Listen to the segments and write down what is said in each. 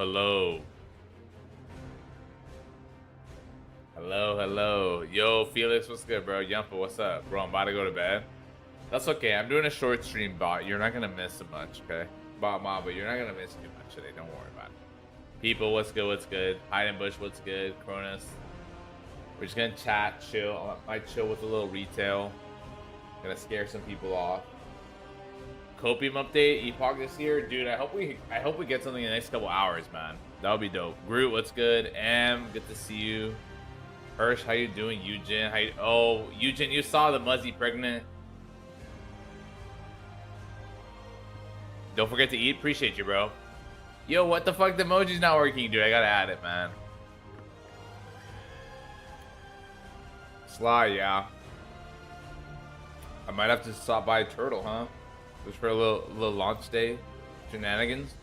hello. Hello. Yo, Felix, what's good, bro? Yumpa, what's up? Bro, I'm about to go to bed. That's okay. I'm doing a short stream, bot. You're not gonna miss so much, okay? Bot mob, but you're not gonna miss too much today. Don't worry about it. People, what's good? What's good? Hide and Bush, what's good? Cronus. We're just gonna chat, chill. I might chill with a little retail. Gonna scare some people off. Copium update, Epoch this year, dude. I hope we get something in the next couple hours, man. That would be dope. Groot, what's good? Am, good to see you. Hirsch, how you doing? Eugen, oh, Eugen, you saw the Muzzy pregnant. Don't forget to eat. Appreciate you, bro. Yo, what the fuck? The emoji's not working, dude. I gotta add it, man. Sly, yeah. I might have to stop by Turtle, huh? Just for a little launch day shenanigans.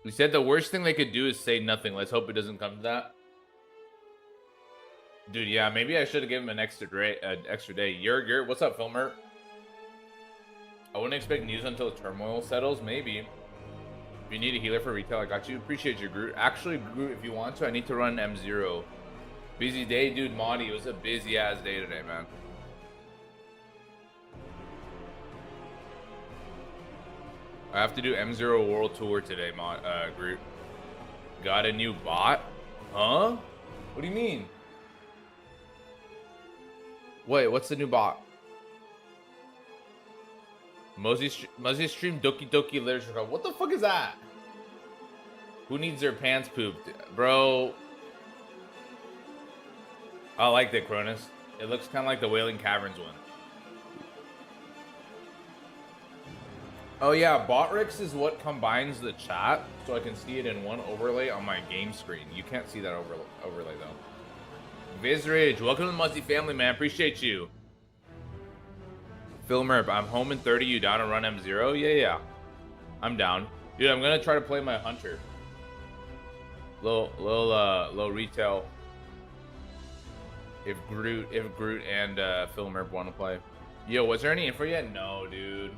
We said the worst thing they could do is say nothing. Let's hope it doesn't come to that. Dude, yeah, maybe I should have given him an extra day. You're what's up, Filmer? I wouldn't expect news until the turmoil settles. Maybe. If you need a healer for retail, I got you. Appreciate your Groot. Actually, Groot, if you want to, I need to run M0. Busy day, dude. Monty, it was a busy ass day today, man. I have to do M0 World Tour today, Groot. Got a new bot? Huh? What do you mean? Wait, what's the new bot? Muzzy stream Doki Doki Literature Club. What the fuck is that? Who needs their pants pooped? Bro. I like that, Cronus. It looks kind of like the Wailing Caverns one. Oh yeah, Botrix is what combines the chat, so I can see it in one overlay on my game screen. You can't see that overlay though. Vizridge, welcome to the Muzzy family, man. Appreciate you. Phil Merp, I'm home in 30. You down to run M0? Yeah. I'm down. Dude, I'm gonna try to play my Hunter. Low retail. If Groot and Phil Merp want to play. Yo, was there any info yet? No, dude.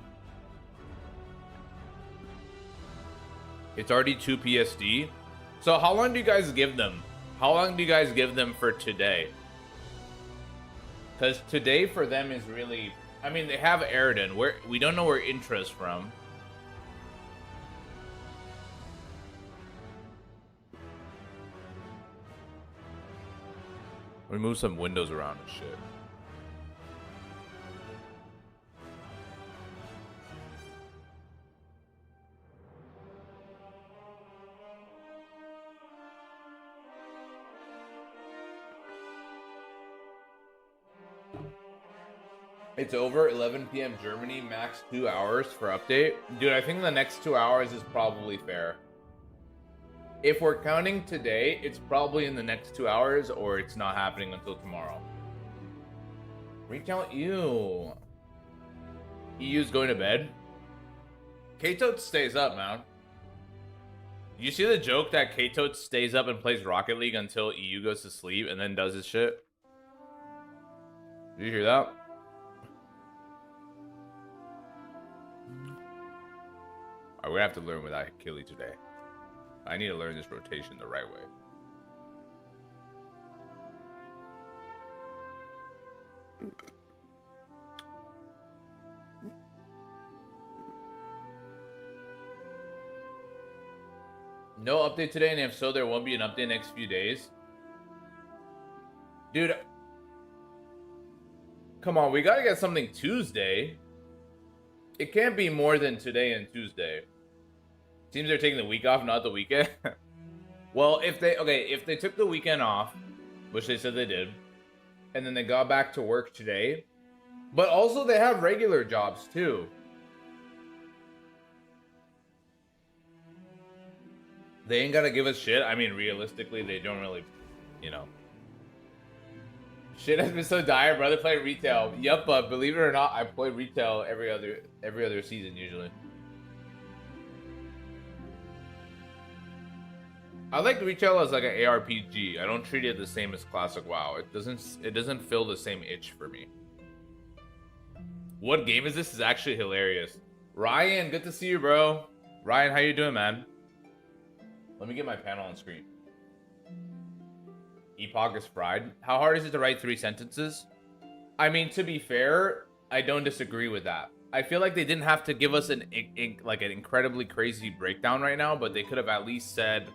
It's already 2 PSD. So how long do you guys give them? How long do you guys give them for today? Because today for them is really... I mean, they have Aridin. We don't know where Intra's from. We move some windows around and shit. It's over 11 p.m. Germany, max 2 hours for update. Dude, I think the next 2 hours is probably fair. If we're counting today, it's probably in the next 2 hours or it's not happening until tomorrow. Recount you. EU's going to bed. K-Tote stays up, man. You see the joke that K-Tote stays up and plays Rocket League until EU goes to sleep and then does his shit? Did you hear that? We're gonna have to learn without Achilles today. I need to learn this rotation the right way. No update today, and if so, there won't be an update next few days. Dude, come on, we gotta get something Tuesday. It can't be more than today and Tuesday. Seems they're taking the week off, not the weekend. Well, if they took the weekend off, which they said they did, and then they got back to work today, but also they have regular jobs too. They ain't gotta give us shit. I mean, realistically, they don't really, you know. Shit has been so dire, brother. Play retail. Yup, but believe it or not, I play retail every other season usually. I like retail as like an ARPG. I don't treat it the same as classic WoW. It doesn't fill the same itch for me. What game is this? Is actually hilarious. Ryan, good to see you, bro. Ryan, how you doing, man? Let me get my panel on screen. Epoch is fried. How hard is it to write 3 sentences? I mean, to be fair, I don't disagree with that. I feel like they didn't have to give us an incredibly crazy breakdown right now, but they could have at least said,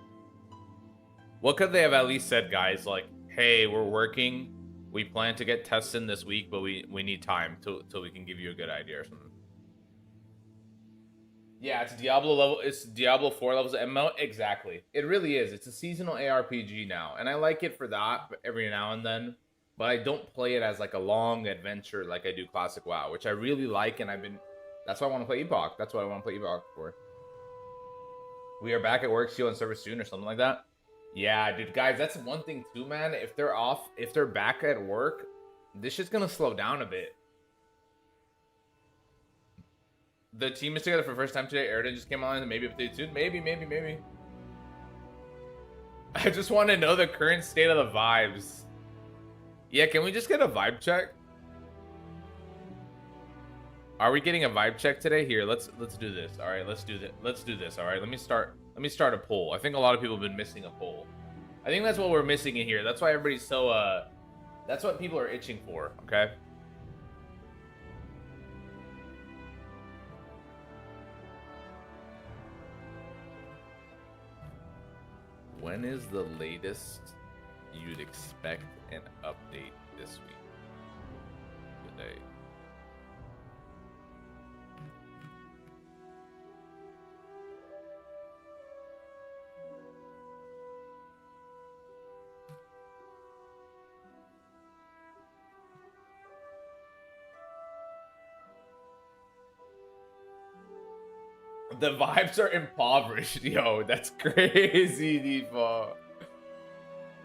what could they have at least said, guys? Like, hey, we're working. We plan to get tests in this week, but we need time till we can give you a good idea or something. Yeah, it's Diablo level. It's Diablo 4 levels of MMO. Exactly. It really is. It's a seasonal ARPG now, and I like it for that every now and then. But I don't play it as like a long adventure like I do Classic WoW, which I really like, and that's why I want to play Epoch. That's what I want to play Epoch for. We are back at work, see you on server soon or something like that. Yeah, dude, guys, that's one thing too, man. If they're back at work, this shit's gonna slow down a bit. The team is together for the first time today. Airden just came on, and maybe update soon. Maybe. I just want to know the current state of the vibes. Yeah, can we just get a vibe check? Are we getting a vibe check today? Here, let's do this. All right, let's do this. All right, let me start a poll. I think a lot of people have been missing a poll. I think that's what we're missing in here. That's why everybody's so that's what people are itching for, okay? When is the latest you'd expect an update this week? Today. The vibes are impoverished, yo. That's crazy, Default.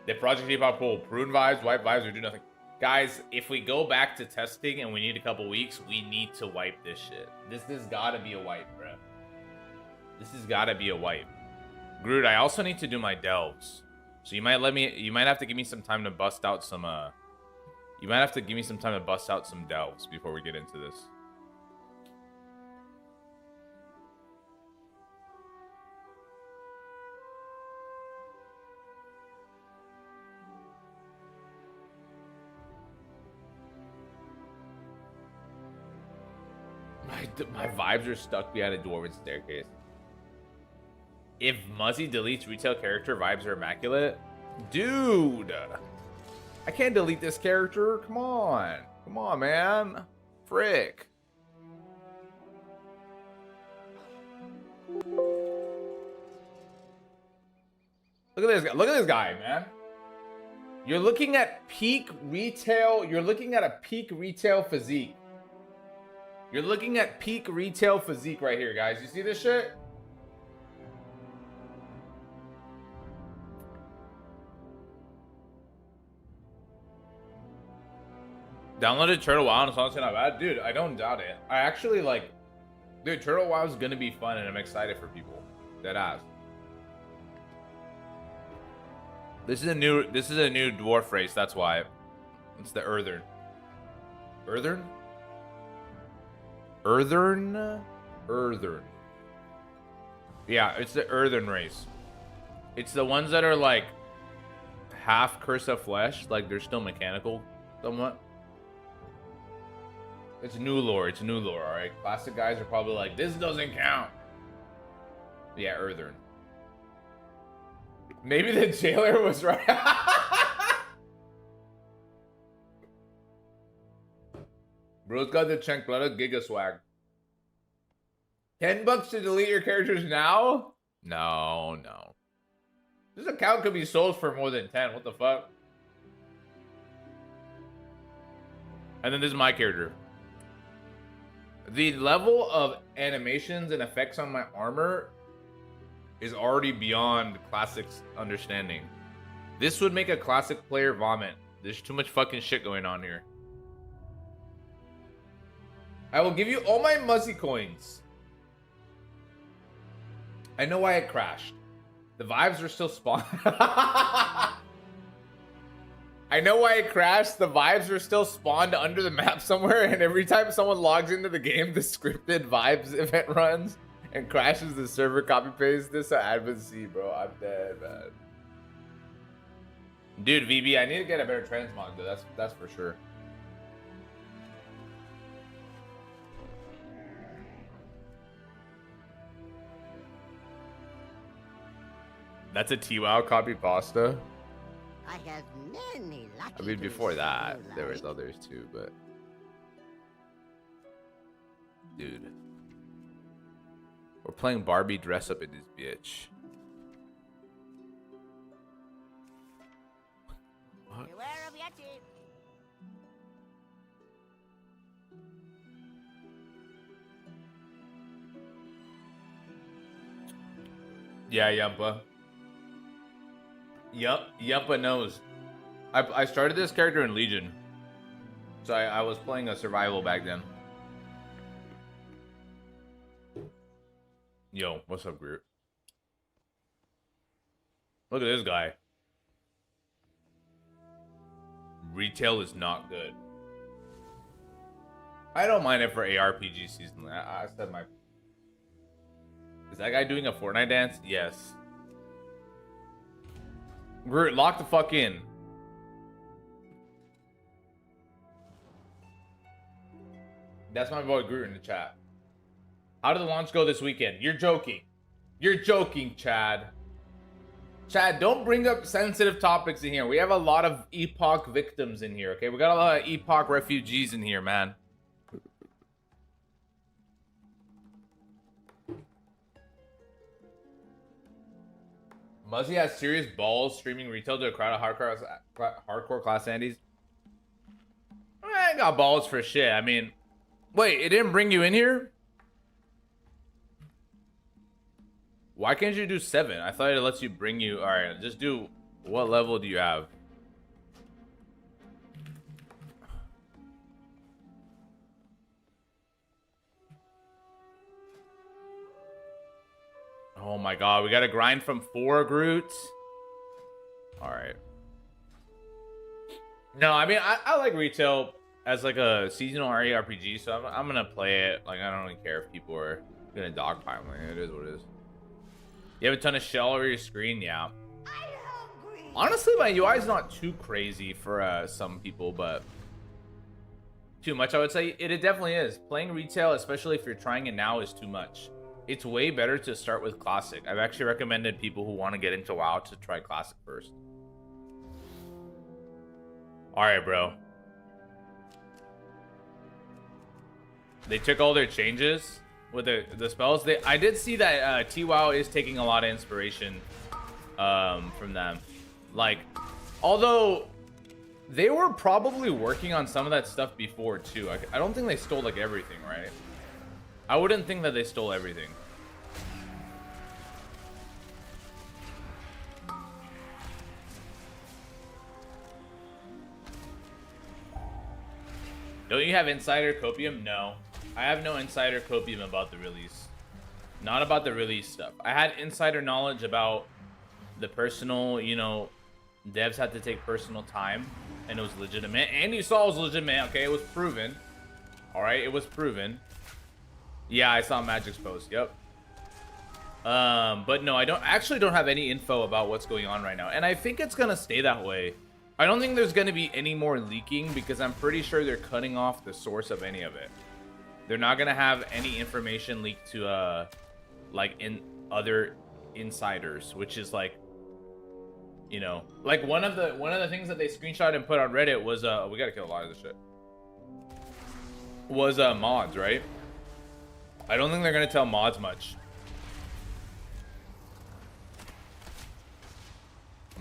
The Project Default pool. Prune vibes, wipe vibes, or do nothing. Guys, if we go back to testing and we need a couple weeks, we need to wipe this shit. This has gotta be a wipe, bro. This has gotta be a wipe. Groot, I also need to do my delves. So you might have to give me some time to bust out some, you might have to give me some time to bust out some delves before we get into this. My vibes are stuck behind a dwarven staircase. If Muzzy deletes retail character, vibes are immaculate. Dude! I can't delete this character. Come on. Come on, man. Frick. Look at this guy. Look at this guy, man. You're looking at peak retail. You're looking at a peak retail physique. You're looking at peak retail physique right here, guys. You see this shit? Downloaded Turtle WoW and it's honestly not bad. Dude, I don't doubt it. I actually like... Dude, Turtle WoW is gonna be fun and I'm excited for people. Deadass. This is a new dwarf race, that's why. It's the Earthern. Earthern? Earthern. Yeah, it's the Earthern race. It's the ones that are like half Curse of Flesh, like they're still mechanical somewhat. It's new lore, alright? Classic guys are probably like, this doesn't count. Yeah, Earthern. Maybe the jailer was right. Bro's got the Chunk Blooded Giga Swag. $10 to delete your characters now? No. This account could be sold for more than 10. What the fuck? And then this is my character. The level of animations and effects on my armor is already beyond Classic's understanding. This would make a Classic player vomit. There's too much fucking shit going on here. I will give you all my Muzzy coins. I know why it crashed. The vibes are still spawned. I know why it crashed. The vibes are still spawned under the map somewhere, and every time someone logs into the game, the scripted vibes event runs, and crashes the server. Copy paste this to admin C, bro. I'm dead, man. Dude, VB, I need to get a better transmog, though. That's for sure. That's a T-Wow copy pasta. I have many lucky I mean, before that, there was others too, but dude, we're playing Barbie dress up in this bitch. What? Beware of Yeti. Yeah, Yumpa. Yumpa knows. I started this character in Legion, so I was playing a survival back then. Yo, what's up, Groot? Look at this guy. Retail is not good. I don't mind it for ARPG season. I said my... Is that guy doing a Fortnite dance? Yes. Groot, lock the fuck in. That's my boy Groot in the chat. How did the launch go this weekend? You're joking. You're joking, Chad. Chad, don't bring up sensitive topics in here. We have a lot of Epoch victims in here, okay? We got a lot of Epoch refugees in here, man. Muzzy has serious balls streaming retail to a crowd of hardcore class Andes. I ain't got balls for shit. I mean, wait, it didn't bring you in here? Why can't you do 7? I thought it lets you bring you. All right, just do. What level do you have? Oh my god, we gotta grind from 4 Groots. All right. No, I mean I like retail as like a seasonal RPG, so I'm gonna play it. Like I don't really care if people are gonna dogpile me. It is what it is. You have a ton of shell over your screen, yeah. Honestly, my UI is not too crazy for some people, but too much, I would say. It definitely is. Playing retail, especially if you're trying it now, is too much. It's way better to start with Classic. I've actually recommended people who want to get into WoW to try Classic first. Alright, bro. They took all their changes with the spells. I did see that T-WoW is taking a lot of inspiration from them. Like, although they were probably working on some of that stuff before too. I don't think they stole like everything, right? I wouldn't think that they stole everything. Don't you have insider copium? No. I have no insider copium about the release. Not about the release stuff. I had insider knowledge about the personal, you know, devs had to take personal time, and it was legitimate. And you saw it was legitimate, okay? It was proven. Alright, it was proven. Yeah, I saw Magic's post, yep. But no, I actually don't have any info about what's going on right now. And I think it's gonna stay that way. I don't think there's gonna be any more leaking because I'm pretty sure they're cutting off the source of any of it. They're not gonna have any information leaked to like in other insiders, which is like, you know, like one of the things that they screenshot and put on Reddit was we gotta kill a lot of this shit. Was mods, right? I don't think they're gonna tell mods much.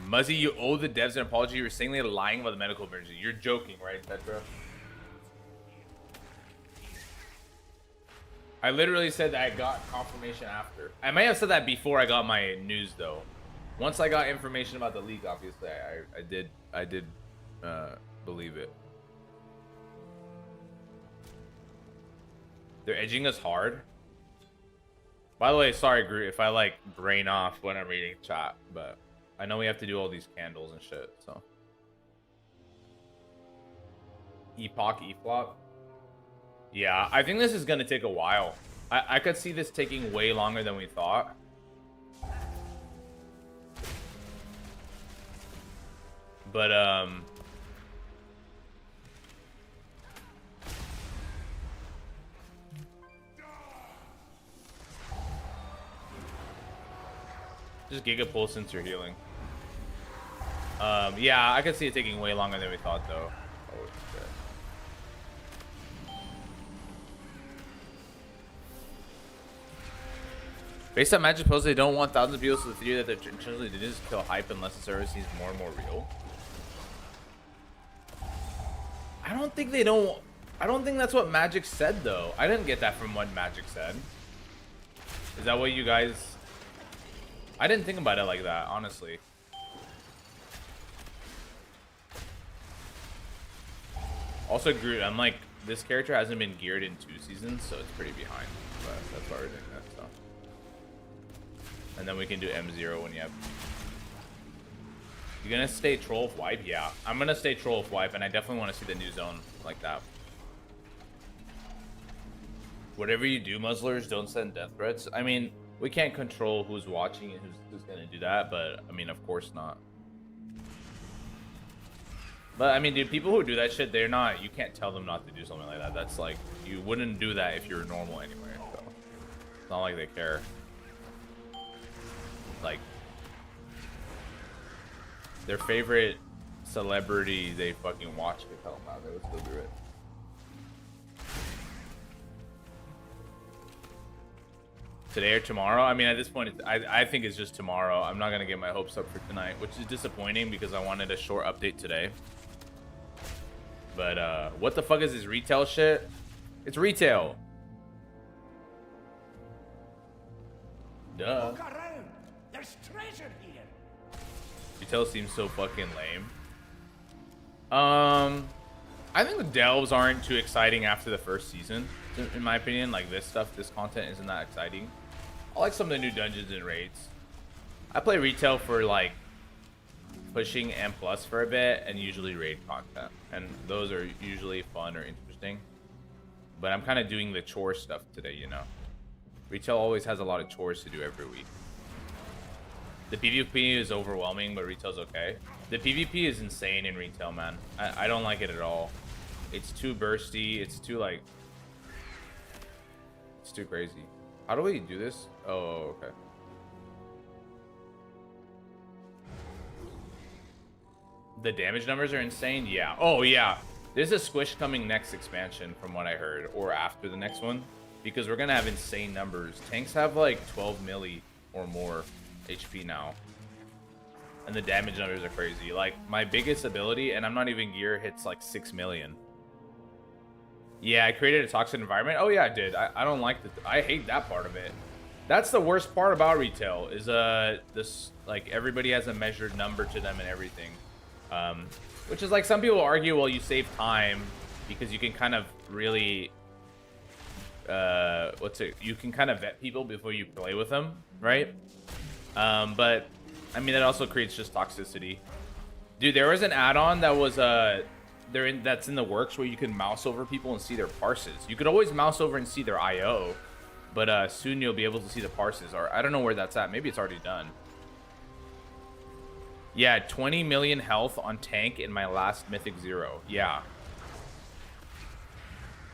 Muzzy, you owe the devs an apology. You were saying they're lying about the medical emergency. You're joking, right, Petra? I literally said that I got confirmation after. I may have said that before I got my news, though. Once I got information about the leak, obviously, I did believe it. They're edging us hard. By the way, sorry, Groot, if I like brain off when I'm reading chat, but I know we have to do all these candles and shit, so. Epoch E-flop. Yeah, I think this is gonna take a while. I could see this taking way longer than we thought. But just Giga Pull since you're healing. Yeah, I could see it taking way longer than we thought, though. Oh, shit. Based on Magic Post, they don't want thousands of people, so the theory that they're intentionally did is kill hype unless the service seems more and more real. I don't think they don't. I don't think that's what Magic said, though. I didn't get that from what Magic said. Is that what you guys... I didn't think about it like that, honestly. Also, Groot, I'm like, this character hasn't been geared in 2 seasons, so it's pretty behind. But that's why we're doing that, so. And then we can do M0 when you have... You're gonna stay Troll of Wipe? Yeah, I'm gonna stay Troll of Wipe, and I definitely want to see the new zone like that. Whatever you do, Muzzlers, don't send death threats. I mean, we can't control who's watching and who's gonna do that, but I mean, of course not. But I mean, dude, people who do that shit, they're not, you can't tell them not to do something like that. That's like, you wouldn't do that if you were normal anyway, so it's not like they care. Like, their favorite celebrity they fucking watch could tell them out, they would still do it. Today or tomorrow? I mean, at this point, I think it's just tomorrow. I'm not gonna get my hopes up for tonight, which is disappointing because I wanted a short update today. But what the fuck is this retail shit? It's retail. Duh. Look around. There's treasure here. Retail seems so fucking lame. I think the delves aren't too exciting after the first season, in my opinion. Like, this stuff, this content isn't that exciting. I like some of the new dungeons and raids. I play retail for like pushing M+ for a bit and usually raid content, and those are usually fun or interesting. But I'm kind of doing the chore stuff today, you know. Retail always has a lot of chores to do every week. The PvP is overwhelming, but retail's okay. The PvP is insane in retail, man. I don't like it at all. It's too bursty. It's too like... It's too crazy. How do we do this? Oh, okay. The damage numbers are insane? Yeah. Oh, yeah. There's a squish coming next expansion from what I heard, or after the next one, because we're gonna have insane numbers. Tanks have like 12 milli or more HP now, and the damage numbers are crazy. Like, my biggest ability, and I'm not even gear, hits like 6 million. Yeah, I created a toxic environment. Oh yeah, I did. I don't like I hate that part of it. That's the worst part about retail, is this, like, everybody has a measured number to them and everything. Which is like, some people argue, well, you save time because you can kind of really you can kind of vet people before you play with them, right? But I mean, that also creates just toxicity. Dude, there was an add-on that was that's in the works where you can mouse over people and see their parses. You could always mouse over and see their IO, but soon you'll be able to see the parses. Or I don't know where that's at. Maybe it's already done. Yeah, 20 million health on tank in my last Mythic 0. Yeah.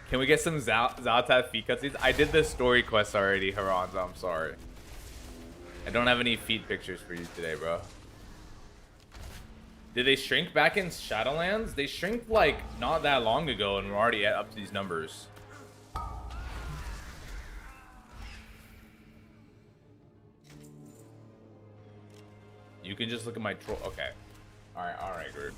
Can we get some Zaltaf feet cutscenes? I did the story quest already, Haranza. I'm sorry. I don't have any feet pictures for you today, bro. Did they shrink back in Shadowlands? They shrink like not that long ago, and we're already up to these numbers. You can just look at my troll. Okay. All right, good.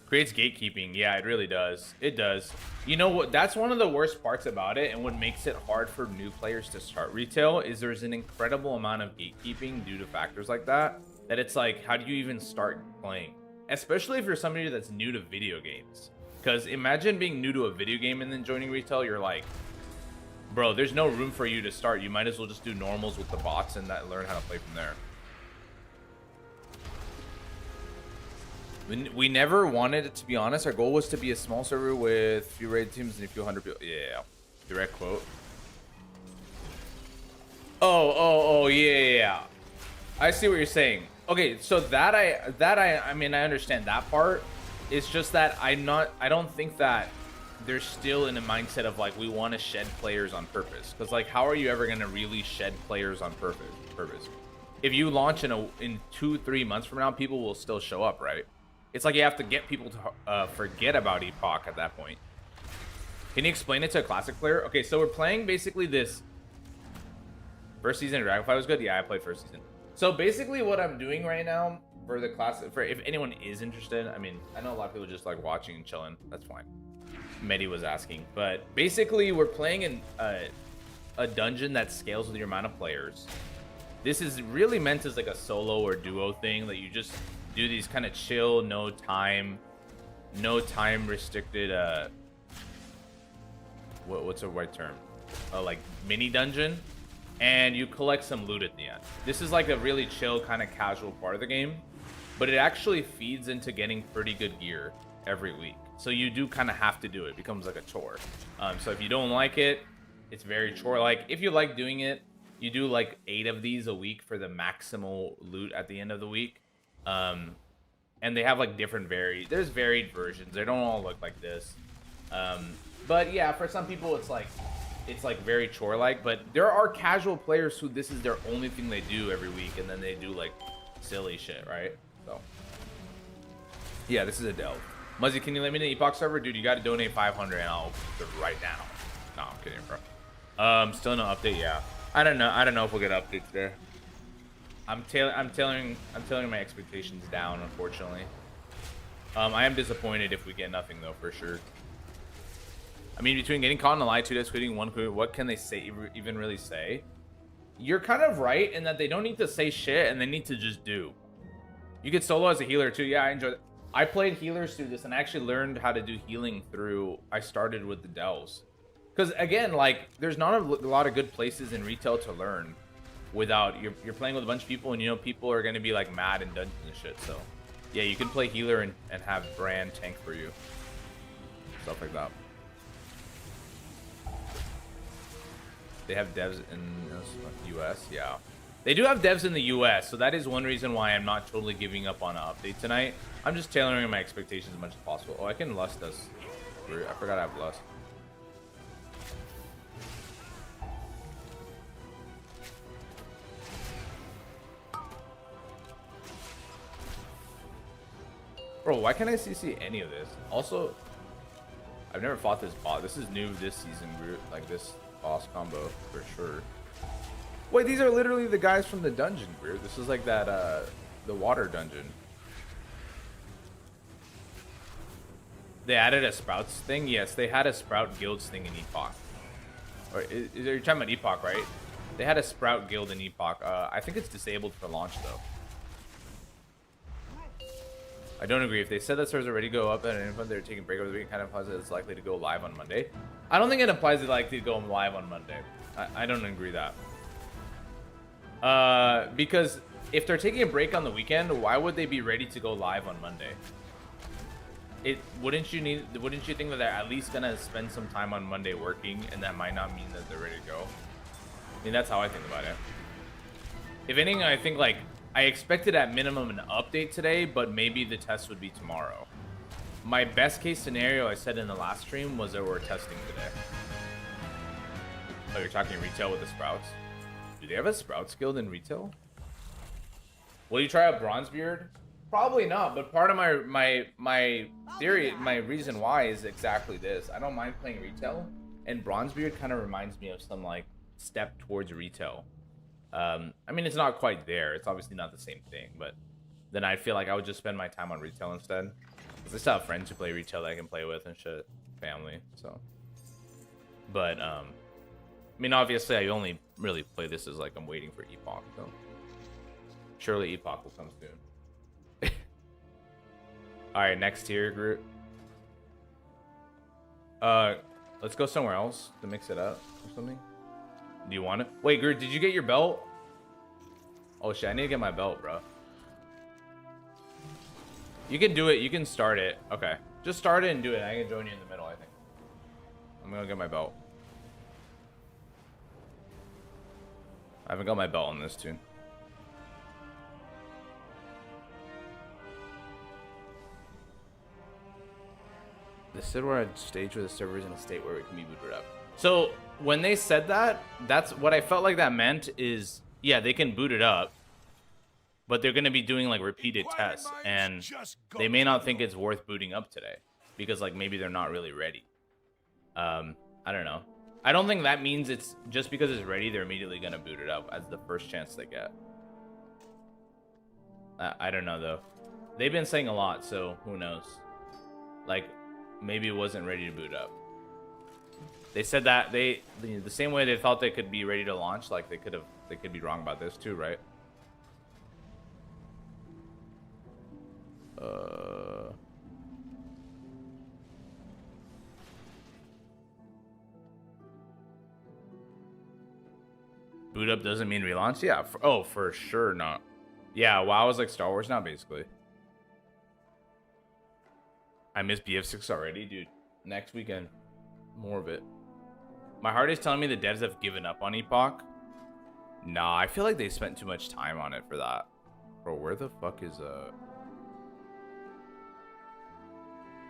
Creates gatekeeping. Yeah, it really does. It does. You know what? That's one of the worst parts about it, and what makes it hard for new players to start retail is there's an incredible amount of gatekeeping due to factors like that. That it's like, how do you even start playing? Especially if you're somebody that's new to video games. Because imagine being new to a video game and then joining retail. You're like, bro, there's no room for you to start. You might as well just do normals with the bots and learn how to play from there. We never wanted it, to be honest. Our goal was to be a small server with few raid teams and a few hundred people. Yeah, direct quote. Oh, yeah. I see what you're saying. Okay, so I mean, I understand that part. It's just that I don't think that they're still in a mindset of like we want to shed players on purpose. Because like, how are you ever gonna really shed players on purpose? If you launch in 2-3 months from now, people will still show up, right? It's like you have to get people to forget about Epoch at that point. Can you explain it to a classic player? Okay, so we're playing basically this. First season of Dragonfly was good. Yeah, I played first season. So basically, what I'm doing right now for the classic, for if anyone is interested, I mean, I know a lot of people just like watching and chilling. That's fine. Medi was asking, but basically, we're playing in a dungeon that scales with your amount of players. This is really meant as like a solo or duo thing that you just do these kind of chill, no time restricted. What's a right term? Like mini dungeon. And you collect some loot at the end. This is like a really chill kind of casual part of the game, but it actually feeds into getting pretty good gear every week. So you do kind of have to do it. It becomes like a chore. So if you don't like it, it's very chore. Like if you like doing it, you do like 8 of these a week for the maximal loot at the end of the week. And they have like different there's varied versions. They don't all look like this. But yeah, for some people it's like very chore-like, but there are casual players who this is their only thing they do every week, and then they do like silly shit, right? So yeah, this is a delve. Muzzy, can you let me know Epoch server? Dude, you gotta donate 500 and I'll do it right now. No, I'm kidding, bro. Still no update. Yeah, I don't know if we'll get updates there. I'm tailing my expectations down, unfortunately. I am disappointed if we get nothing though, for sure. I mean, between getting caught in a lie, 2 days quitting, 1 quit, what can they say, even really say? You're kind of right in that they don't need to say shit and they need to just do. You get solo as a healer too. Yeah, I enjoy it. I played healers through this and I actually learned how to do healing through. I started with the delves. Because again, like, there's not a lot of good places in retail to learn without you're playing with a bunch of people, and you know people are going to be like mad in dungeons and shit. So yeah, you can play healer and have brand tank for you. Stuff like that. They have devs in the US, yeah. They do have devs in the US, so that is one reason why I'm not totally giving up on an update tonight. I'm just tailoring my expectations as much as possible. Oh, I can lust us. I forgot I have lust. Bro, why can't I CC any of this? Also, I've never fought this bot. This is new this season, like this boss combo for sure. Wait, these are literally the guys from the dungeon, bro. This is like that the water dungeon. They added a sprouts thing. Yes, they had a sprout guilds thing in Epoch. Or you're talking about Epoch, right? They had a sprout guild in Epoch. I think it's disabled for launch though. I don't agree. If they said that servers already go up at an infant, they're taking break over the week, it kind of implies that it's likely to go live on Monday. I don't think it implies it's likely to go live on Monday. I don't agree that. Because if they're taking a break on the weekend, why would they be ready to go live on Monday? Wouldn't you think that they're at least gonna spend some time on Monday working, and that might not mean that they're ready to go? I mean, that's how I think about it. If anything, I think like I expected at minimum an update today, but maybe the test would be tomorrow. My best case scenario I said in the last stream was that we're testing today. Oh, you're talking retail with the sprouts? Do they have a sprouts guild in retail? Will you try out Bronzebeard? Probably not, but part of my theory, my reason why is exactly this. I don't mind playing retail, and Bronzebeard kind of reminds me of some like step towards retail. I mean, it's not quite there. It's obviously not the same thing, but then I feel like I would just spend my time on retail instead. Because I still have friends who play retail that I can play with and shit. Family, so. But, I mean, obviously, I only really play this as like I'm waiting for Epoch, so. Surely Epoch will come soon. Alright, next tier group. Let's go somewhere else to mix it up or something. Do you want it? Wait, Groot, did you get your belt? Oh shit, I need to get my belt, bro. You can do it. You can start it. Okay. Just start it and do it. I can join you in the middle, I think. I'm gonna get my belt. I haven't got my belt on this tune. They said we're at a stage where the server is in a state where it can be booted up. So when they said that, that's what I felt like that meant is, yeah, they can boot it up, but they're going to be doing like repeated tests, and they may not think it's worth booting up today because like maybe they're not really ready. I don't know. I don't think that means it's just because it's ready, they're immediately going to boot it up as the first chance they get. I don't know though. They've been saying a lot, so who knows? Like, maybe it wasn't ready to boot up. They said that the same way they thought they could be ready to launch, like they could be wrong about this too, right? Boot up doesn't mean relaunch? Yeah, for sure not. Yeah, WoW is like Star Wars now, basically. I miss BF6 already, dude. Next weekend, more of it. My heart is telling me the devs have given up on Epoch. Nah, I feel like they spent too much time on it for that. Bro, where the fuck is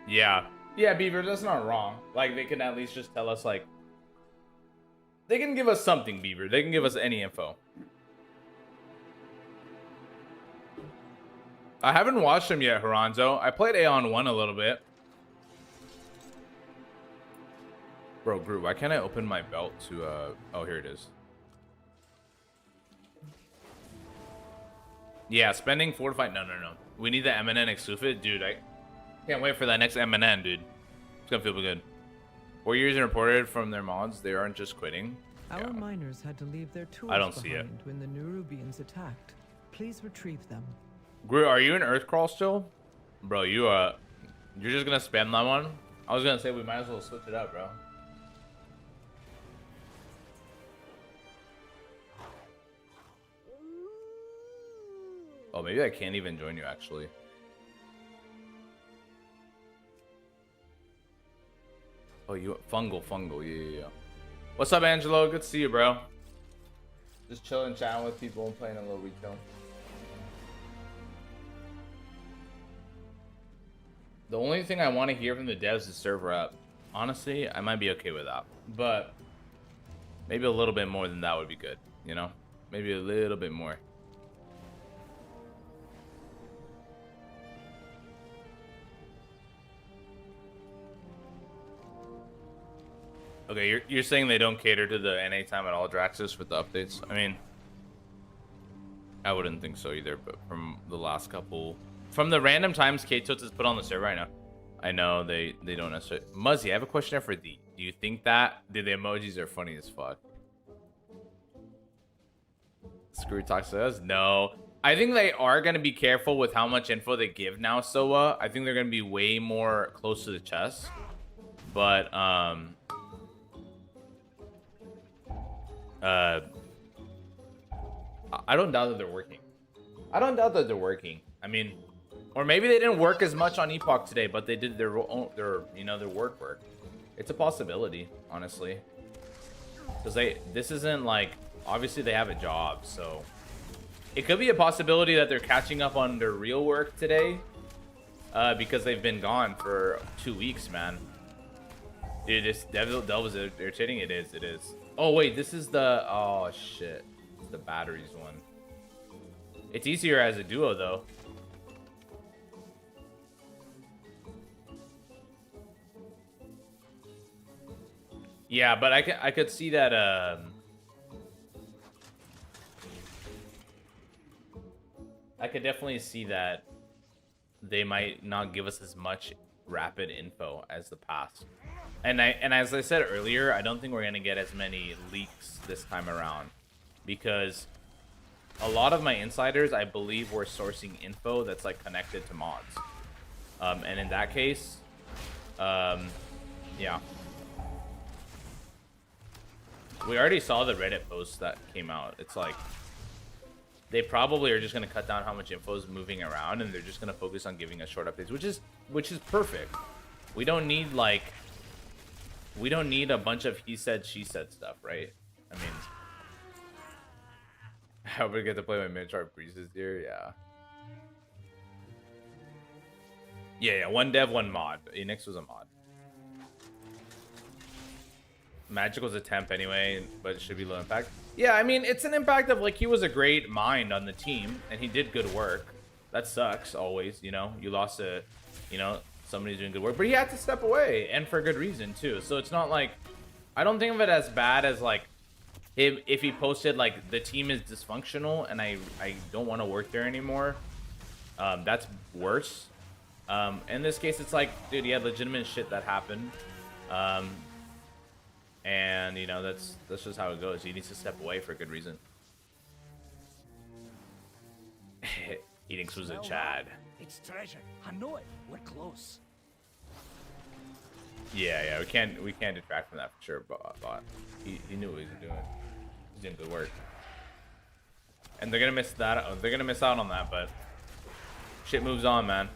Yeah, Beaver, that's not wrong. Like, they can at least just tell us, like, they can give us something, Beaver. They can give us any info. I haven't watched him yet, Haranzo. I played Aeon 1 a little bit. Bro, Groot, why can't I open my belt to, oh, here it is. Yeah, spending 4 to 5, no. We need the MNN Exufit. Dude, I can't wait for that next MNN, dude. It's gonna feel good. 4 years reported from their mods. They aren't just quitting. Our miners had to leave their tools I don't see it. behind when the Nerubians attacked. Please retrieve them. Groot, are you in Earthcrawl still? Bro, you're just gonna spam that one? I was gonna say we might as well switch it up, bro. Oh, maybe I can't even join you, actually. Oh, you fungal, yeah. What's up, Angelo? Good to see you, bro. Just chilling, chatting with people, and playing a little retail. The only thing I want to hear from the devs is server up. Honestly, I might be okay with that, but maybe a little bit more than that would be good. You know, maybe a little bit more. Okay, you're saying they don't cater to the NA time at all, Draxus, with the updates? I mean, I wouldn't think so either, but from the last couple... From the random times K-Toots has put on the server, I know they don't necessarily... Muzzy, I have a question there for D. Do you think that... The emojis are funny as fuck. Screw talks to us? No. I think they are going to be careful with how much info they give now, Soa. I think they're going to be way more close to the chest. But, I don't doubt that they're working. I mean, or maybe they didn't work as much on Epoch today, but they did their work. It's a possibility, honestly. Because this isn't like, obviously they have a job, so it could be a possibility that they're catching up on their real work today, because they've been gone for 2 weeks, man. Dude, this Devil was irritating. It is. Oh wait, this is the, oh shit, it's the batteries one. It's easier as a duo though. Yeah, but I could see that I could definitely see that they might not give us as much rapid info as the past. And as I said earlier, I don't think we're gonna get as many leaks this time around, because a lot of my insiders, I believe, were sourcing info that's like connected to mods. And in that case, yeah. We already saw the Reddit post that came out. It's like they probably are just gonna cut down how much info is moving around, and they're just gonna focus on giving us short updates, which is perfect. We don't need a bunch of he said she said stuff, right? I mean, I would get to play my mid-chart Breeze this year. Yeah. Yeah, one dev, one mod. Enix was a mod. Magic was a temp anyway, but it should be low impact. Yeah, I mean, it's an impact of like he was a great mind on the team and he did good work. That sucks always, you know. You lost a, you know, somebody's doing good work, but he had to step away and for good reason too. So it's not like, I don't think of it as bad as like if he posted like the team is dysfunctional and I don't want to work there anymore. That's worse. In this case, it's like, dude, he had legitimate shit that happened. And you know, that's just how it goes. He needs to step away for a good reason. Eating was a Chad. It's treasure. I know it. We're close. Yeah, we can't detract from that for sure. But he knew what he was doing. He's doing good work. And they're gonna miss that. They're gonna miss out on that. But shit moves on, man.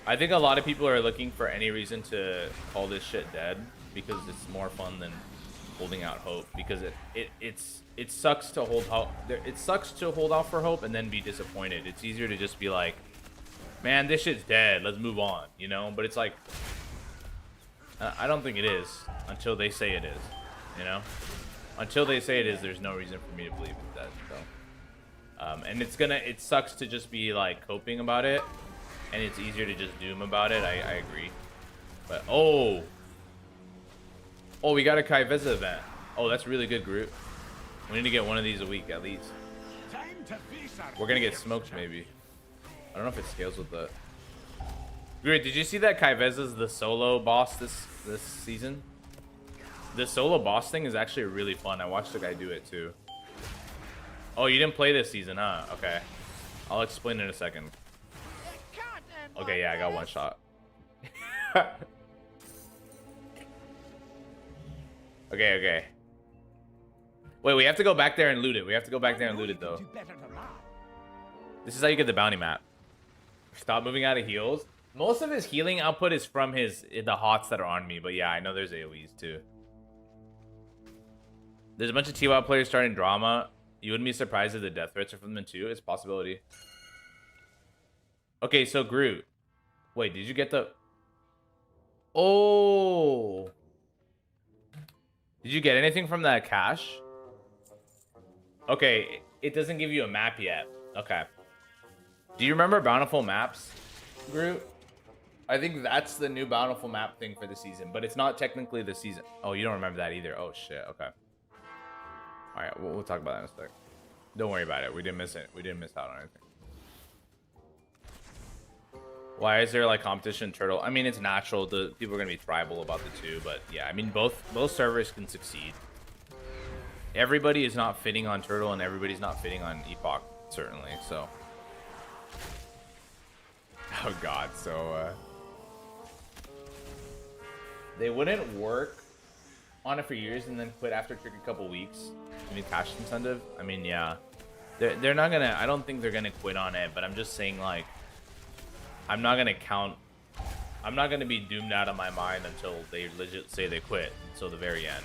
I think a lot of people are looking for any reason to call this shit dead because it's more fun than holding out hope. Because it sucks to hold hope. It sucks to hold out for hope and then be disappointed. It's easier to just be like, man, this shit's dead. Let's move on, you know. But it's like, I don't think it is until they say it is, you know. Until they say it is, there's no reason for me to believe it's dead. So, and it sucks to just be like coping about it. And it's easier to just doom about it. I agree. But oh, we got a Kai Veza event. Oh, that's really good, Groot. We need to get one of these a week at least. We're gonna get smoked maybe. I don't know if it scales with the. Groot, did you see that Kai Veza's the solo boss this season? The solo boss thing is actually really fun. I watched the guy do it too. Oh, you didn't play this season, huh? Okay. I'll explain in a second. Okay, yeah, I got one shot. Okay. Wait, we have to go back there and loot it. We have to go back there and loot it, though. This is how you get the bounty map. Stop moving out of heals. Most of his healing output is from the hots that are on me. But yeah, I know there's AoEs, too. There's a bunch of TWAP players starting drama. You wouldn't be surprised if the death threats are from them, too. It's a possibility. Okay, so Groot. Wait, did you get the... Oh! Did you get anything from that cache? Okay, it doesn't give you a map yet. Okay. Do you remember Bountiful Maps, Groot? I think that's the new Bountiful Map thing for the season, but it's not technically the season. Oh, you don't remember that either. Oh, shit. Okay. All right, we'll talk about that in a sec. Don't worry about it. We didn't miss it. We didn't miss out on anything. Why is there like competition in Turtle? I mean, it's natural. The people are gonna be tribal about the two, but yeah, I mean, both servers can succeed. Everybody is not fitting on Turtle, and everybody's not fitting on Epoch, certainly. So, oh god, so they wouldn't work on it for years and then quit after a couple weeks. I mean, cash incentive. I mean, yeah, they're not gonna. I don't think they're gonna quit on it, but I'm just saying like. I'm not gonna be doomed out of my mind until they legit say they quit until the very end.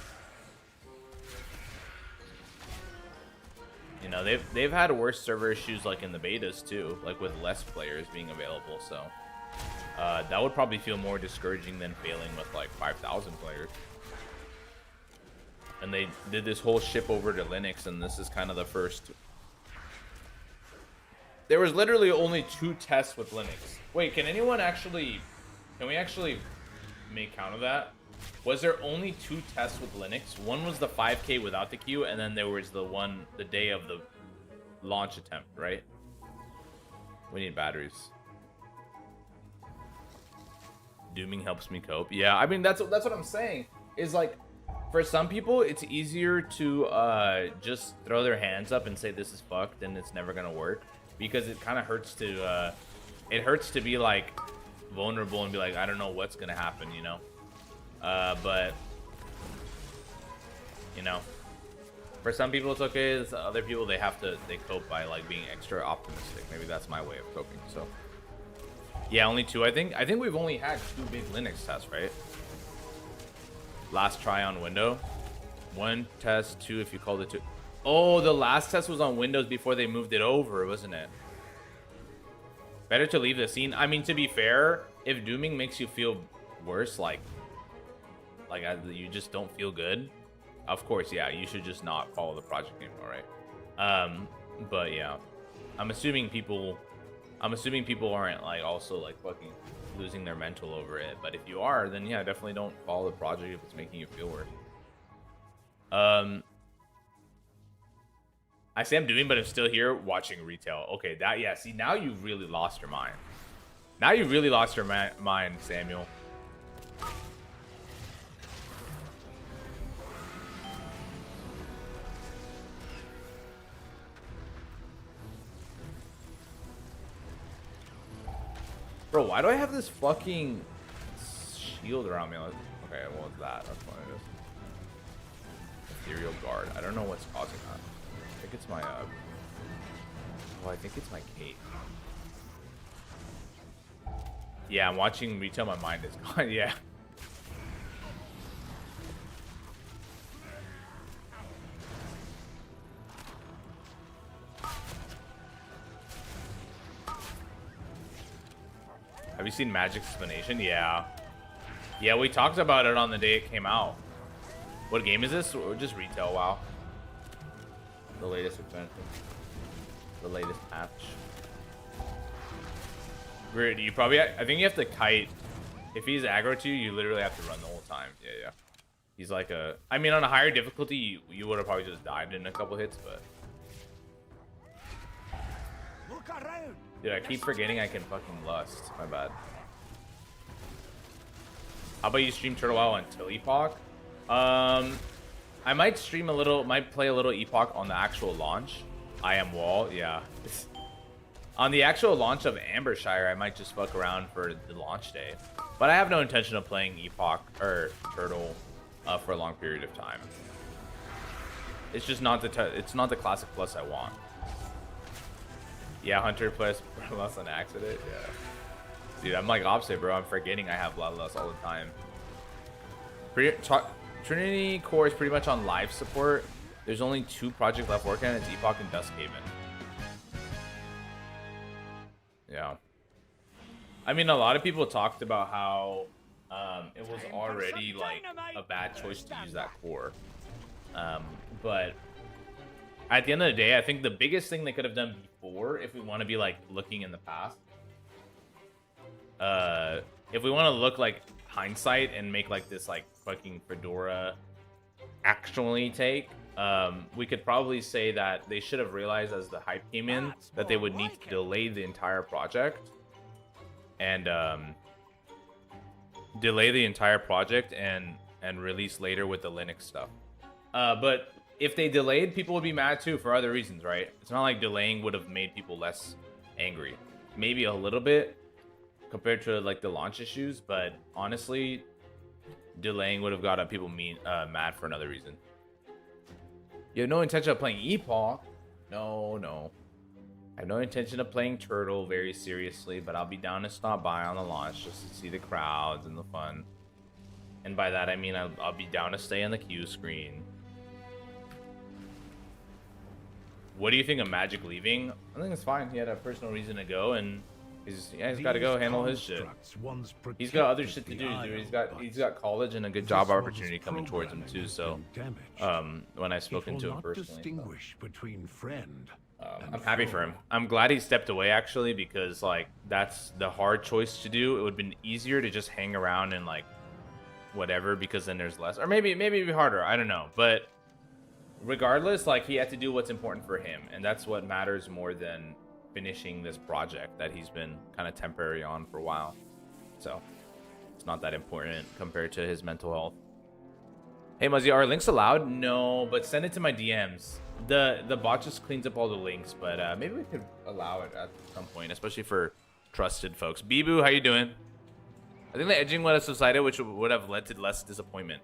You know, they've had worse server issues like in the betas too, like with less players being available. So that would probably feel more discouraging than failing with like 5,000 players. And they did this whole ship over to Linux, and this is kind of the first. There was literally only 2 tests with Linux. Wait, can we actually make count of that? Was there only 2 tests with Linux? One was the 5K without the queue, and then there was the day of the launch attempt, right? We need batteries. Dooming helps me cope. Yeah, I mean, that's what I'm saying. Is like, for some people, it's easier to just throw their hands up and say this is fucked and it's never gonna work. Because it kind of hurts to be like vulnerable and be like, I don't know what's gonna happen, you know. But you know, for some people it's okay. Other people they cope by like being extra optimistic. Maybe that's my way of coping. So yeah, only 2. I think we've only had 2 big Linux tests, right? Last try on window, 1 test, 2 if you called it 2. Oh, the last test was on Windows before they moved it over, wasn't it? Better to leave the scene. I mean, to be fair, if dooming makes you feel worse, like you just don't feel good, of course, yeah, you should just not follow the project anymore, right? But yeah, I'm assuming people aren't like also like fucking losing their mental over it. But if you are, then yeah, definitely don't follow the project if it's making you feel worse. I say I'm doing, but I'm still here watching retail. Okay, that, yeah, see, now you really lost your mind. Now you really lost your mind, Samuel. Bro, why do I have this fucking shield around me? Okay, well, it's that. That's what it is. Ethereal guard. I don't know what's causing that. I think it's my, well, I think it's my cape. Yeah, I'm watching retail. My mind is gone. Yeah. Have you seen Magic's explanation? Yeah. Yeah, we talked about it on the day it came out. What game is this? Or just retail? Wow. The latest expansion. The latest patch. Weird. You probably, I think you have to kite. If he's aggro to you, you literally have to run the whole time. Yeah, yeah. He's like a, I mean, on a higher difficulty, you would have probably just died in a couple hits, but. Look around. Dude, I keep forgetting I can fucking lust. My bad. How about you stream Turtle Wow until Epoch? I might stream a little, might play a little Epoch on the actual launch. I am Wall, yeah. On the actual launch of Ambershire, I might just fuck around for the launch day. But I have no intention of playing Epoch or Turtle for a long period of time. It's just not it's not the classic plus I want. Yeah, Hunter plus Bloodlust on accident. Yeah. Dude, I'm like opposite, bro. I'm forgetting I have Bloodlust all the time. Trinity Core is pretty much on live support. There's only 2 projects left working on it. It's Epoch and Duskhaven. Yeah. I mean, a lot of people talked about how it was already like a bad choice to use that core. But at the end of the day, I think the biggest thing they could have done before, if we want to be like looking in the past, if we want to look like hindsight and make like this like fucking Fedora actually take, we could probably say that they should have realized as the hype came in that they would need to delay the entire project and release later with the Linux stuff. But if they delayed, people would be mad too for other reasons, right? It's not like delaying would have made people less angry. Maybe a little bit compared to like the launch issues, but honestly, delaying would have got people mad for another reason. You have no intention of playing Epoch? No. I have no intention of playing Turtle very seriously, but I'll be down to stop by on the launch just to see the crowds and the fun. And by that, I mean I'll be down to stay on the queue screen. What do you think of Magic leaving? I think it's fine. He had a personal reason to go, and he's got to go handle his shit. He's got other shit to do, dude. He's got college and a good job opportunity coming towards him too. So, when I've spoken to him personally, I'm happy for him. I'm glad he stepped away actually, because like that's the hard choice to do. It would have been easier to just hang around and like whatever, because then there's less, or maybe it'd be harder. I don't know, but regardless, like he had to do what's important for him, and that's what matters more than finishing this project that he's been kind of temporary on for a while. So it's not that important compared to his mental health. Hey Muzzy, are links allowed? No, but send it to my DMs. The bot just cleans up all the links, but maybe we could allow it at some point, especially for trusted folks. Bibu, how you doing? I think the edging would have subsided, which would have led to less disappointment.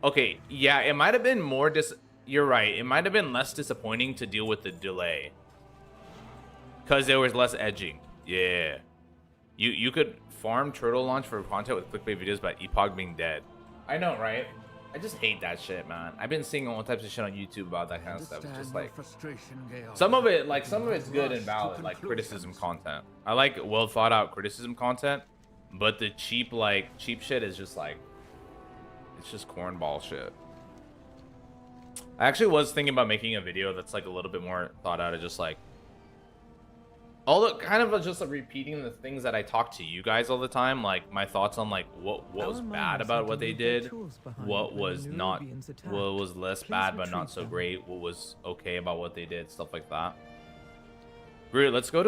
Okay, yeah, it might have been more you're right. It might have been less disappointing to deal with the delay, because there was less edging. Yeah. You could farm Turtle launch for content with clickbait videos about Epoch being dead. I know, right? I just hate that shit, man. I've been seeing all types of shit on YouTube about that kind of stuff. It's just like some of it's good and valid, like criticism content. I like well thought out criticism content, but the cheap shit is just like, it's just cornball shit. I actually was thinking about making a video that's like a little bit more thought out, of just like all the kind of just like repeating the things that I talk to you guys all the time, like my thoughts on like what was bad about what they did, what was not, what was less bad but not so great, what was okay about what they did, stuff like that. Groot, let's go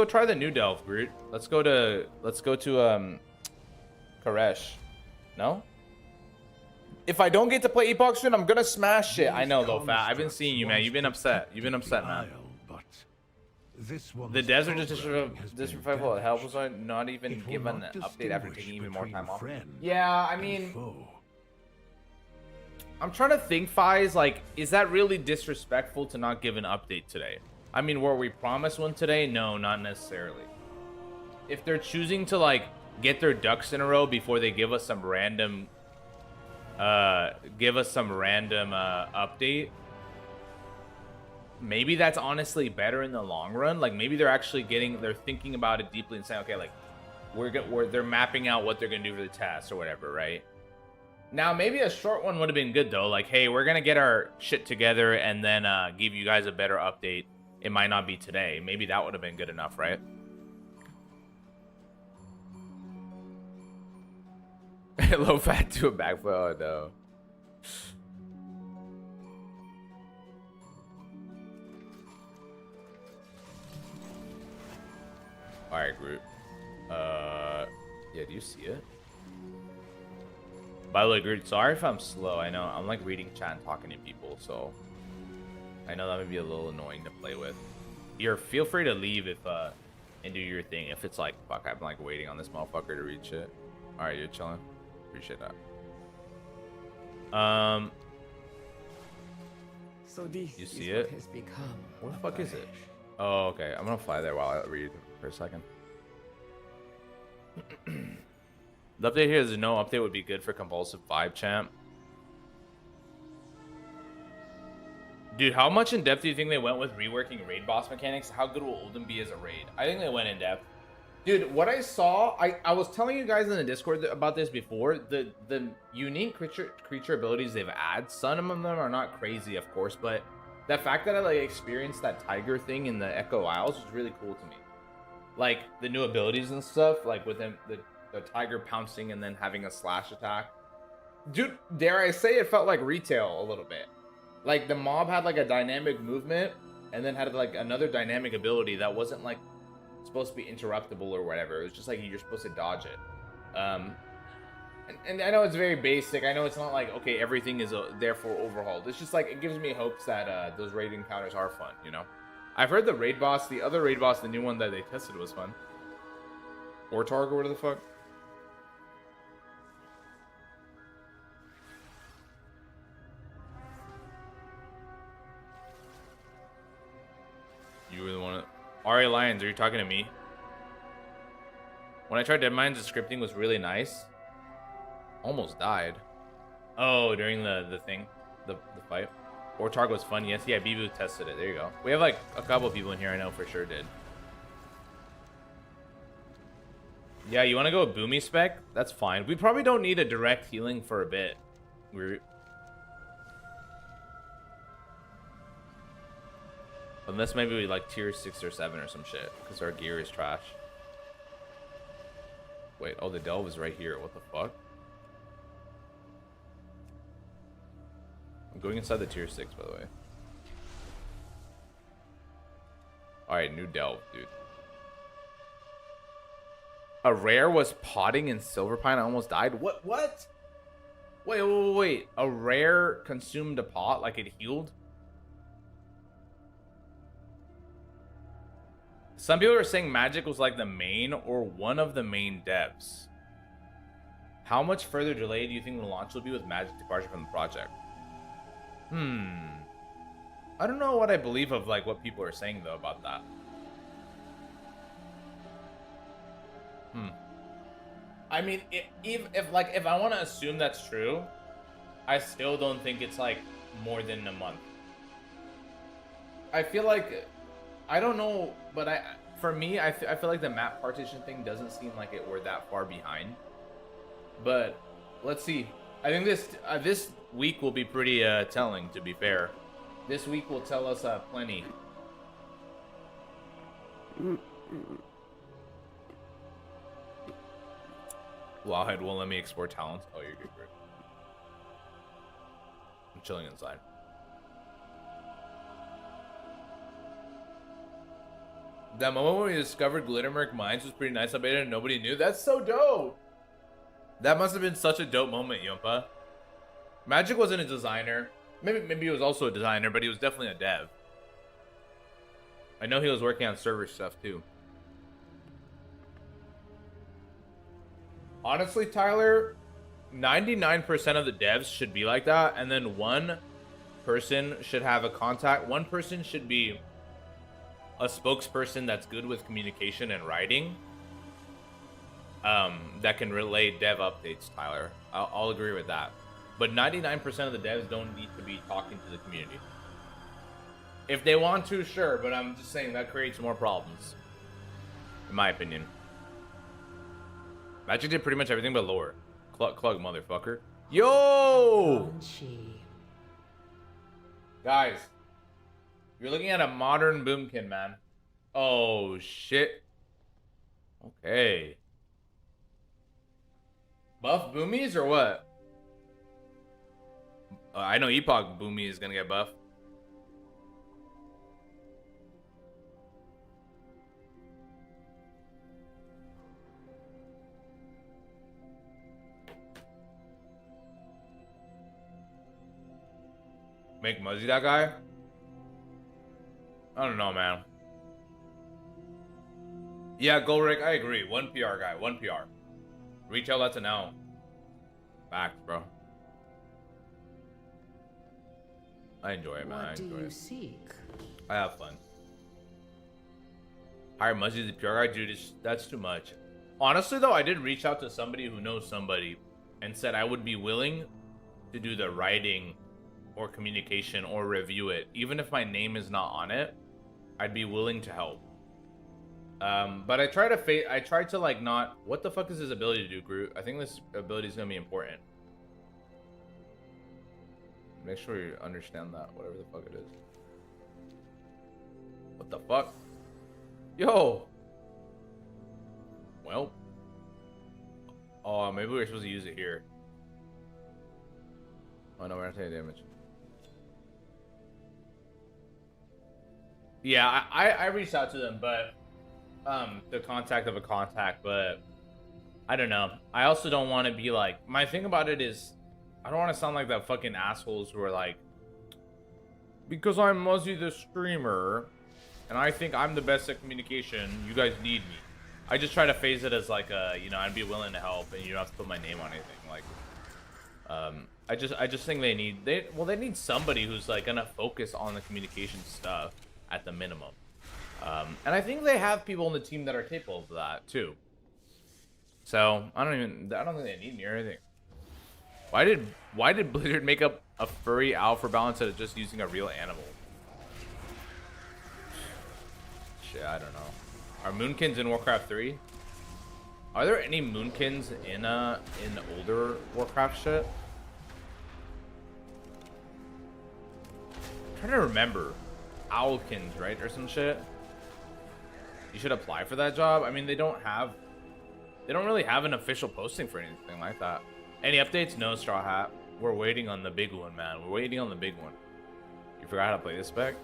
try the new delve, Groot. Let's go to Koresh. No? If I don't get to play Epoch soon, I'm gonna smash it. I know though, Fat. I've been seeing you, man. You've been upset, man. The devs are just disrespectful. It helps us not even given an update after taking even more time off. Yeah, I mean, I'm trying to think, Fies, like, is that really disrespectful to not give an update today? I mean, were we promised one today? No, not necessarily. If they're choosing to like get their ducks in a row before they give us some random update, maybe that's honestly better in the long run. Like maybe they're thinking about it deeply and saying, okay, like they're mapping out what they're gonna do for the test or whatever, right? Now maybe a short one would have been good though, like, hey, we're gonna get our shit together and then give you guys a better update. It might not be today. Maybe that would have been good enough, right? Low fat to a backflip. Oh no. Alright, Groot. Yeah, do you see it? By the way, Groot, sorry if I'm slow. I know I'm like reading chat and talking to people, so I know that may be a little annoying to play with. Feel free to leave if and do your thing. If it's like, fuck, I'm like waiting on this motherfucker to read shit. Alright, you're chilling. Appreciate that. So this you see it? Where the fuck is it? Oh, okay. I'm gonna fly there while I read for a second. The update here is no update would be good for compulsive vibe champ. Dude, how much in depth do you think they went with reworking raid boss mechanics? How good will Olden be as a raid? I think they went in depth. Dude, what I saw, I was telling you guys in the Discord about this before. The unique creature abilities they've added, some of them are not crazy, of course, but the fact that I like experienced that tiger thing in the Echo Isles was really cool to me. Like the new abilities and stuff, like with them, the tiger pouncing and then having a slash attack. Dude, dare I say it felt like retail a little bit. Like the mob had like a dynamic movement and then had like another dynamic ability that wasn't like supposed to be interruptible or whatever. It was just like you're supposed to dodge it. And I know it's very basic. I know it's not like, okay, everything is therefore overhauled. It's just like, it gives me hopes that those raid encounters are fun, you know? I've heard the raid boss, the other raid boss, the new one that they tested was fun. Or Target, what the fuck? You were the one. RA Lions, are you talking to me? When I tried Dead Mines, the scripting was really nice. Almost died. Oh, during the thing, the fight. Or Target was fun. Yes, yeah, Bibu tested it. There you go. We have like a couple people in here I know for sure did. Yeah, you want to go with Boomy spec? That's fine. We probably don't need a direct healing for a bit. Unless maybe we like tier 6 or 7 or some shit, because our gear is trash. Wait, oh, the delve is right here. What the fuck? I'm going inside the tier 6, by the way. Alright, new delve, dude. A rare was potting in Silverpine. I almost died. What? Wait. A rare consumed a pot, like it healed? Some people are saying Magic was like the main or one of the main devs. How much further delay do you think the launch will be with Magic departure from the project? I don't know what I believe of like what people are saying though about that. I mean, if I want to assume that's true, I still don't think it's like more than a month. I feel like, I don't know, but for me, I feel like the map partition thing doesn't seem like we're that far behind. But let's see. I think this week will be pretty telling. To be fair, this week will tell us plenty. Lawhead won't let me export talents. Oh, you're good, Greg. I'm chilling inside. That moment when we discovered Glittermerk Mines was pretty nice. I bet it nobody knew. That's so dope. That must have been such a dope moment, Yumpa. Magic wasn't a designer. Maybe he was also a designer, but he was definitely a dev. I know he was working on server stuff too. Honestly, Tyler, 99% of the devs should be like that, and then one person should have a contact. One person should be a spokesperson that's good with communication and writing, that can relay dev updates, Tyler. I'll agree with that. But 99% of the devs don't need to be talking to the community. If they want to, sure, but I'm just saying that creates more problems, in my opinion. Magic did pretty much everything but lore. Clug, motherfucker. Yo! Guys, you're looking at a modern boomkin, man. Oh, shit. Okay. Buff boomies or what? I know Epoch boomy is gonna get buff. Make Muzzy that guy? I don't know, man. Yeah, Golrick, I agree. One PR guy, one PR. Retail, that's a no. Facts, bro. I enjoy it, man. I enjoy it. What do you seek? I have fun. Hire Muzzy as a PR guy? Dude, that's too much. Honestly, though, I did reach out to somebody who knows somebody and said I would be willing to do the writing or communication or review it. Even if my name is not on it, I'd be willing to help. But I tried to like not... What the fuck is his ability to do, Groot? I think this ability is going to be important. Make sure you understand that, whatever the fuck it is. What the fuck? Yo! Well. Oh, maybe we're supposed to use it here. Oh no, we're not taking damage. Yeah, I reached out to them, but the contact of a contact, but I don't know. I also don't want to be like, my thing about it is I don't want to sound like that fucking assholes who are like, because I'm Muzzy the streamer and I think I'm the best at communication, you guys need me. I just try to phase it as like a, you know, I'd be willing to help and you don't have to put my name on anything. Like, I just think they need somebody who's like gonna focus on the communication stuff at the minimum. And I think they have people on the team that are capable of that too. So I don't think they need me or anything. Why did Blizzard make up a furry alpha balance instead of just using a real animal? Shit, I don't know. Are Moonkins in Warcraft 3? Are there any Moonkins in older Warcraft shit? I'm trying to remember. Owlkins, right? Or some shit. You should apply for that job. I mean, they don't really have an official posting for anything like that. Any updates? No, Straw Hat. We're waiting on the big one, man. We're waiting on the big one. You forgot how to play this spec?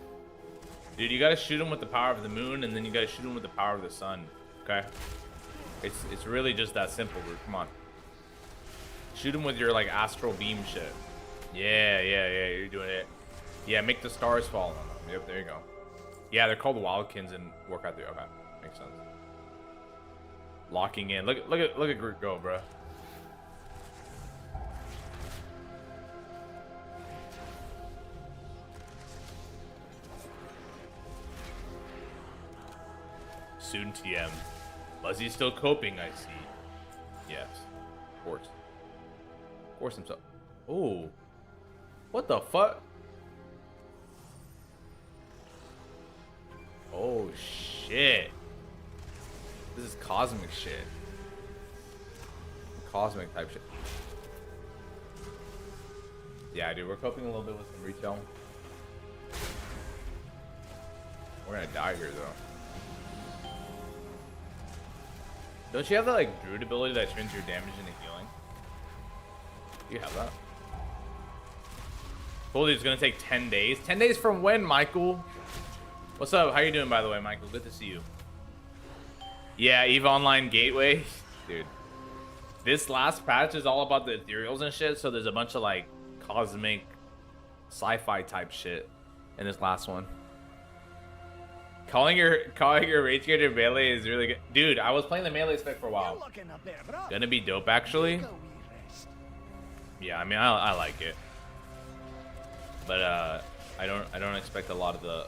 Dude, you gotta shoot him with the power of the moon, and then you gotta shoot him with the power of the sun. Okay? It's really just that simple, dude. Come on. Shoot him with your, like, astral beam shit. Yeah, you're doing it. Yeah, make the stars fall on them. Yep, there you go. Yeah, they're called Wildkins in Warcraft 3. Okay, makes sense. Locking in. Look at Groot go, bro. Soon TM. Muzzy's still coping, I see. Yes. Of course. Of course himself. Oh. What the fuck? Oh shit. This is cosmic shit. Cosmic type shit. Yeah, dude, we're coping a little bit with some retail. We're gonna die here though. Don't you have that like druid ability that turns your damage into healing? You have that. Told you it's gonna take 10 days. 10 days from when, Michael? What's up? How you doing, by the way, Michael? Good to see you. Yeah, EVE Online Gateway. Dude. This last patch is all about the ethereals and shit, so there's a bunch of like cosmic sci-fi type shit in this last one. Calling your rage gator melee is really good. Dude, I was playing the melee spec for a while. Gonna be dope actually. Yeah, I mean I like it. But I don't expect a lot of the,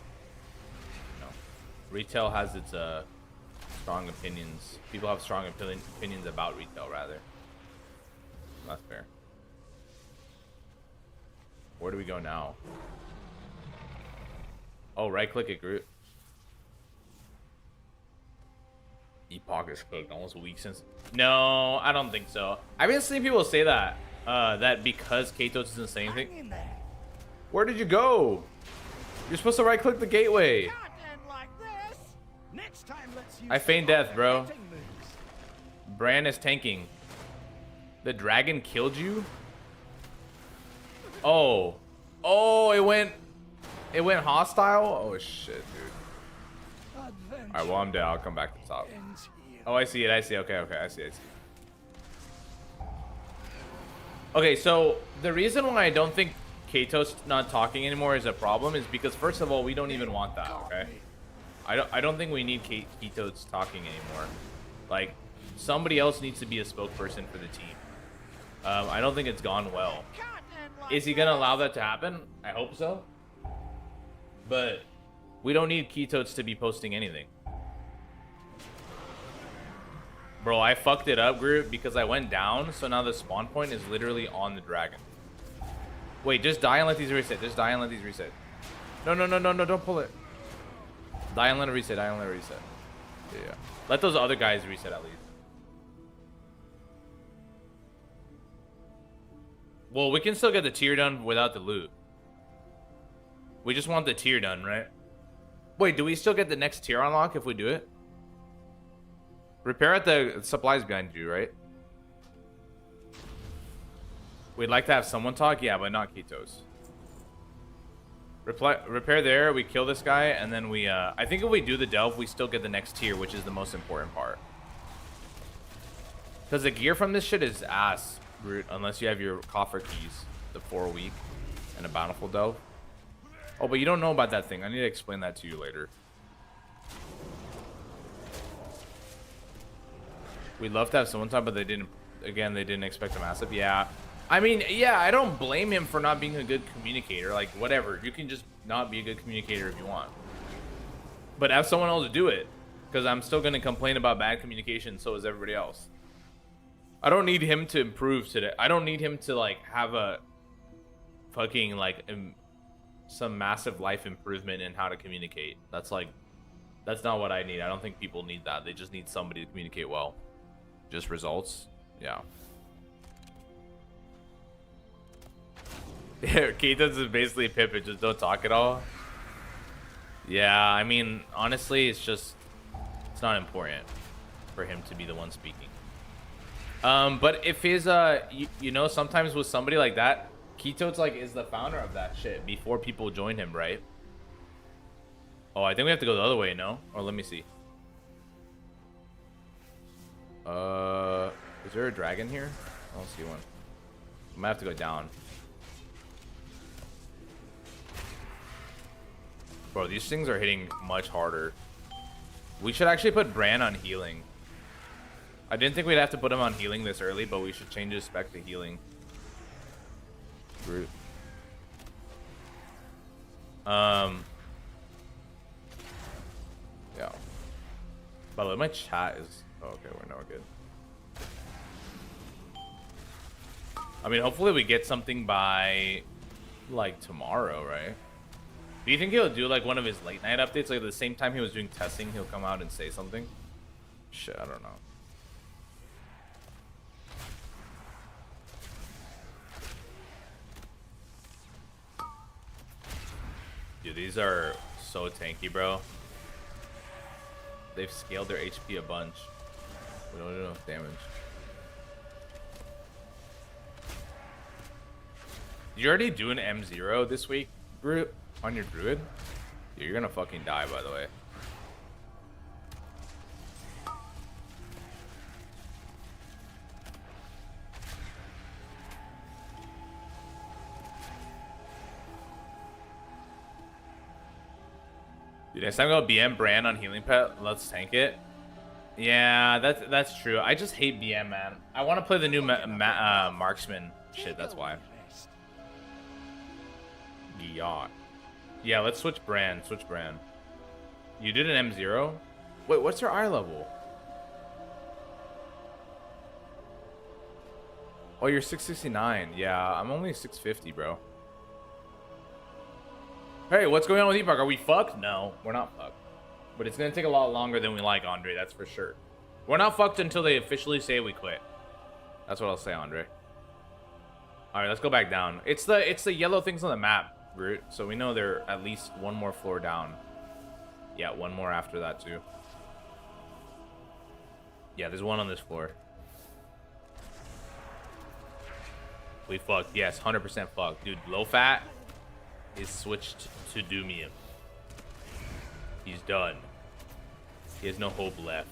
you know, retail has its strong opinions. People have strong opinions about retail rather. That's fair. Where do we go now? Oh, right click at group. Epoch is cooked almost a week since. No, I don't think so. I've been seeing people say that that because Katos isn't saying anything. Where did you go? You're supposed to right click the gateway. I feigned death, bro. Bran is tanking. The dragon killed you? Oh. Oh, it went hostile? Oh shit, dude. Alright, well I'm dead. I'll come back to the top. Oh, I see it. I see. Okay, I see. Okay, so the reason why I don't think Katos not talking anymore is a problem is because first of all, we don't even want that, okay? I don't think we need Katos talking anymore. Like, somebody else needs to be a spokesperson for the team. I don't think it's gone well. Is he gonna allow that to happen? I hope so. But we don't need Katos to be posting anything. Bro, I fucked it up, group, because I went down, so now the spawn point is literally on the dragon. Wait, just die and let these reset. Just die and let these reset. No, don't pull it. Die and let it reset. Yeah. Let those other guys reset at least. Well, we can still get the tier done without the loot. We just want the tier done, right? Wait, do we still get the next tier unlock if we do it? Repair at the supplies behind you, right? We'd like to have someone talk, yeah, but not Katos. Repair there, we kill this guy, and then we, I think if we do the delve, we still get the next tier, which is the most important part. Because the gear from this shit is ass, Brute, unless you have your coffer keys, the 4-week, and a bountiful delve. Oh, but you don't know about that thing. I need to explain that to you later. We'd love to have someone talk, but they didn't, again, they didn't expect a massive, yeah. I mean, yeah, I don't blame him for not being a good communicator. Like, whatever. You can just not be a good communicator if you want. But have someone else do it. Because I'm still going to complain about bad communication, so is everybody else. I don't need him to improve today. I don't need him to, like, have a fucking, like, some massive life improvement in how to communicate. That's, like, that's not what I need. I don't think people need that. They just need somebody to communicate well. Just results? Yeah. Katos is basically Pippin, just don't talk at all. Yeah, I mean, honestly, it's not important for him to be the one speaking. But if his, you know, sometimes with somebody like that, Katos, like, is the founder of that shit before people join him, right? Oh, I think we have to go the other way, no? Or let me see. Is there a dragon here? I don't see one. I might have to go down. Bro, these things are hitting much harder. We should actually put Bran on healing. I didn't think we'd have to put him on healing this early, but we should change his spec to healing. Root. Yeah. By the way, my chat is... Oh, okay, we're good. I mean, hopefully we get something by like tomorrow, right? Do you think he'll do like one of his late night updates? Like at the same time he was doing testing, he'll come out and say something? Shit, I don't know. Dude, these are so tanky, bro. They've scaled their HP a bunch. We don't do enough damage. Did you already do an M0 this week, Groot, on your Druid? Dude, you're gonna fucking die, by the way. Dude, next time I go BM Brand on Healing Pet, let's tank it. Yeah, that's true. I just hate BM, man. I want to play the new Marksman shit, that's why. Yeah, let's switch brand. You did an M0? Wait, what's your eye level? Oh, you're 669. Yeah, I'm only 650, bro. Hey, what's going on with Epoch? Are we fucked? No, we're not fucked. But it's gonna take a lot longer than we like, Andre, that's for sure. We're not fucked until they officially say we quit. That's what I'll say, Andre. Alright, let's go back down. It's the yellow things on the map, Groot. So we know they're at least one more floor down. Yeah, one more after that too. Yeah, there's one on this floor. We fucked. Yes, 100% fucked. Dude, low fat is switched to Doomium. He's done. He has no hope left.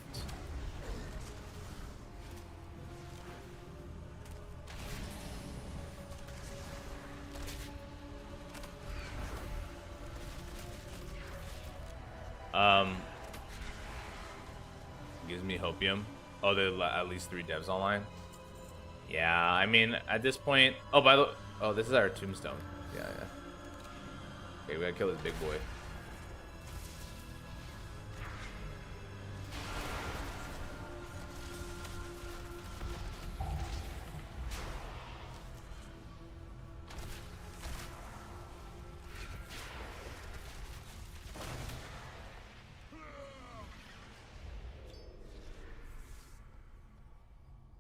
Gives me hopium. Oh, there are at least 3 devs online. Yeah, I mean, at this point. Oh, by the way, oh, this is our tombstone. Yeah. Okay, we gotta kill this big boy.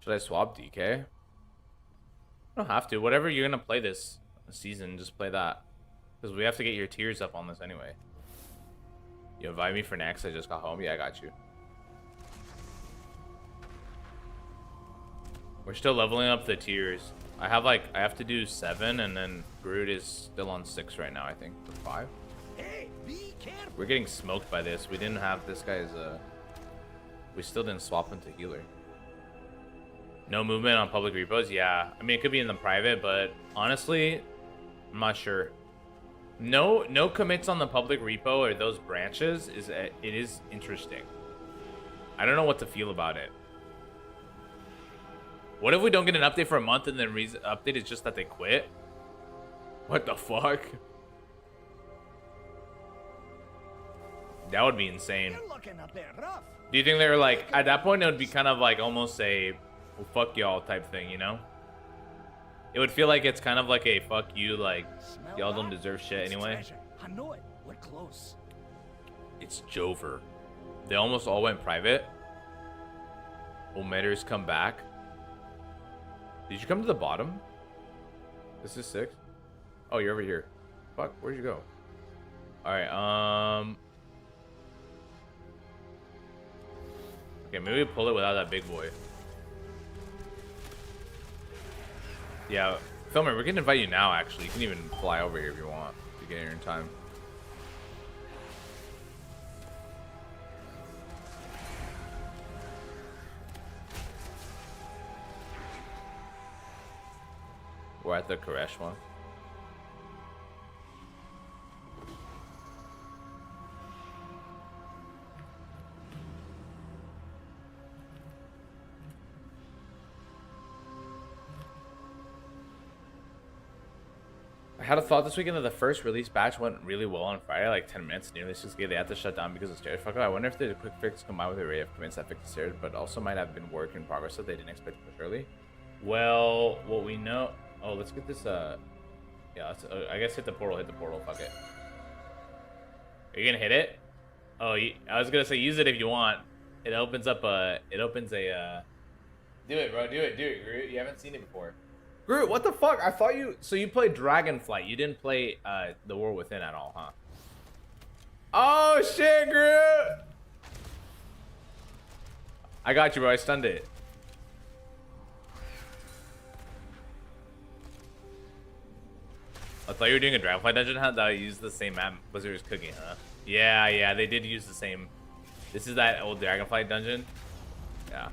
Should I swap DK? I don't have to. Whatever you're gonna play this season, just play that. Because we have to get your tiers up on this anyway. You invite me for next. I just got home. Yeah, I got you. We're still leveling up the tiers. I have to do 7, and then Groot is still on 6 right now, I think. Or 5. Hey, be careful. We're getting smoked by this. We didn't have this guy's we still didn't swap into healer. No movement on public repos? Yeah. I mean, it could be in the private, but honestly, I'm not sure. No commits on the public repo or those branches it is interesting. I don't know what to feel about it. What if we don't get an update for a month and the update is just that they quit? What the fuck? That would be insane. You're looking a bit rough. Do you think they're like, at that point it would be kind of like almost a well, fuck y'all type thing, you know? It would feel like it's kind of like a fuck you, like y'all don't deserve shit anyway. Treasure. I know it. We're close. It's Jover. They almost all went private. Ometers come back. Did you come to the bottom? This is 6. Oh, you're over here. Fuck, where'd you go? Alright, okay, maybe we pull it without that big boy. Yeah, Filmer, we can invite you now, actually. You can even fly over here if you want to get here in time. We're at the Koresh one. I had a thought this weekend that the first release batch went really well on Friday, like 10 minutes, nearly 6K. They had to shut down because of stairs. Fuck, I wonder if the quick fix combined with a array of commits that fixed the stairs, but also might have been work in progress that they didn't expect to push early. Well, what we know, Oh, let's get this. Yeah, let's, I guess hit the portal. Hit the portal. Fuck it. Are you gonna hit it? Oh, I was gonna say use it if you want. It opens up a. It opens a. Do it, bro. Do it. Do it, Groot. You haven't seen it before. Groot, what the fuck? I thought you. So you played Dragonflight. You didn't play the War Within at all, huh? Oh shit, Groot! I got you, bro. I stunned it. I thought you were doing a Dragonflight dungeon. How did I use the same map Blizzard was cooking, huh? Yeah, yeah, they did use the same. This is that old Dragonflight dungeon. Yeah.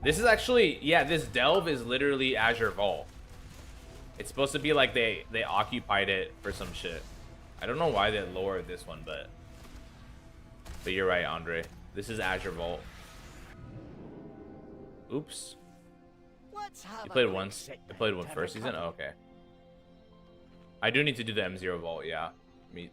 This is actually, yeah, this delve is literally Azure Vault. It's supposed to be like they occupied it for some shit. I don't know why they lowered this one, but you're right, Andre. This is Azure Vault. Oops. Let's have You played a once. quick You played one segment, first season? Oh, everybody. okay. I do need to do the M0 Vault, yeah. Me.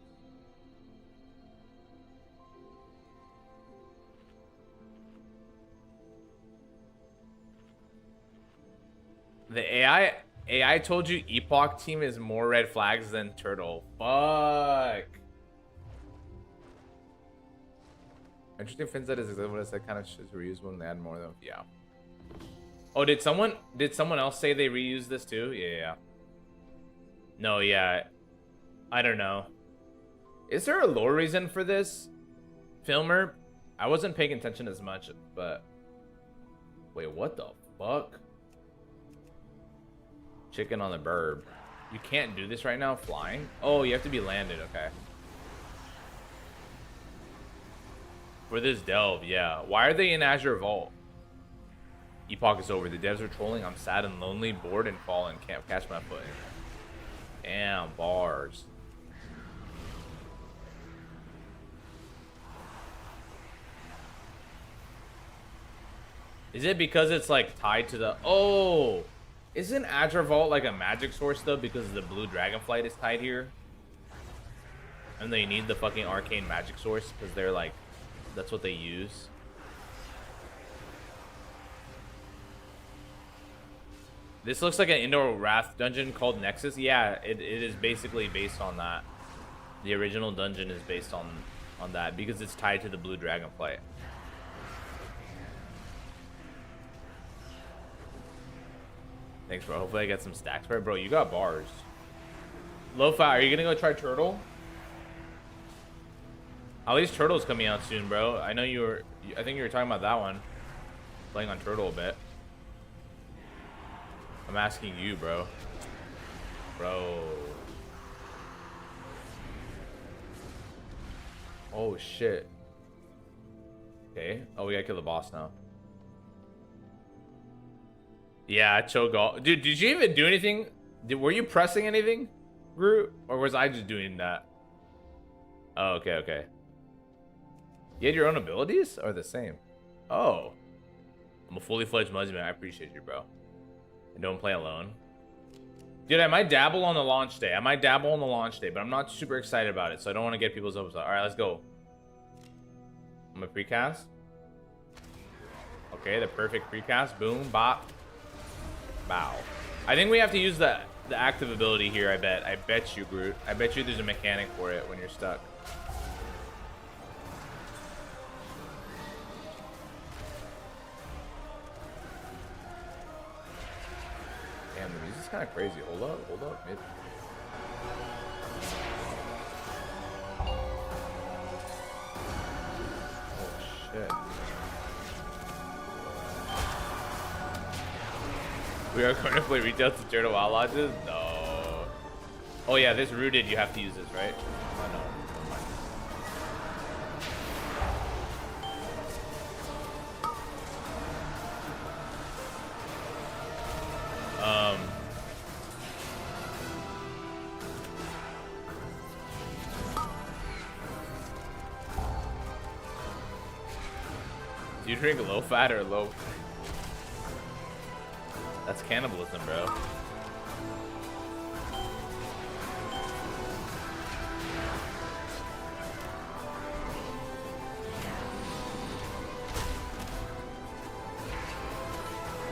The AI told you Epoch team is more red flags than Turtle. Fuck. Interesting Fins that is what I said kind of should reuse when they add more of them. Yeah. Oh, did someone else say they reused this too? Yeah, yeah. No, yeah. I don't know. Is there a lore reason for this, Filmer? I wasn't paying attention as much, but wait, what the fuck? Chicken on the burb. You can't do this right now, flying? Oh, you have to be landed, okay. For this delve, yeah. Why are they in Azure Vault? Epoch is over. The devs are trolling. I'm sad and lonely, bored and fallen. Can't catch my foot. Damn, bars. Is it because it's like tied to the... Oh! Isn't Azure Vault like a magic source though because the blue Dragonflight is tied here? And they need the fucking arcane magic source because they're like... That's what they use. This looks like an indoor Wrath dungeon called Nexus. Yeah, it is basically based on that. The original dungeon is based on that because it's tied to the blue Dragonflight. Thanks, bro. Hopefully I get some stacks for it. Bro, you got bars. Lo-Fi, are you gonna go try Turtle? At least Turtle's coming out soon, bro. I know I think you were talking about that one. Playing on Turtle a bit. I'm asking you, bro. Bro. Oh, shit. Okay. Oh, we gotta kill the boss now. Yeah, Cho'Gall. Dude, did you even do anything? Were you pressing anything, Groot? Or was I just doing that? Oh, okay, okay. You had your own abilities? Or the same? Oh. I'm a fully fledged Muzzy man. I appreciate you, bro. I don't play alone. Dude, I might dabble on the launch day. But I'm not super excited about it, so I don't want to get people's hopes up. Alright, let's go. I'm a precast. Okay, the perfect precast. Boom, bop. Bow. I think we have to use the active ability here, I bet. I bet you, Groot. I bet you there's a mechanic for it when you're stuck. Damn, the music's kind of crazy. Hold up. Oh, shit. We are going to play retail to Turtle Wild Lodges? No. Oh yeah, this rooted, you have to use this, right? Oh no. Do you drink low fat or low? That's cannibalism, bro.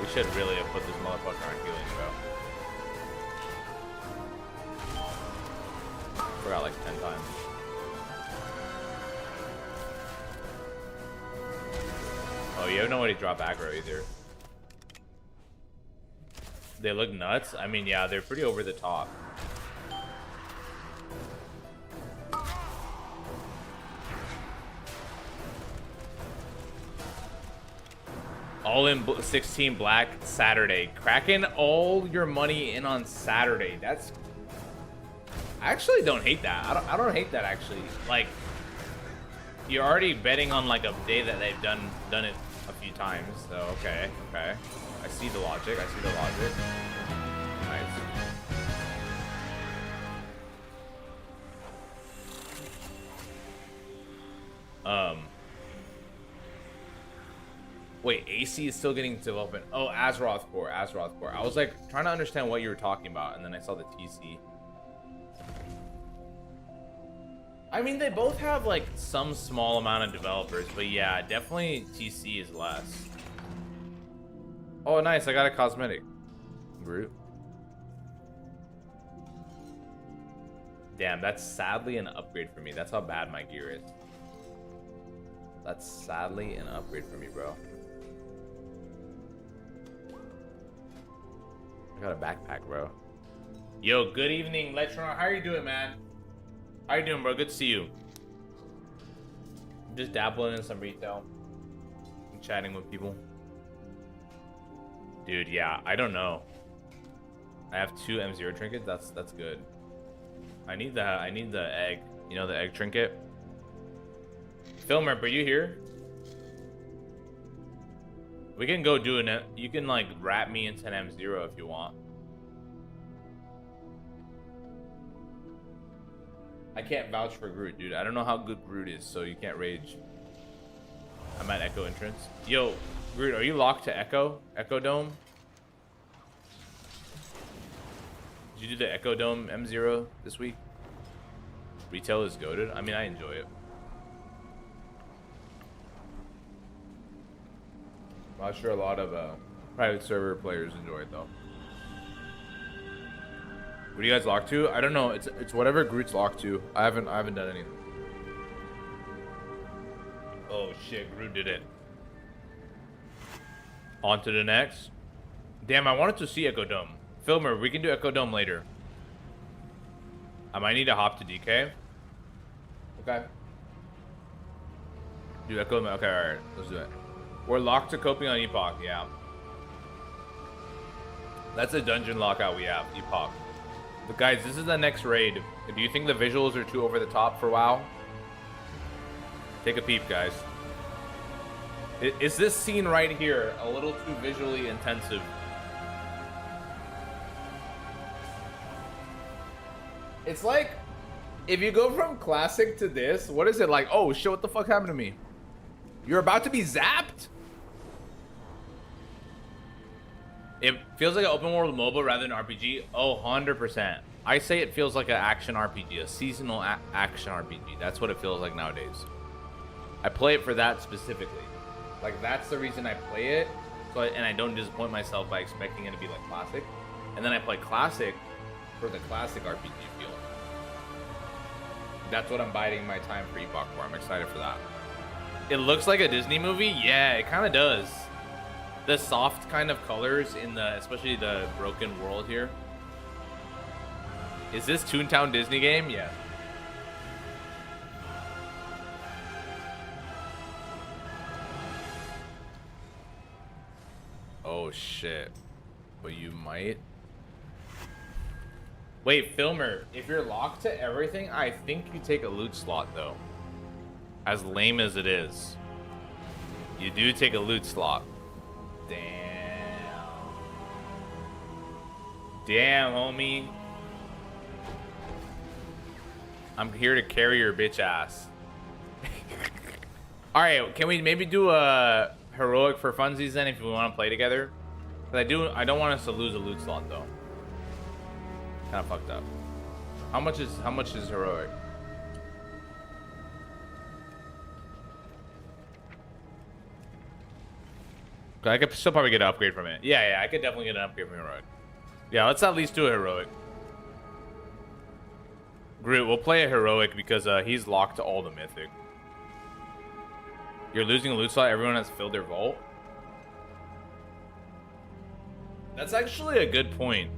We We should really have put this motherfucker on healing, bro. Forgot like 10 times. Oh, you have no way to drop aggro either. They look nuts. I mean, yeah, they're pretty over the top. All in 16 black Saturday. Cracking all your money in on Saturday. That's... I actually don't hate that. I don't hate that, actually. Like, you're already betting on like a day that they've done it a few times. So, okay. I see the logic. Nice. Wait, AC is still getting development. Oh, Azeroth Core. I was like trying to understand what you were talking about, and then I saw the TC. I mean, they both have like some small amount of developers, but yeah, definitely TC is less. Oh, nice. I got a cosmetic. Groot. Damn, that's sadly an upgrade for me. That's how bad my gear is. That's sadly an upgrade for me, bro. I got a backpack, bro. Yo, good evening, Letron. How are you doing, man? How you doing, bro? Good to see you. I'm just dabbling in some retail. I'm chatting with people. Dude, yeah, I don't know. I have 2 M0 trinkets. That's good. I need the egg. You know, the egg trinket. Filmer, are you here? We can go do it. You can like wrap me into an M0 if you want. I can't vouch for Groot, dude. I don't know how good Groot is, so you can't rage. I'm at Echo entrance. Yo, Groot, are you locked to Echo? Echo Dome? Did you do the Echo Dome M0 this week? Retail is goated. I mean, I enjoy it. I'm not sure a lot of private server players enjoy it though. What are you guys locked to? I don't know. It's whatever Groot's locked to. I haven't done anything. Oh shit, Groot did it. On to the next. Damn, I wanted to see Echo Dome. Filmer, we can do Echo Dome later. I might need to hop to DK. Okay. Do Echo Dome. Okay, alright. Let's do it. We're locked to coping on Epoch, yeah. That's a dungeon lockout we have, Epoch. But guys, this is the next raid. Do you think the visuals are too over the top for WoW? Take a peep, guys. Is this scene right here a little too visually intensive? It's like, if you go from classic to this, what is it like? Oh shit, what the fuck happened to me? You're about to be zapped? It feels like an open world MOBA rather than RPG. Oh, 100%. I say it feels like an action RPG, a seasonal action RPG. That's what it feels like nowadays. I play it for that specifically. Like, that's the reason I play it. So and I don't disappoint myself by expecting it to be like classic. And then I play classic for the classic RPG feel. That's what I'm biding my time for Epoch for. I'm excited for that. It looks like a Disney movie. Yeah, it kind of does. The soft kind of colors in the, especially the broken world here. Is this Toontown Disney game? Yeah. Oh shit. But you might. Wait, Filmer, if you're locked to everything, I think you take a loot slot though. As lame as it is. You do take a loot slot. Damn. Damn, homie. I'm here to carry your bitch ass. Alright, can we maybe do a heroic for funsies then if we want to play together? Cause I don't want us to lose a loot slot though. Kinda fucked up. How much is heroic? I could still probably get an upgrade from it. Yeah, I could definitely get an upgrade from heroic. Yeah, let's at least do a heroic. Groot, we'll play a heroic because he's locked to all the mythic. You're losing a loot slot. Everyone has filled their vault. That's actually a good point.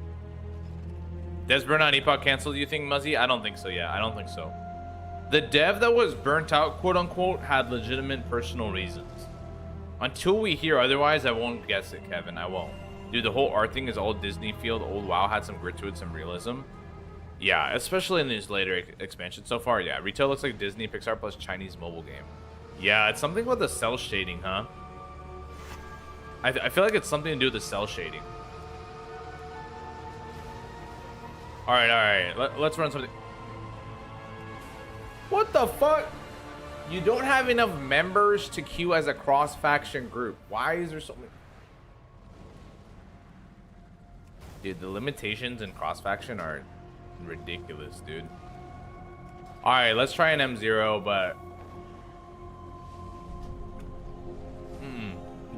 Does Burnout Epoch cancel, do you think, Muzzy? I don't think so, yeah. I don't think so. The dev that was burnt out, quote unquote, had legitimate personal reasons. Until we hear otherwise, I won't guess it, Kevin. I won't. Dude, the whole art thing is all Disney field. Old WoW had some grit to it, some realism. Yeah, especially in these later expansions so far. Yeah, retail looks like Disney, Pixar plus Chinese mobile game. Yeah, it's something with the cell shading, huh? I feel like it's something to do with the cell shading. All right. Let's run something. What the fuck? You don't have enough members to queue as a cross-faction group. Why is there so many? Dude, the limitations in cross-faction are ridiculous, dude. All right, let's try an M0, but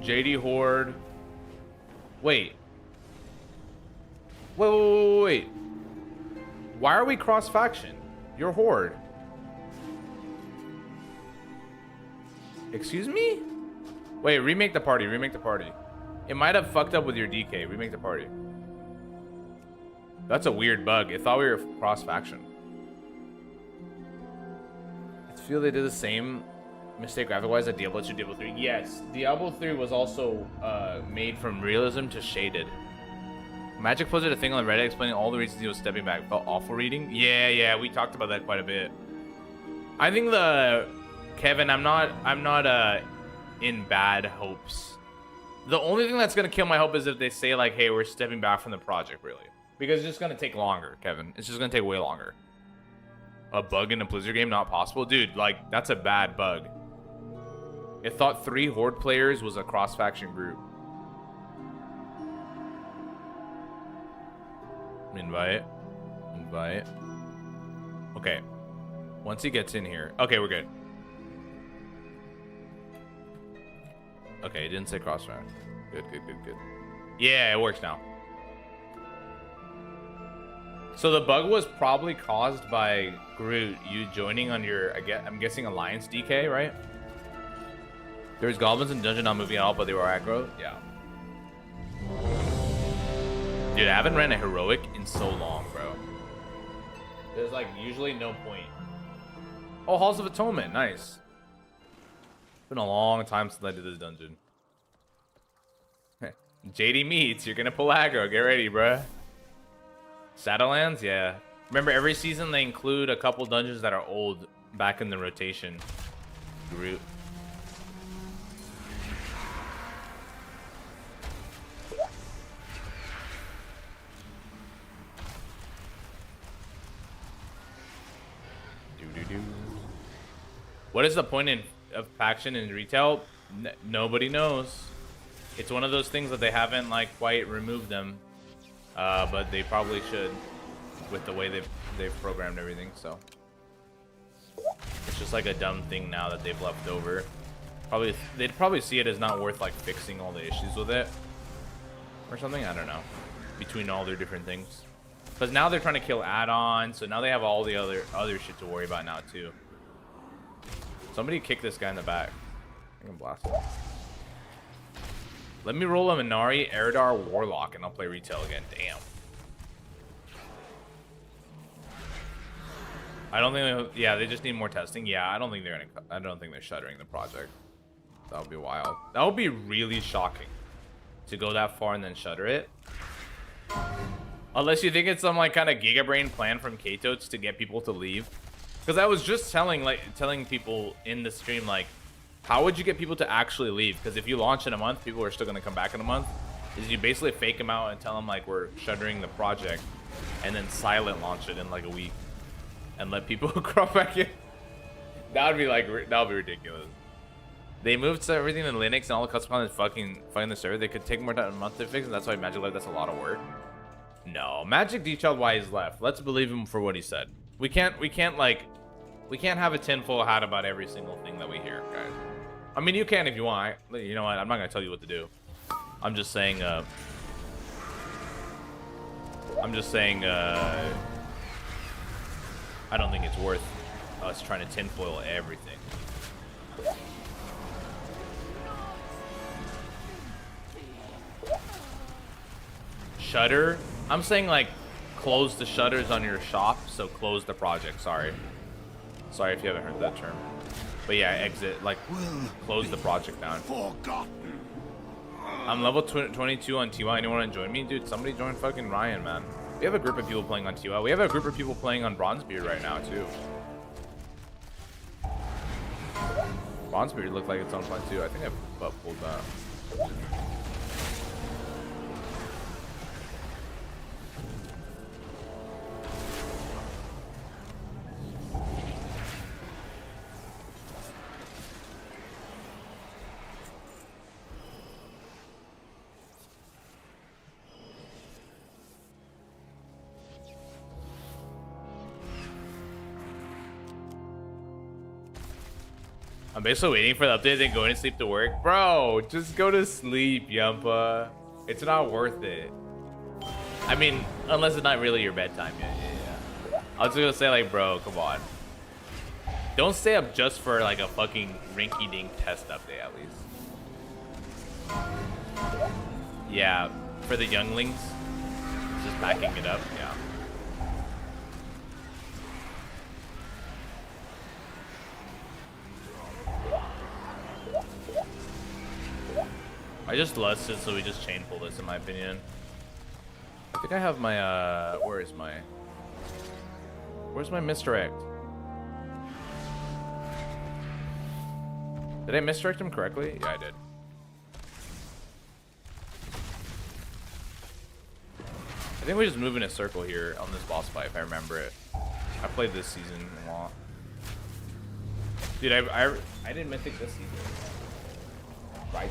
JD Horde. Wait. Wait. Why are we cross-faction? You're Horde. Excuse me? Wait, remake the party. It might have fucked up with your DK. Remake the party. That's a weird bug. It thought we were cross-faction. I feel they did the same mistake graphic-wise at Diablo 2, Diablo 3. Yes, Diablo 3 was also made from realism to shaded. Magic posted a thing on Reddit explaining all the reasons he was stepping back. Felt awful reading. Yeah, we talked about that quite a bit. I think Kevin, I'm not in bad hopes. The only thing that's gonna kill my hope is if they say like, hey, we're stepping back from the project, really. Because it's just gonna take longer, Kevin. It's just gonna take way longer. A bug in a Blizzard game, not possible? Dude, like, that's a bad bug. It thought 3 Horde players was a cross-faction group. Invite. Okay. Once he gets in here. Okay, we're good. Okay, it didn't say cross-faction. Good. Yeah, it works now. So the bug was probably caused by Groot, you joining on your, I'm guessing, Alliance DK, right? There's goblins in dungeon not moving at all, but they were aggro. Yeah. Dude, I haven't ran a heroic in so long, bro. There's like usually no point. Oh, Halls of Atonement, nice. Been a long time since I did this dungeon. JD meets, you're gonna pull aggro. Get ready, bruh. Shadowlands, yeah. Remember, every season they include a couple dungeons that are old back in the rotation. Groot. What is the point of faction in retail? Nobody knows. It's one of those things that they haven't like quite removed them, but they probably should, with the way they've programmed everything. So it's just like a dumb thing now that they've left over. They'd probably see it as not worth like fixing all the issues with it or something. I don't know. Between all their different things, because now they're trying to kill add-ons, so now they have all the other shit to worry about now too. Somebody kick this guy in the back. I can blast him. Let me roll a Minari, Eridar, Warlock, and I'll play retail again. Damn. I don't think. Yeah, they just need more testing. Yeah, I don't think they're shuttering the project. That would be wild. That would be really shocking to go that far and then shutter it. Unless you think it's some like kind of gigabrain plan from Katotes to get people to leave. Because I was just telling people in the stream, like, how would you get people to actually leave? Because if you launch in a month, people are still going to come back in a month. Is you basically fake them out and tell them, like, we're shuttering the project, and then silent launch it in, like, a week. And let people crawl back in. That would be ridiculous. They moved everything in Linux and all the custom content fucking fighting the server. They could take more than a month to fix, and that's why Magic left. That's a lot of work. No, Magic detailed why he's left. Let's believe him for what he said. We can't have a tinfoil hat about every single thing that we hear, guys. I mean, you can if you want. You know what? I'm not gonna tell you what to do. I'm just saying. I don't think it's worth us trying to tinfoil everything. Shutter? I'm saying like close the shutters on your shop, so close the project, sorry. Sorry if you haven't heard that term. But yeah, exit, like close the project down. I'm level 22 on TY. Anyone want to join me? Dude, somebody join fucking Ryan, man. We have a group of people playing on TY. We have a group of people playing on Bronzebeard right now, too. Bronzebeard looked like its own fun, too. I think I pulled that. I'm basically waiting for the update and going to sleep to work. Bro, just go to sleep, Yumpa. It's not worth it. I mean, unless it's not really your bedtime. Yeah. I was just gonna say, like, bro, come on. Don't stay up just for, like, a fucking rinky-dink test update, at least. Yeah, for the younglings. Just backing it up, yeah. I just lusted, so we just chain pull this, in my opinion. I think I have my, where's my misdirect? Did I misdirect him correctly? Yeah, I did. I think we just move in a circle here on this boss fight, if I remember it. I played this season a lot. Dude, I didn't mythic this season. Right.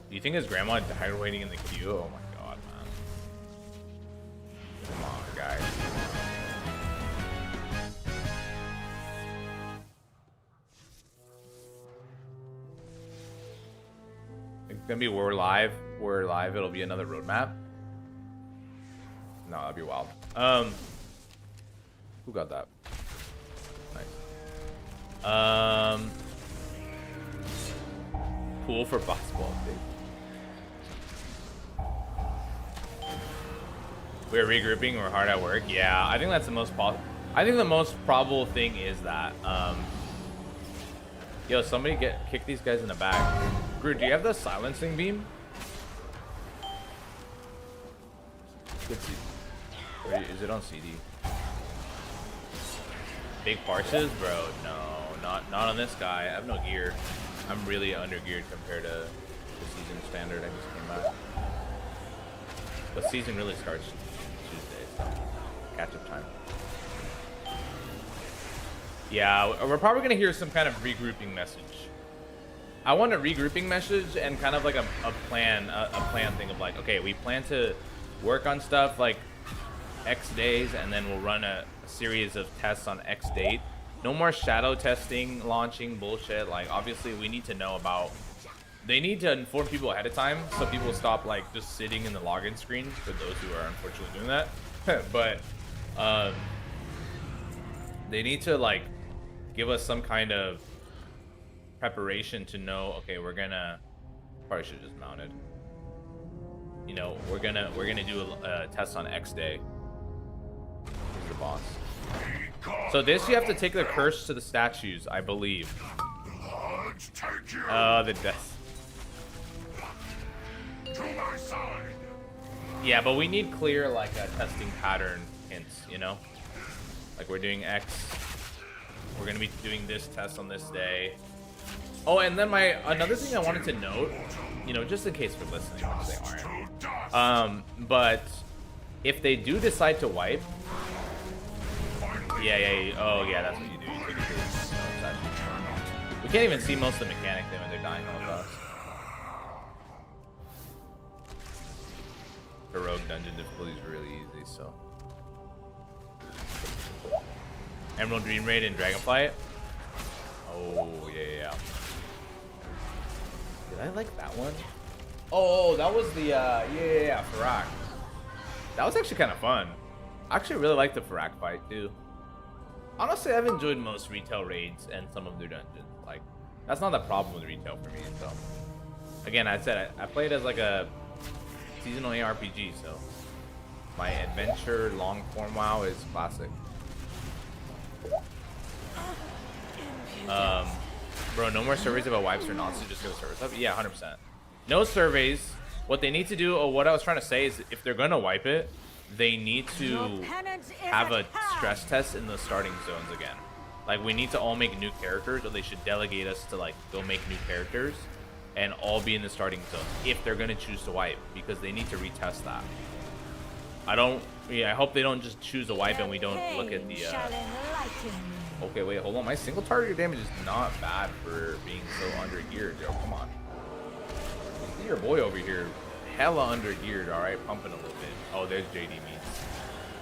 Do you think his grandma died waiting in the queue? Oh my god, man. Come on, guys. It's gonna be we're live, it'll be another roadmap. No, that'd be wild. Who got that? Nice. Pool for basketball, dude. We're regrouping. We're hard at work. Yeah, I think that's the most I think the most probable thing is that. Yo, somebody kick these guys in the back. Groot, do you have the silencing beam? Good CD. Wait, is it on CD? Big parses, bro. No, not on this guy. I have no gear. I'm really under geared compared to the season standard. I just came back. But season really starts Tuesday, so catch up time. Yeah, we're probably gonna hear some kind of regrouping message. I want a regrouping message and kind of like a plan thing of like, okay, we plan to work on stuff like X days, and then we'll run a series of tests on X date. No more shadow testing, launching bullshit. Like, obviously, we need to know about. They need to inform people ahead of time so people stop like just sitting in the login screen. For those who are unfortunately doing that, but they need to like give us some kind of preparation to know. Okay, we're gonna probably should have just mounted. You know, we're gonna do a test on X day. Here's the boss. So this, you have to take the curse to the statues, I believe. Oh, the death. Yeah, but we need clear, like, testing pattern hints, you know? Like, we're doing X. We're gonna be doing this test on this day. Oh, and then another thing I wanted to note, you know, just in case we're listening, which they aren't. But if they do decide to wipe, yeah. Oh, yeah, that's what you do. You take it to we can't even see most of the mechanic then when they're dying all of us. The rogue dungeon difficulty is really easy, so. Emerald Dream Raid and Dragonflight. Oh, Oh, yeah. Did I like that one? Oh, that was the, yeah, Farak. That was actually kind of fun. I actually really liked the Farak fight, too. Honestly, I've enjoyed most retail raids and some of their dungeons. Like, that's not the problem with retail for me, so. Again, I said I played as like a seasonal ARPG, so my adventure long form WoW is classic. Bro, no more surveys about wipes or nonsense, just go service up. Yeah, 100%. No surveys. What they need to do, or what I was trying to say is, if they're gonna wipe it, they need to have a stress test in the starting zones again. Like, we need to all make new characters, or they should delegate us to like go make new characters and all be in the starting zone if they're gonna choose to wipe, because they need to retest that. I hope they don't just choose a wipe and we don't look at the okay, wait, hold on. My single target damage is not bad for being so under geared, yo. Come on. See your boy over here, hella under geared, alright, pumping a little bit. Oh, there's JD Meats.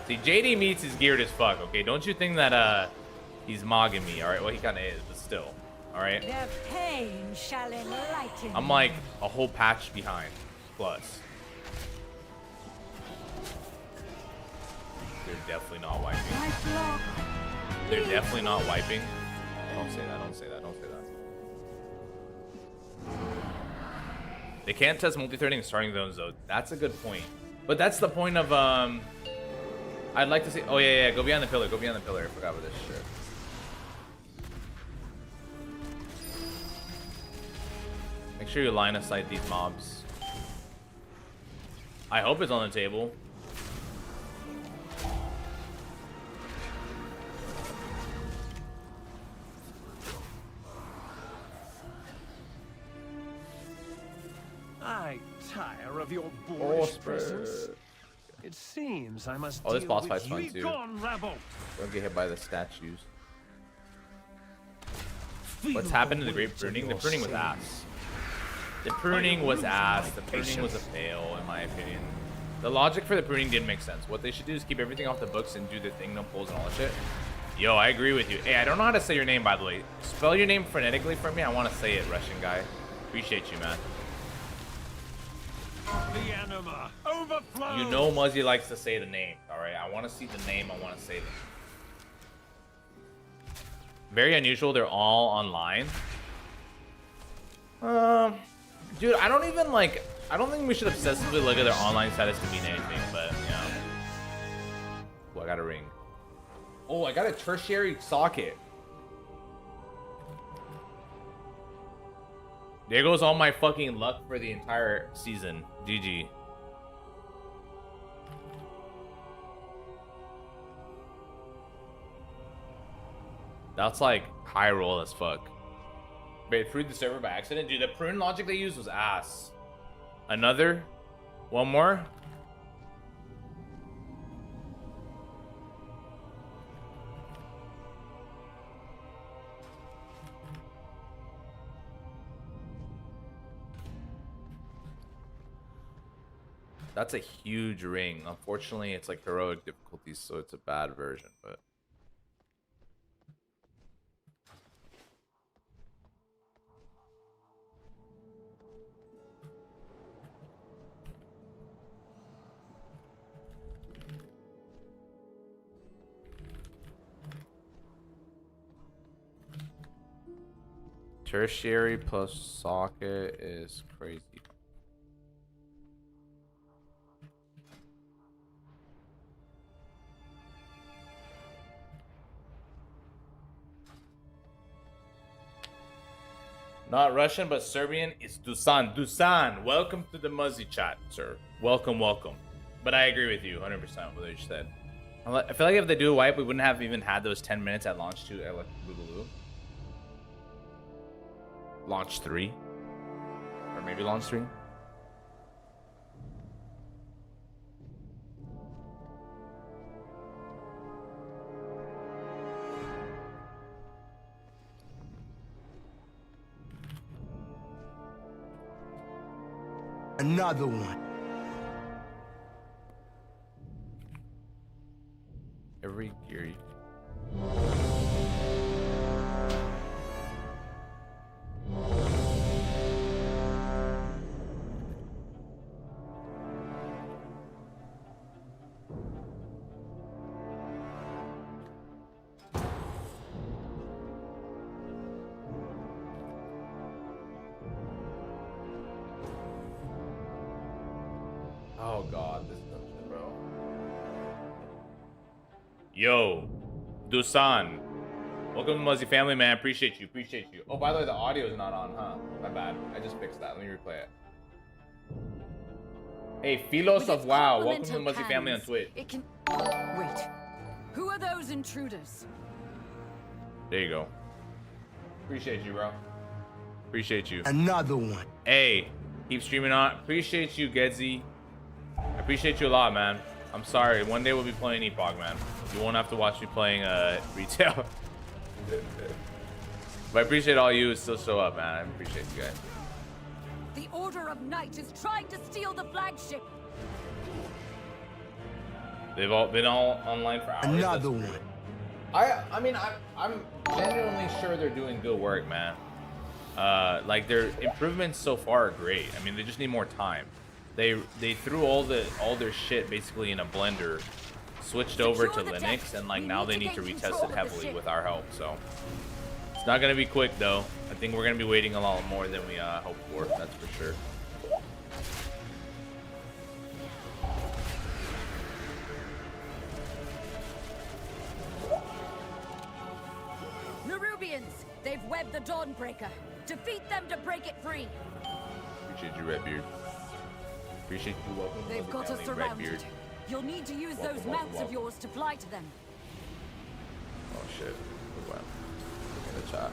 See, JD Meats is geared as fuck, okay? Don't you think that he's mogging me, alright? Well, he kinda is, but still. Alright? I'm like a whole patch behind. Plus. They're definitely not wiping. They're definitely not wiping. Don't say that, don't say that, don't say that. They can't test multi-threading starting zones though. That's a good point. But that's the point of I'd like to see. Oh yeah, go behind the pillar, go behind the pillar. I forgot about this shit. Make sure you line of sight these mobs. I hope it's on the table. I tire of your boorish presence. It seems I must. Oh, this boss deal fight's with fun you too. gone rabble. Don't get hit by the statues. Feel What's happened to the the great weight of pruning? The your pruning was sins. ass. The pruning was ass. The pruning was a fail, in my opinion. The logic for the pruning didn't make sense. What they should do is keep everything off the books and do the thing, no pulls and all that shit. Yo, I agree with you. Hey, I don't know how to say your name, by the way. Spell your name phonetically for me. I want to say it, Russian guy. Appreciate you, man. The anima overflows. You know Muzzy likes to say the name, alright? I want to see the name. I want to say them. Very unusual. They're all online. Dude, I don't even like... I don't think we should obsessively look at their online status to mean anything, but, yeah. Oh, I got a ring. Oh, I got a tertiary socket. There goes all my fucking luck for the entire season. GG. That's like high roll as fuck. They pruned the server by accident. Dude, the prune logic they used was ass. Another? One more? That's a huge ring. Unfortunately, it's like heroic difficulties, so it's a bad version, but... Tertiary plus socket is crazy. Not Russian, but Serbian. It's Dusan. Dusan, welcome to the Muzzy chat, sir. Welcome, welcome. But I agree with you 100% with what you said. I feel like if they do a wipe, we wouldn't have even had those 10 minutes at launch 2 at like Boogaloo. Launch 3. Or maybe launch 3. Another one. Every gear. god, this dungeon, bro. Yo, Dusan. Welcome to Muzzy family, man. Appreciate you. Appreciate you. Oh, by the way, the audio is not on, huh? My bad. I just fixed that. Let me replay it. Hey, Philos of WoW. Welcome to the Muzzy family on Twitch. It can... Wait. Who are those intruders? There you go. Appreciate you, bro. Appreciate you. Another one. Hey, keep streaming on. Appreciate you, Gedzi. I appreciate you a lot, man. I'm sorry. One day we'll be playing Epoch, man. You won't have to watch me playing retail. But I appreciate all you who still show up, man. I appreciate you guys. The Order of Night is trying to steal the flagship. They've all been online for hours. Another one. I mean, I'm genuinely sure they're doing good work, man. Like their improvements so far are great. I mean, they just need more time. They threw all their shit basically in a blender, switched over to Linux, and like now they need to retest it heavily with our help. So it's not gonna be quick though. I think we're gonna be waiting a lot more than we hoped for. That's for sure. Nerubians, they've webbed the Dawnbreaker. Defeat them to break it free. Appreciate you, Redbeard. Appreciate you. Welcome. They've got us surrounded. You'll need to use those mounts of yours to fly to them. Oh shit. Good one. Look in the chat.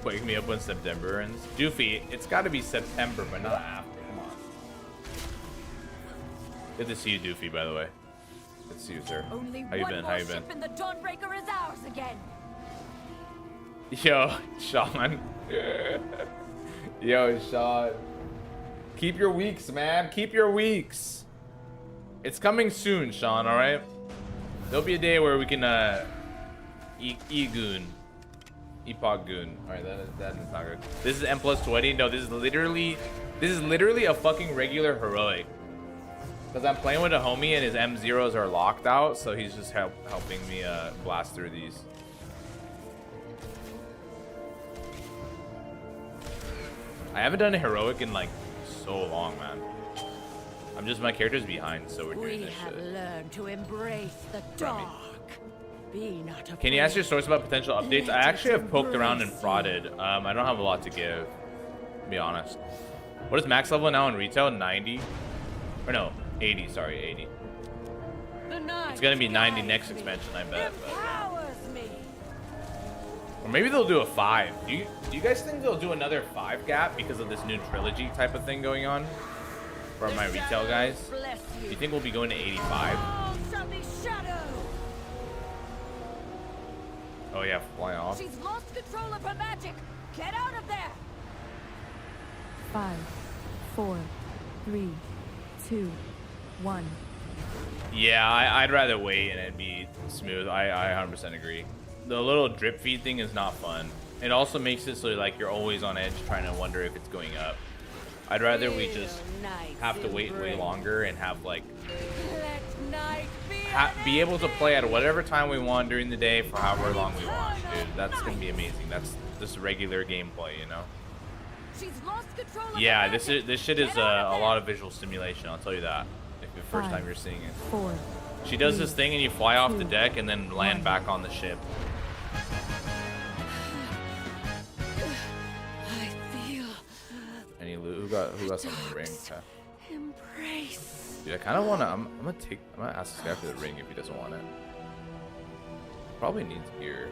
Wake me up when September ends. Doofy, it's got to be September, but not after. Come on. Good to see you, Doofy, by the way. Good to see you, sir. Only How you been? How you been? ship and the Dawnbreaker is ours again. Yo, Sean. Yo, Sean. Keep your weeks, man. Keep your weeks. It's coming soon, Sean, alright? There'll be a day where we can, E-Goon. Epoch Goon. Alright, that is not good. This is M+20. No, this is literally a fucking regular heroic. Because I'm playing with a homie and his M0s are locked out, so he's just helping me blast through these. I haven't done a heroic in like so long, man. My character's behind, so we're doing We this have shit. learned to embrace the dark. Be not afraid. Can you ask your source about potential updates? I actually have poked around and prodded. I don't have a lot to give, to be honest. What is max level now in retail? 90? Or no, 80, sorry, 80. It's gonna be 90 next expansion, I bet. But... Or maybe they'll do a 5. Do you guys think they'll do another 5 gap because of this new trilogy type of thing going on? For my retail guys? Do you think we'll be going to 85? Oh yeah, fly off. She's lost control of her magic. Get out of there. 5, 4, 3, 2, 1. Yeah, I'd rather wait and it'd be smooth. I 100% agree. The little drip feed thing is not fun. It also makes it so like you're always on edge trying to wonder if it's going up. I'd rather we just have to wait way longer and have like be able to play at whatever time we want during the day for however long we want, dude. That's gonna be amazing. That's just regular gameplay, you know. Yeah, this shit is a lot of visual stimulation. I'll tell you that. If the first time you're seeing it. 4. She does this thing and you fly off the deck and then land back on the ship. I feel. Any loot? Who got some ring? Okay. Embrace. Dude, I kind of wanna. I'm gonna ask this guy for the ring if he doesn't want it. Probably needs gear.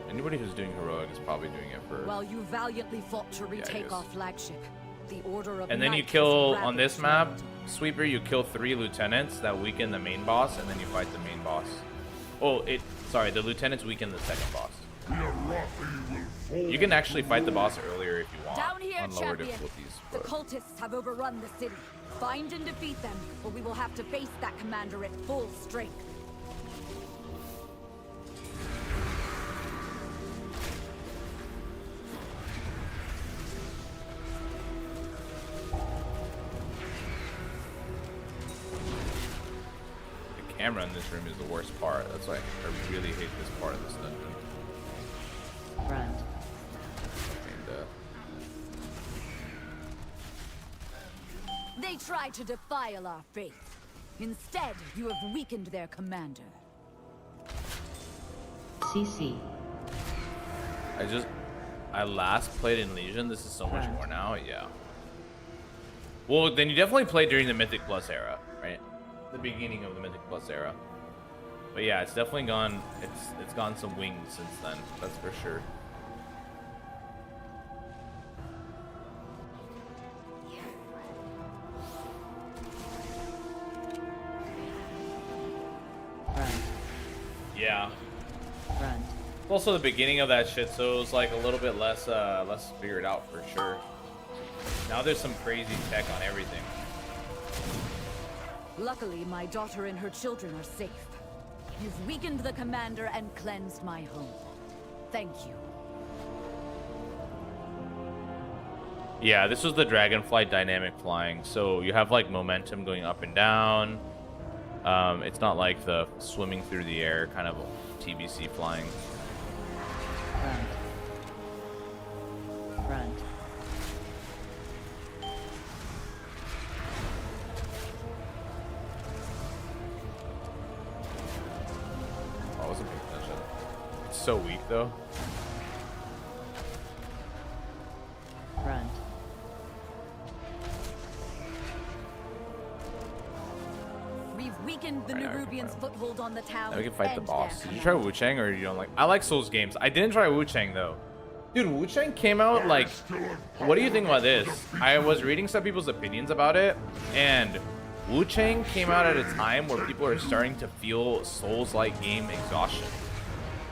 Anybody who's doing heroic is probably doing it for. While you valiantly fought to retake our flagship, the Order of And then you Night kill has on this ravaged map, Sweeper. You kill 3 lieutenants that weaken the main boss, and then you fight the main boss. Oh, sorry, the lieutenants weaken the second boss. You can actually fight the boss earlier if you want Down here, on lower champion. difficulties. The But cultists have overrun the city. Find and defeat them, or we will have to face that commander at full strength. camera in this room is the worst part. That's why I really hate this part of this dungeon. Front. And, They tried to defile our faith. Instead, you have weakened their commander. CC. I last played in Legion. This is so much more now. Yeah. Well, then you definitely played during the Mythic Plus era, right? The beginning of the Mythic Plus era. But yeah, it's definitely gone. It's gone some wings since then. That's for sure. Front. Yeah. Front. It's also the beginning of that shit, so it was like a little bit less figured out for sure. Now there's some crazy tech on everything. Luckily, my daughter and her children are safe. You've weakened the commander and cleansed my home. Thank you. Yeah, this was the Dragonflight dynamic flying. So you have like momentum going up and down. It's not like the swimming through the air kind of TBC flying. Front. Front. I wasn't paying attention. It's so weak though. Front. We've weakened the Nerubians' foothold on the town. Now we can fight the and boss. their Did you try command. Wu Chang or you don't like? I like Souls games. I didn't try Wu Chang though. Dude, Wu Chang came out like. What do you think about this? I was reading some people's opinions about it, and Wu Chang came out at a time where people are starting to feel Souls-like game exhaustion.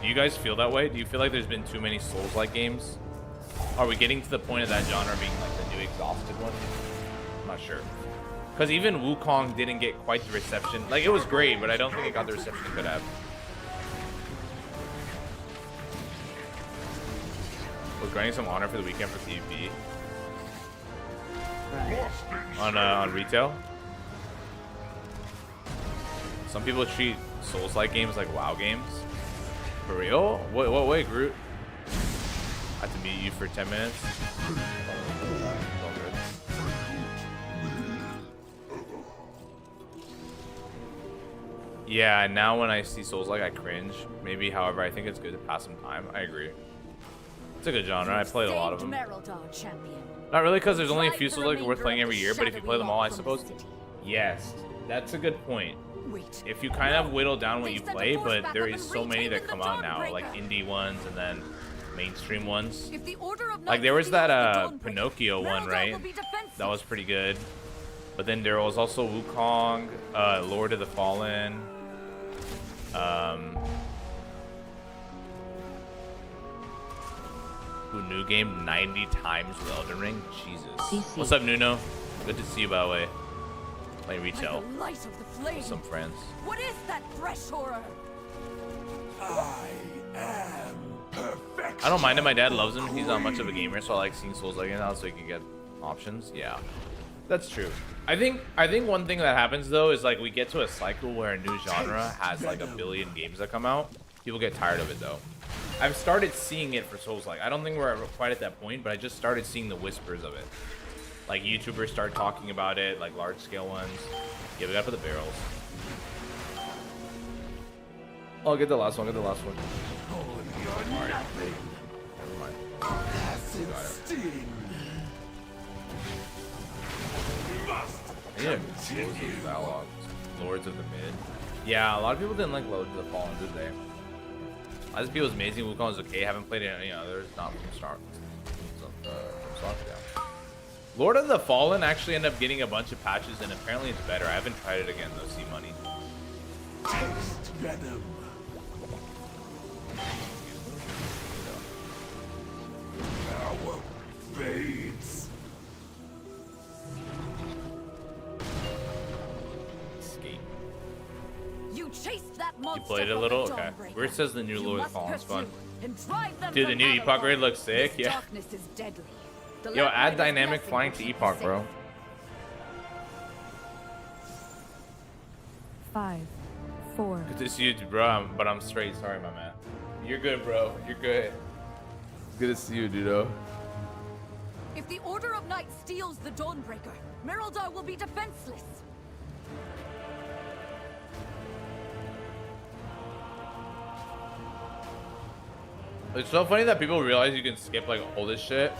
Do you guys feel that way? Do you feel like there's been too many Souls-like games? Are we getting to the point of that genre being like the new exhausted one? I'm not sure. Because even Wukong didn't get quite the reception. Like, it was great, but I don't think it got the reception it could have. Was grinding some honor for the weekend for PvP Front. on retail. Some people treat Souls-like games like WoW games. For real? What way, Groot? I have to meet you for 10 minutes. All good. Yeah, now when I see Souls-like, I cringe. Maybe, however, I think it's good to pass some time. I agree. It's a good genre. I played a lot of them. Not really, because there's only a few Souls-like worth playing every year, but if you play them all, I suppose. Yes, that's a good point. If you kind of whittle down what you play, but there is so many that come out now, like indie ones and then mainstream ones. Like there was that Pinocchio one, right? That was pretty good. But then there was also Wukong, Lord of the Fallen. New game 90 times with Elden Ring. Jesus. CC. What's up, Nuno? Good to see you, by the way. Playing retail Like the light of the flame. with some friends. What is that fresh horror? I am perfection. I don't mind it. My dad loves him. He's not much of a gamer, so I like seeing Souls like it now, so he can get options. Yeah, that's true. I think one thing that happens though is like we get to a cycle where a new genre has like a billion games that come out. People get tired of it though. I've started seeing it for Souls like. I don't think we're quite at that point, but I just started seeing the whispers of it. Like YouTubers start talking about it, like large scale ones. Yeah, we gotta put the barrels. Oh, get the last one. Get the last one. Alright. Never mind. Acid sting. I need to close those dialogues. Lords of the Mid. Yeah, a lot of people didn't like Lords of the Fallen, did they? This people was amazing. Wukong was okay. Haven't played any others. Not from Star. Yeah. Lord of the Fallen actually ended up getting a bunch of patches, and apparently it's better. I haven't tried it again though. See money. Taste venom. Power fades. Escape. You chased that monster. You played it a from little? the Okay. Dawnbreaker. Where it says the new You Lord of must the Fallen's fun. pursue and drive them Dude, the from new Epoch raid Avalon. looks sick. This Yeah. darkness is deadly. The Yo, Lamplighter's add dynamic blessing flying will to keep Epoch, you bro. safe. 5, 4, Good to see you, bro. But I'm straight. Sorry, my man. You're good, bro. You're good. Good to see you, dude. If the Order of Night steals the Dawnbreaker, Merildar will be defenseless. It's so funny that people realize you can skip like all this shit.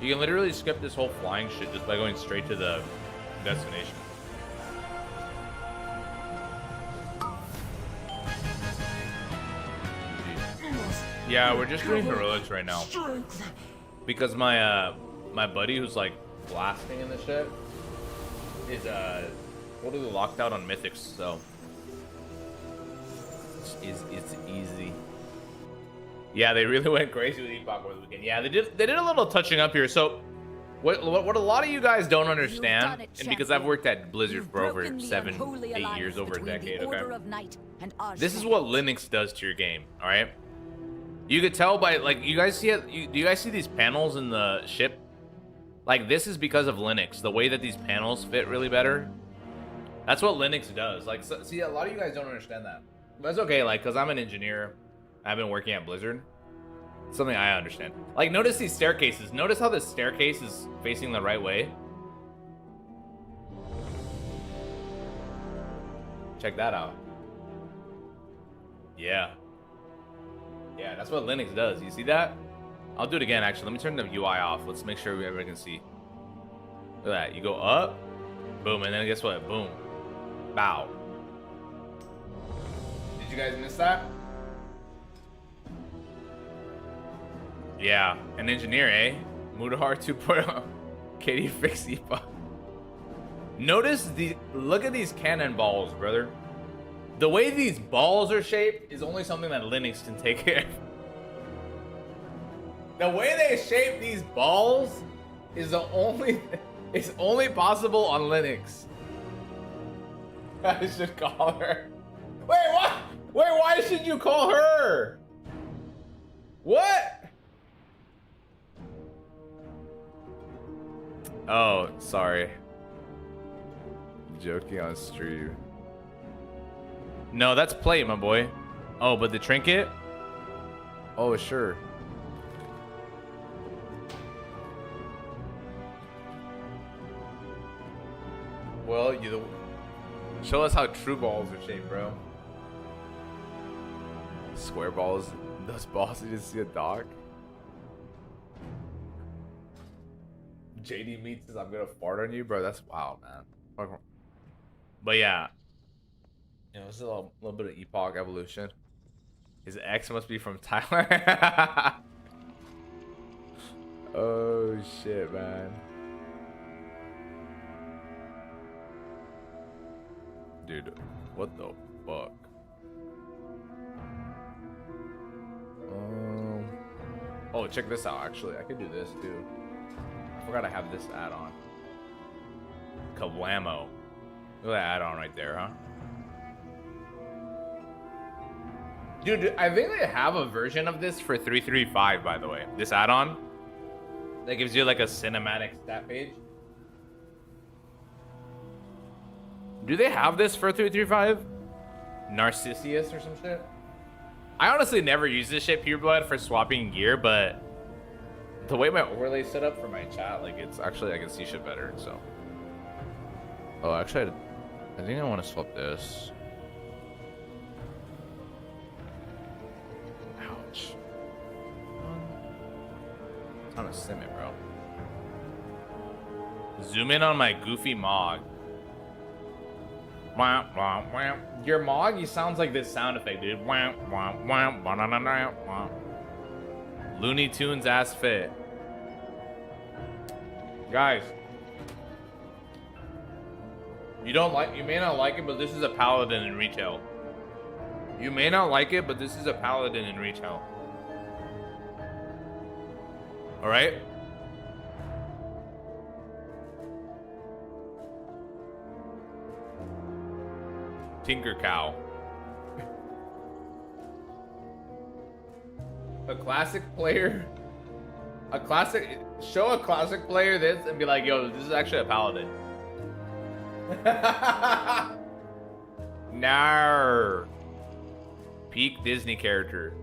You can literally skip this whole flying shit just by going straight to the destination. Yeah, we're just doing heroics right now because my my buddy who's like blasting in the shit is totally locked out on mythics, so it's easy. Yeah, they really went crazy with Epoch over the weekend. Yeah, they did a little touching up here. So what a lot of you guys don't understand, and because I've worked at Blizzard for over 7, 8 years, over a decade, okay? This is what Linux does to your game, all right? You could tell by, like, you guys see it. Do you guys see these panels in the ship? Like, this is because of Linux. The way that these panels fit really better. That's what Linux does. Like, so, see, a lot of you guys don't understand that. But it's okay, like, because I'm an engineer. I've been working at Blizzard. It's something I understand. Like, notice these staircases. Notice how this staircase is facing the right way. Check that out. Yeah. Yeah, that's what Linux does. You see that? I'll do it again, actually. Let me turn the UI off. Let's make sure everybody can see. Look at that. You go up, boom, and then guess what? Boom. Bow. Did you guys miss that? Yeah, an engineer, eh? Mudahar 2.0. Katie fix Epoch. Notice look at these cannonballs, brother. The way these balls are shaped is only something that Linux can take care of. The way they shape these balls is it's only possible on Linux. I should call her. Wait, what? Wait, why should you call her? What? Oh, sorry. Joking on stream. No, that's plate, my boy. Oh, but the trinket? Oh, sure. Well, show us how true balls are shaped, bro. Square balls. Those balls, you just see a dog. JD Meat says, I'm gonna fart on you, bro. That's wild, man. But yeah. You know, this is a little bit of Epoch evolution. His ex must be from Thailand. Oh shit, man. Dude, what the fuck? Oh, check this out. Actually, I could do this too. I forgot I have this add-on. Kawamo. Look at that add-on right there, huh? Dude, I think they have a version of this for 335, by the way. This add-on that gives you like a cinematic stat page. Do they have this for 335? Narcissus or some shit? I honestly never use this shit, Pureblood, for swapping gear, but the way my overlay's set up for my chat, like, it's actually, I can see shit better, so. Oh, actually, I think I want to swap this. Ouch. It's on a sim it, bro. Zoom in on my goofy Mog. Wah, wah, wah. Your Mog, he sounds like this sound effect, dude. Wah, wah, wah, wah, wah, wah, wah. Looney Tunes ass fit. Guys, you may not like it, but this is a paladin in retail. You may not like it, but this is a paladin in retail. All right? Tinker Cow. A classic player. Show a classic player this and be like, yo, this is actually a paladin. Nar. Peak Disney character.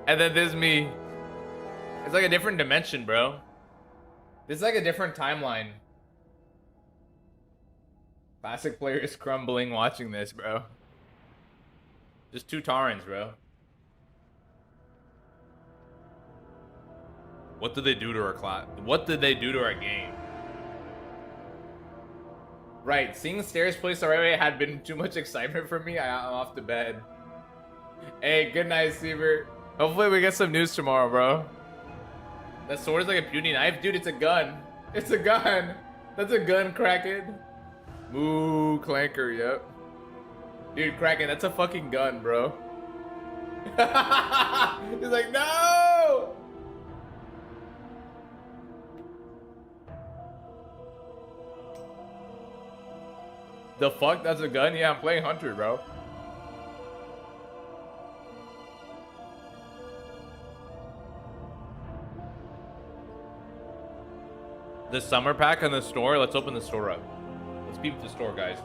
And then there's me. It's like a different dimension, bro. This is like a different timeline. Classic player is crumbling watching this, bro. Just two Tarans, bro. What did they do to our class? What did they do to our game? Right, seeing stairs placed the right way had been too much excitement for me. I'm off to bed. Hey, good night, Siebert. Hopefully we get some news tomorrow, bro. That sword is like a puny knife? Dude, it's a gun. It's a gun. That's a gun, Kraken. Moo, clanker, yep. Dude, Kraken, that's a fucking gun, bro. He's like, no! The fuck? That's a gun? Yeah, I'm playing Hunter, bro. The summer pack in the store? Let's open the store up. Let's peep the store, guys.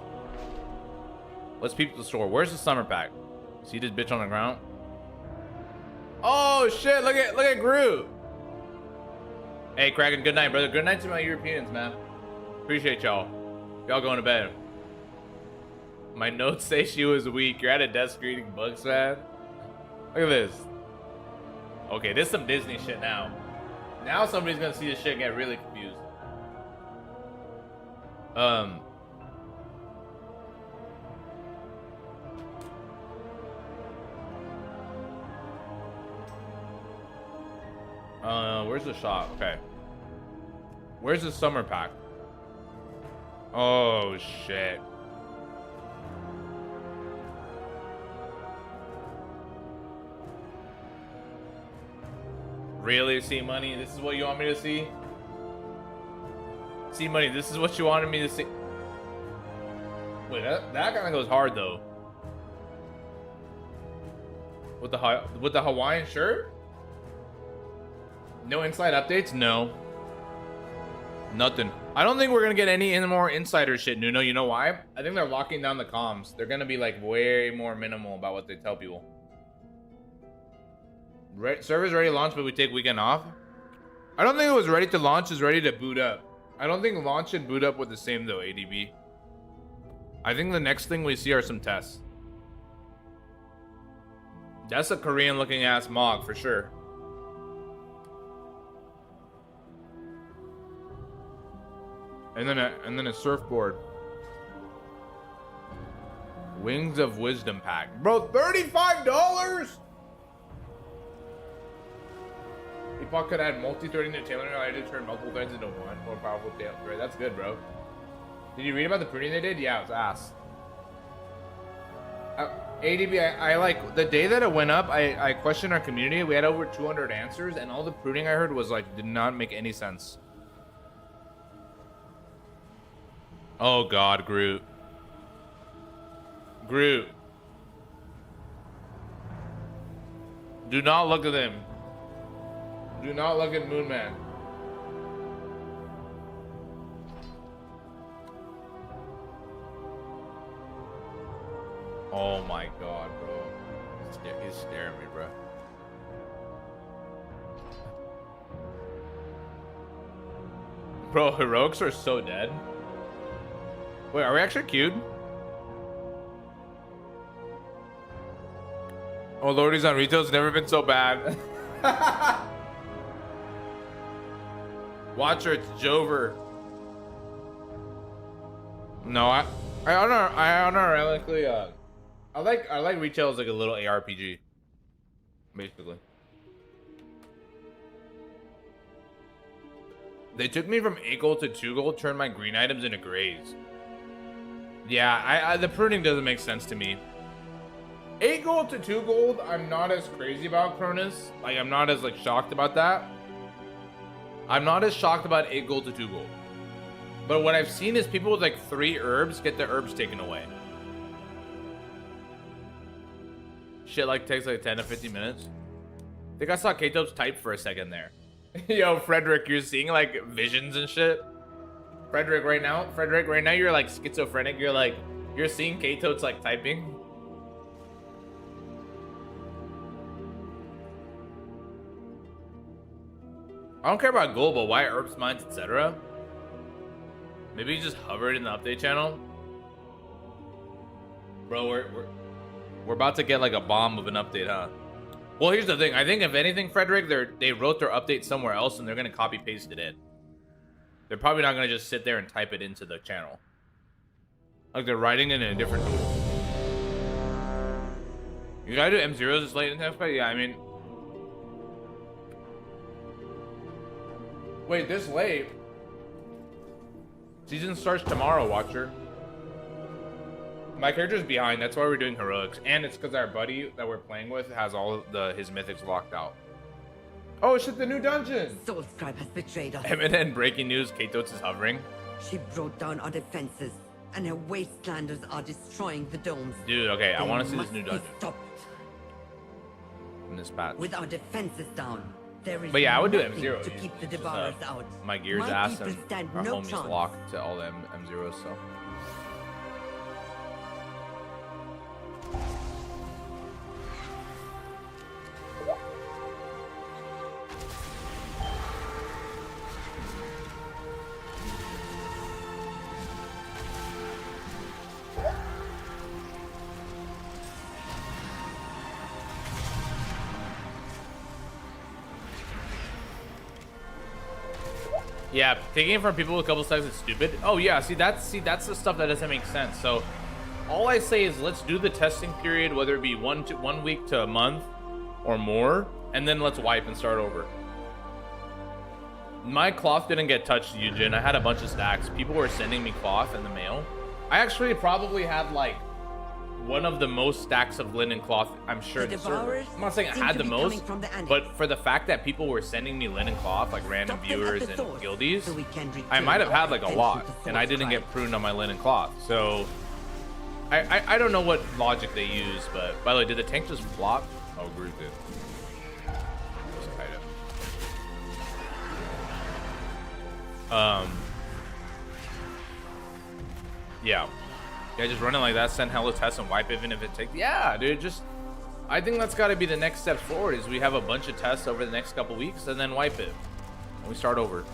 Let's peep the store. Where's the summer pack? See this bitch on the ground? Oh shit, look at Groot. Hey Kraken, good night, brother. Good night to my Europeans, man. Appreciate y'all. Y'all going to bed. My notes say she was weak. You're at a desk reading books, man. Look at this. Okay, this is some Disney shit now. Now somebody's gonna see this shit and get really confused. Where's the shop? Okay. Where's the summer pack? Oh shit. Really? See money? This is what you want me to see? See money, this is what you wanted me to see? Wait, that kind of goes hard though. With the Hawaiian shirt? No inside updates? No. Nothing. I don't think we're gonna get any more insider shit, Nuno. You know why? I think they're locking down the comms. They're gonna be like way more minimal about what they tell people. Server's ready to launch, but we take weekend off. I don't think it was ready to launch. It's ready to boot up. I don't think launch and boot up were the same though, ADB. I think the next thing we see are some tests. That's a Korean looking ass mog for sure. And then a surfboard. Wings of Wisdom pack. Bro, $35? Epoch could add multi-threading to tailoring. I did turn multiple threads into one more powerful tail thread. That's good, bro. Did you read about the pruning they did? Yeah, it was ass. ADB, I like the day that it went up. I questioned our community. We had over 200 answers, and all the pruning I heard was like did not make any sense. Oh God, Groot. Groot. Do not look at him. Do not look at Moon Man. Oh my God, bro. He's scaring me, bro. Bro, heroics are so dead. Wait, are we actually queued? Oh, Lordy's on retail's never been so bad. Watcher, it's Jover. No, I unironically, I like retail as like a little ARPG, basically. They took me from 8 gold to 2 gold, turned my green items into grays. Yeah, the pruning doesn't make sense to me. 8 gold to 2 gold, I'm not as crazy about, Cronus. Like, I'm not as like shocked about that. I'm not as shocked about 8 gold to 2 gold. But what I've seen is people with like 3 herbs get the herbs taken away. Shit like takes like 10 to 15 minutes. I think I saw Kato's type for a second there. Yo, Frederick, you're seeing like visions and shit. Frederick, right now you're like schizophrenic. You're seeing K-Totes like typing. I don't care about gold, but why herbs, mines, etc. Maybe you just hovered in the update channel. Bro, we're about to get like a bomb of an update, huh? Well, here's the thing. I think if anything, Frederick, they wrote their update somewhere else and they're gonna copy paste it in. They're probably not gonna just sit there and type it into the channel. Like they're writing it in a different tool. You gotta do M0s this late in test play? Yeah, I mean. Wait, this late? Season starts tomorrow, Watcher. My character's behind, that's why we're doing heroics. And it's because our buddy that we're playing with has all of his mythics locked out. Oh shit, the new dungeon! Soulscribe has betrayed us. And breaking news, K-Totes is hovering. She broke down our defenses, and her wastelanders are destroying the domes. Dude, okay, I They want to see this must new be dungeon. stopped. In this patch. With our defenses down, there is But yeah, I would do nothing M0. to keep the Just, devourers out. my gear's My ass people and stand our no homies chance. locked to all the M0s, so. Yeah, taking it from people with a couple stacks is stupid. Oh yeah, see that's the stuff that doesn't make sense. So all I say is let's do the testing period, whether it be 1 week to a month or more, and then let's wipe and start over. My cloth didn't get touched, Eugen. I had a bunch of stacks. People were sending me cloth in the mail. I actually probably had like one of the most stacks of linen cloth, I'm sure, in the server. I'm not saying I had the most, but for the fact that people were sending me linen cloth, like random viewers and guildies, I might have had like a lot, and I didn't get pruned on my linen cloth. So I don't know what logic they use, but by the way, did the tank just flop? Oh, Groot did. Just kind of. Yeah. Yeah, just running like that, send hella tests and wipe even if it takes. Yeah, dude, just. I think that's got to be the next step forward. Is we have a bunch of tests over the next couple weeks and then wipe it, and we start over.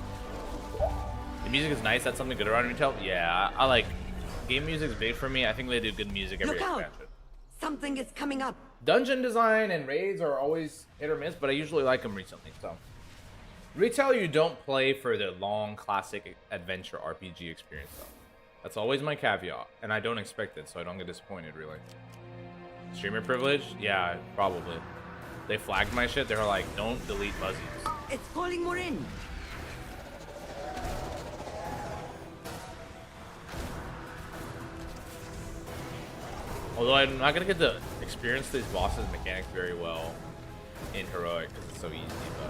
The music is nice. That's something good around retail. Yeah, I like. Game music's big for me. I think they do good music every expansion. Something is coming up. Dungeon design and raids are always hit or miss, but I usually like them recently. So, retail, you don't play for the long classic adventure RPG experience though. That's always my caveat, and I don't expect it, so I don't get disappointed, really. Streamer privilege? Yeah, probably. They flagged my shit. They were like, don't delete Muzzies. It's calling more in. Although I'm not going to get to experience these bosses' mechanics very well in Heroic, because it's so easy, but...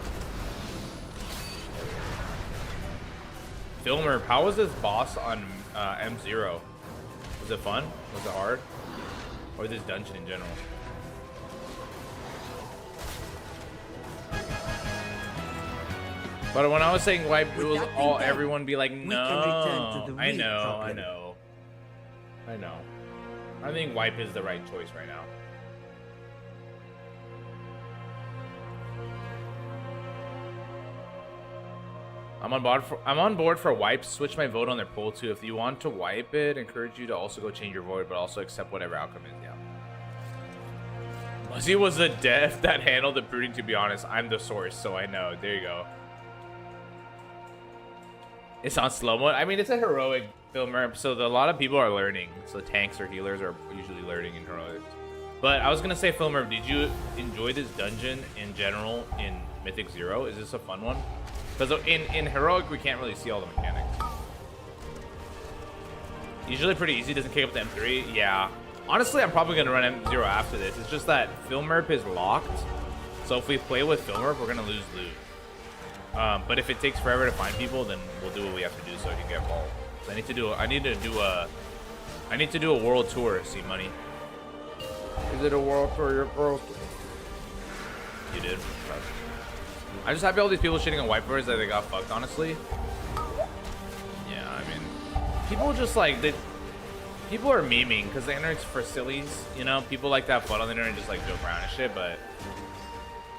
Filmer, how was this boss on M0? Was it fun? Was it hard? Or this dungeon in general? But when I was saying wipe, it was all everyone be like, no. I know. I think wipe is the right choice right now. I'm on board for wipes. Switch my vote on their poll too. If you want to wipe it, encourage you to also go change your vote, but also accept whatever outcome is. Yeah. Muzzy was the dev that handled the brooding. To be honest, I'm the source, so I know. There you go. It's on slow mode. I mean, it's a heroic filmer, so a lot of people are learning. So tanks or healers are usually learning in heroics. But I was gonna say, filmer, did you enjoy this dungeon in general in Mythic 0? Is this a fun one? Because in Heroic, we can't really see all the mechanics. Usually pretty easy, doesn't kick up the M3. Yeah. Honestly, I'm probably going to run M0 after this. It's just that Filmerp is locked. So if we play with Filmerp, we're going to lose loot. But if it takes forever to find people, then we'll do what we have to do so we can get vault. So I need to do a world tour, see money. Is it a world tour you're supposed to? You did. I'm just happy all these people shitting on whiteboards that they got fucked, honestly. Yeah, I mean, people just like people are memeing because the internet's for sillies, you know. People like to have fun on the internet and just like joke around and shit. But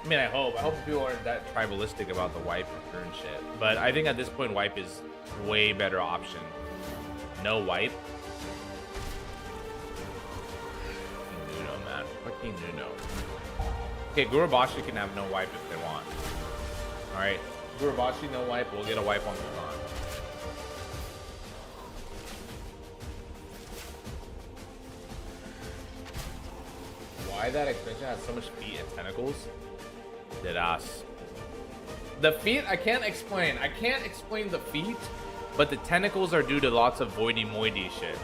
I mean, I hope people aren't that tribalistic about the wipe and shit. But I think at this point, wipe is way better option. No wipe. Fucking Nuno, man. Fucking Nuno. Okay, Gurubashi can have no wipe if they want. All right, Gurubashi, no wipe. We'll get a wipe on Mulan. Why that expansion has so much feet and tentacles? Dead ass. The feet I can't explain. I can't explain the feet, but the tentacles are due to lots of voidy moidy shit.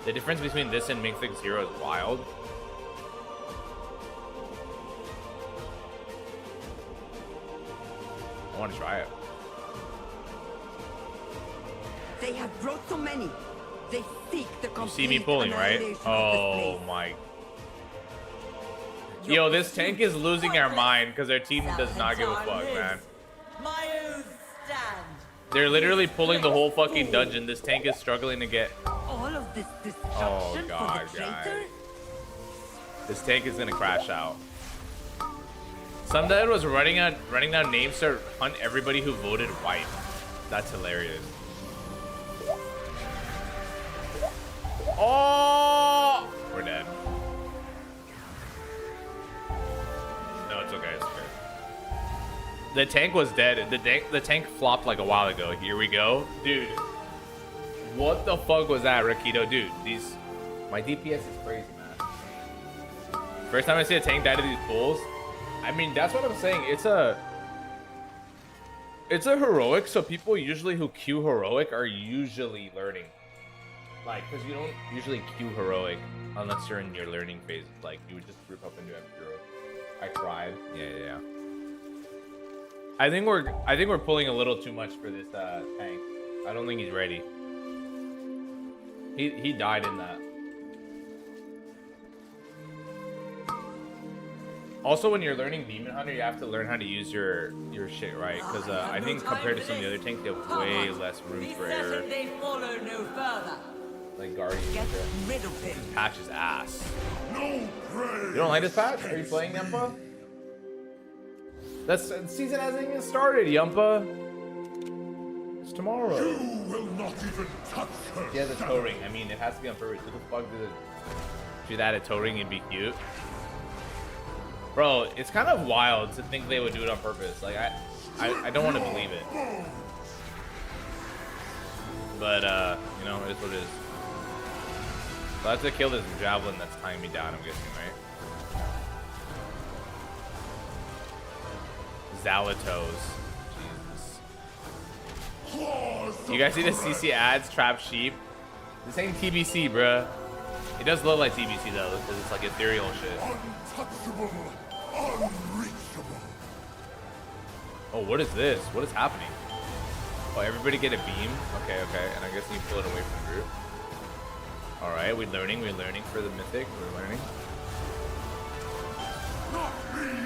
The difference between this and Mythic Zero is wild. I want to try it. They have brought so many. They seek the complete. You see me pulling, right? Oh my. Yo, this tank is losing our mind because their team does not give a fuck, man. They're literally pulling the whole fucking dungeon. This tank is struggling to get. All of this destruction Oh god, for the guys. traitor? This tank is gonna crash out. Some dad was running down names to hunt everybody who voted white. That's hilarious. Oh, we're dead. No, it's okay. It's okay. The tank was dead. The tank flopped like a while ago. Here we go, dude. What the fuck was that, Rakito? Dude, my DPS is crazy, man. First time I see a tank die to these bulls. I mean, that's what I'm saying. It's a heroic, so people usually who queue heroic are usually learning. Like, because you don't usually queue heroic unless you're in your learning phase. Like, you would just group up into F0. I tried. Yeah. I think we're pulling a little too much for this tank. I don't think he's ready. He died in that. Also, when you're learning Demon Hunter, you have to learn how to use your shit right, because I think compared to some of the other tanks, they have way less room for error. Like Guardian. Get rid of him. This patch is ass. You don't like this patch? Are you playing Yumpa? That season hasn't even started, Yumpa. It's tomorrow. You will not even touch her. He has a toe ring. I mean, it has to be on purpose. Who the fuck did that a toe ring and be cute? Bro, it's kind of wild to think they would do it on purpose. Like, I don't want to believe it. But, you know, it is what it is. So I have to kill this javelin that's tying me down, I'm guessing, right? Zalatos. Jesus. You guys see the CC ads, Trap Sheep? This ain't TBC, bruh. It does look like TBC, though, because it's like ethereal shit. Untouchable, unreachable. Oh, what is this? What is happening? Oh, everybody get a beam? Okay, and I guess you pull it away from the group. Alright, we're learning for the mythic. We're learning.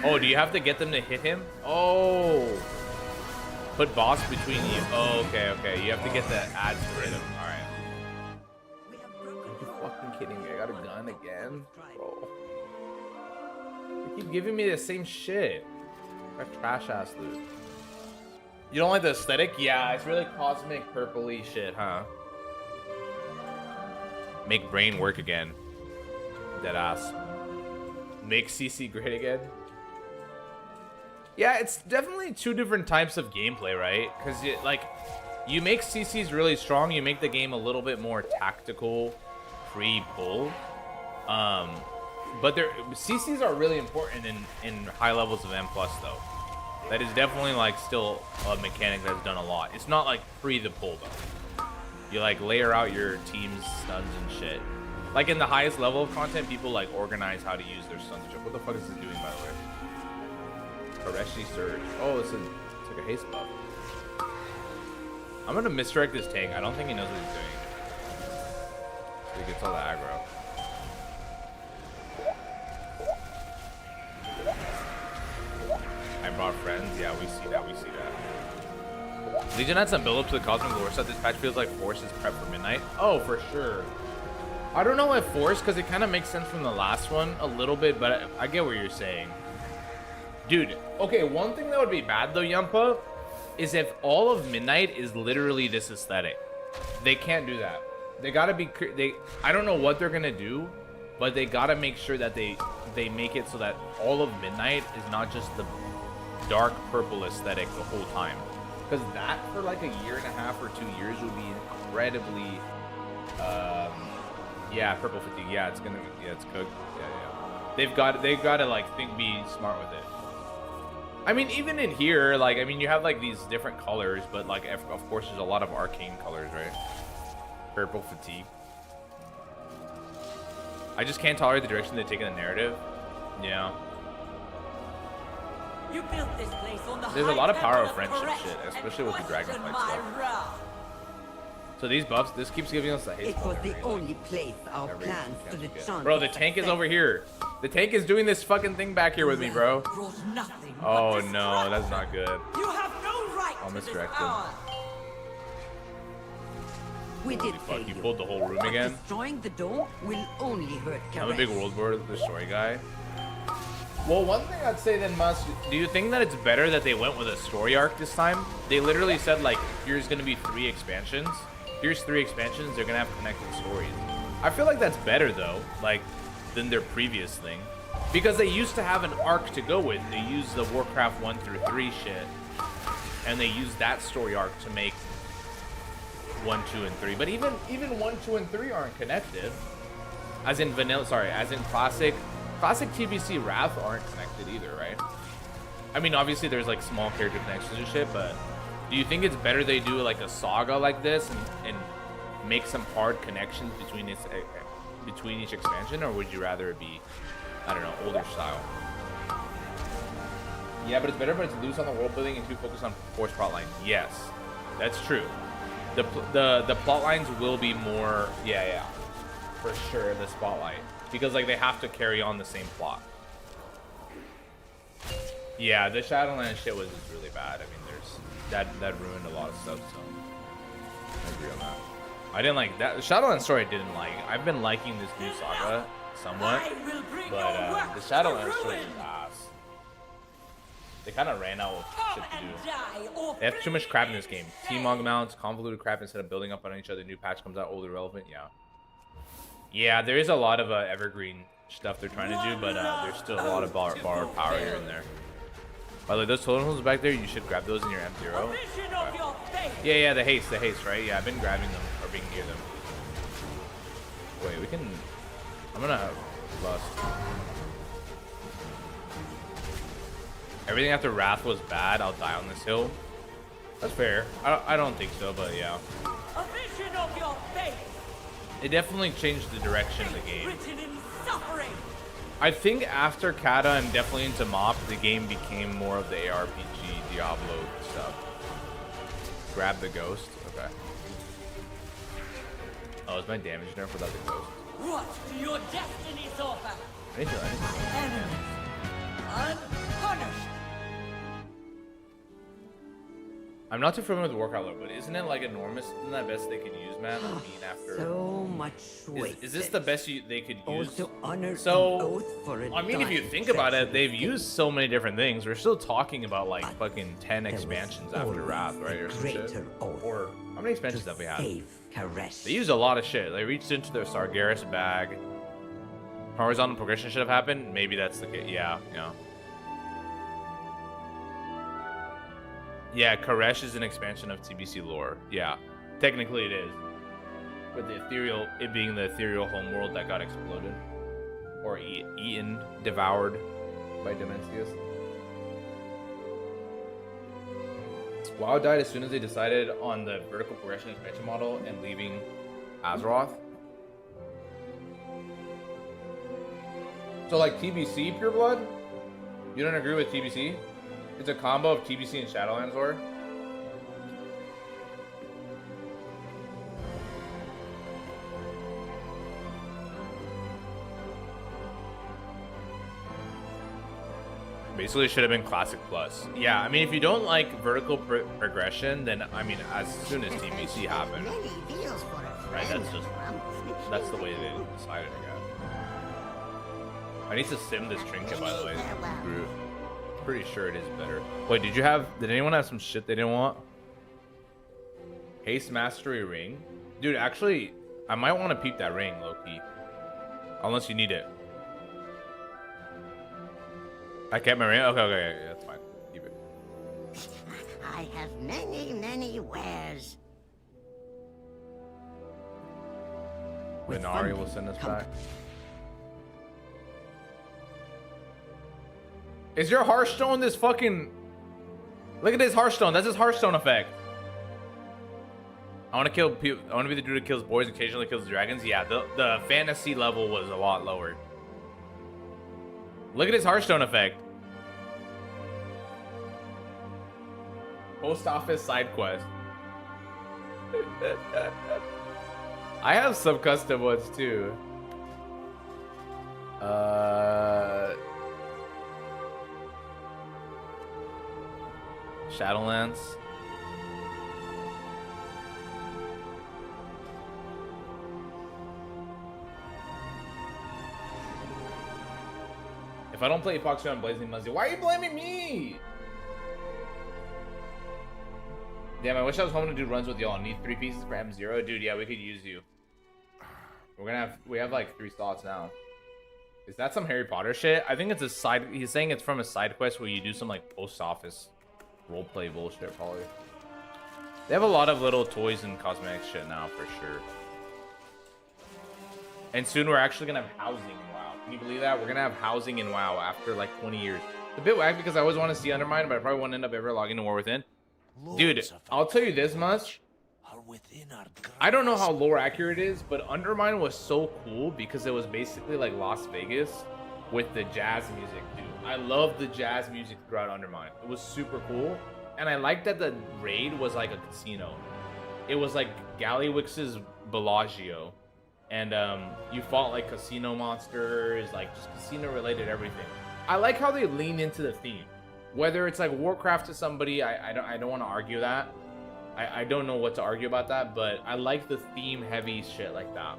Oh, do you have to get them to hit him? Oh. Put boss between you. Oh, okay. You have to get the ads to hit him. Alright. Are you fucking kidding me? I got a gun again? Bro. They keep giving me the same shit. That trash ass loot. You don't like the aesthetic? Yeah, it's really cosmic purpley shit, huh? Make brain work again. Dead ass. Make CC great again. Yeah, it's definitely two different types of gameplay, right? Because you make CCs really strong, you make the game a little bit more tactical, pre-pull. But CCs are really important in high levels of M+ though. That is definitely like still a mechanic that's done a lot. It's not like pre the pull though. You like layer out your team's stuns and shit. Like in the highest level of content, people like organize how to use their stuns. What the fuck is this doing, by the way? Koreshi Surge. Oh, it's like a haste buff. I'm gonna misdirect this tank. I don't think he knows what he's doing. So he gets all the aggro. I brought friends. Yeah, we see that. Legion had some build up to the Cosmic Lore set. This patch feels like Force is prep for Midnight. Oh, for sure. I don't know if Force, because it kind of makes sense from the last one a little bit, but I get what you're saying. Dude, okay, one thing that would be bad though, Yampa, is if all of Midnight is literally this aesthetic. They can't do that. They gotta be, I don't know what they're gonna do, but they gotta make sure that they make it so that all of Midnight is not just the dark purple aesthetic the whole time. Because that for like a year and a half or 2 years would be incredibly, yeah, purple fatigue. Yeah, it's gonna, yeah, it's cooked. Yeah. They've got to like be smart with it. I mean, even in here, like, I mean, you have like these different colors, but like, of course, there's a lot of arcane colors, right? Purple fatigue. I just can't tolerate the direction they take in the narrative. Yeah. You built this place on the There's a lot of power of friendship shit, especially with the dragonflight stuff. So these buffs, this keeps giving us the haste. It was the only place our plans to the chance. Bro, the tank is over here. The tank is doing this fucking thing back here with me, bro. Oh no, that's not good. You have no right. I'll misdirect him. We did fuck, you pulled the whole room again? Destroying the dome will only hurt Karesh. I'm a big world board destroy guy. Well, one thing I'd say then, Mus, do you think that it's better that they went with a story arc this time? They literally said, like, here's gonna be 3 expansions. Here's 3 expansions, they're gonna have connected stories. I feel like that's better, though, like, than their previous thing. Because they used to have an arc to go with. They used the Warcraft 1 through 3 shit. And they used that story arc to make 1, 2, and 3. But even 1, 2, and 3 aren't connected. As in vanilla, sorry, as in classic TBC Wrath aren't connected either, right? I mean, obviously there's like small character connections and shit, but do you think it's better they do like a saga like this and make some hard connections between each expansion, or would you rather it be, I don't know, older style? Yeah, but it's better, but it's loose on the world building and too focused on Force plotline. Yes, that's true. The plot lines will be more, yeah, for sure, the spotlight. Because like they have to carry on the same plot. Yeah, the Shadowlands shit was just really bad. I mean, that ruined a lot of stuff. So I agree on that. I didn't like that. The Shadowlands story I didn't like. I've been liking this new saga somewhat, but the Shadowlands story is ass. They kind of ran out of shit to do. They have too much crap in this game. T-Mog mounts, convoluted crap instead of building up on each other. New patch comes out, old irrelevant. Yeah. Yeah, there is a lot of evergreen stuff they're trying to do, but there's still a lot of borrowed power here and there. By the way, those totems back there, you should grab those in your M0. Okay. Yeah, the haste, right? Yeah, I've been grabbing them or being near them. Wait, we can... I'm gonna have Lust. Everything after Wrath was bad. I'll die on this hill. That's fair. I don't think so, but yeah. A vision of your face. It definitely changed the direction of the game. I think after Kata and definitely into Mop, the game became more of the ARPG Diablo stuff. Grab the ghost. Okay. Oh, is my damage nerf without the ghost? What do your destinies offer? I need to. Unpunished. I'm not too familiar with the workout load, but isn't it like enormous? Isn't that best they could use, man? I mean, after so much is this the best they could use? Also honor so, an oath for a I mean, if you think about it, they've used so many different things. We're still talking about like fucking 10 expansions after Wrath, right? Or some shit. Or how many expansions have we had? They used a lot of shit. They reached into their Sargeras bag. Horizontal progression should have happened. Maybe that's the case. Yeah. Yeah, Koresh is an expansion of TBC lore. Yeah, technically it is. But the ethereal, it being the ethereal homeworld that got exploded. Or eaten, devoured by Demencius. WoW died as soon as they decided on the vertical progression expansion model and leaving Azeroth. So like TBC Pure Blood? You don't agree with TBC? It's a combo of TBC and Shadowlands lore. Basically, it should have been Classic Plus. Yeah, I mean, if you don't like vertical progression, then I mean, as soon as TBC happened, Many deals for a right? friend. That's the way they decided, I guess. I need to sim this trinket, by the way. Groot. Pretty sure it is better. Wait, did anyone have some shit they didn't want? Haste Mastery ring, dude. Actually, I might want to peep that ring, low-key. Unless you need it. I kept my ring. Okay, that's fine. Keep it. I have many wares. Benari will send us back. Is your Hearthstone this fucking... Look at this Hearthstone. That's his Hearthstone effect. I want to kill people. I want to be the dude that kills boys, occasionally kills dragons. Yeah, the fantasy level was a lot lower. Look at his Hearthstone effect. Post office side quest. I have some custom ones too. Shadowlands. If I don't play Epoch, I'm blazing Muzzy. Why are you blaming me? Damn, I wish I was home to do runs with y'all. Need 3 pieces for M0, dude. Yeah, we could use you. We have like 3 slots now. Is that some Harry Potter shit? I think it's a side. He's saying it's from a side quest where you do some like post office roleplay bullshit, probably. They have a lot of little toys and cosmetic shit now for sure. And soon we're actually gonna have housing in WoW. Can you believe that? We're gonna have housing in WoW after like 20 years. It's a bit whack because I always want to see Undermine, but I probably won't end up ever logging to War Within. Dude, I'll tell you this much. I don't know how lore accurate it is, but Undermine was so cool because it was basically like Las Vegas with the jazz music, dude. I love the jazz music throughout Undermine. It was super cool. And I liked that the raid was like a casino. It was like Galliwix's Bellagio. And you fought like casino monsters, like just casino related everything. I like how they lean into the theme. Whether it's like Warcraft to somebody, I don't want to argue that. I don't know what to argue about that, but I like the theme heavy shit like that.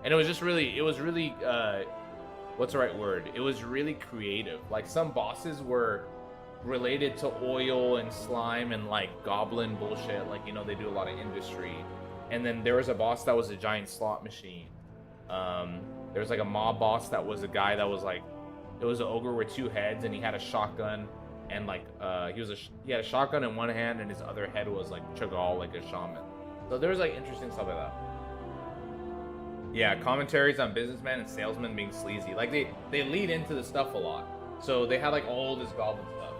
And it was really what's the right word? It was really creative. Like some bosses were related to oil and slime and like goblin bullshit. Like, you know, they do a lot of industry. And then there was a boss that was a giant slot machine. There was like a mob boss that was a guy that was like, it was an ogre with 2 heads and he had a shotgun. And like he had a shotgun in one hand and his other head was like Chagall, like a shaman. So there was like interesting stuff like that. Yeah, commentaries on businessmen and salesmen being sleazy. Like they lead into the stuff a lot. So they had like all this goblin stuff.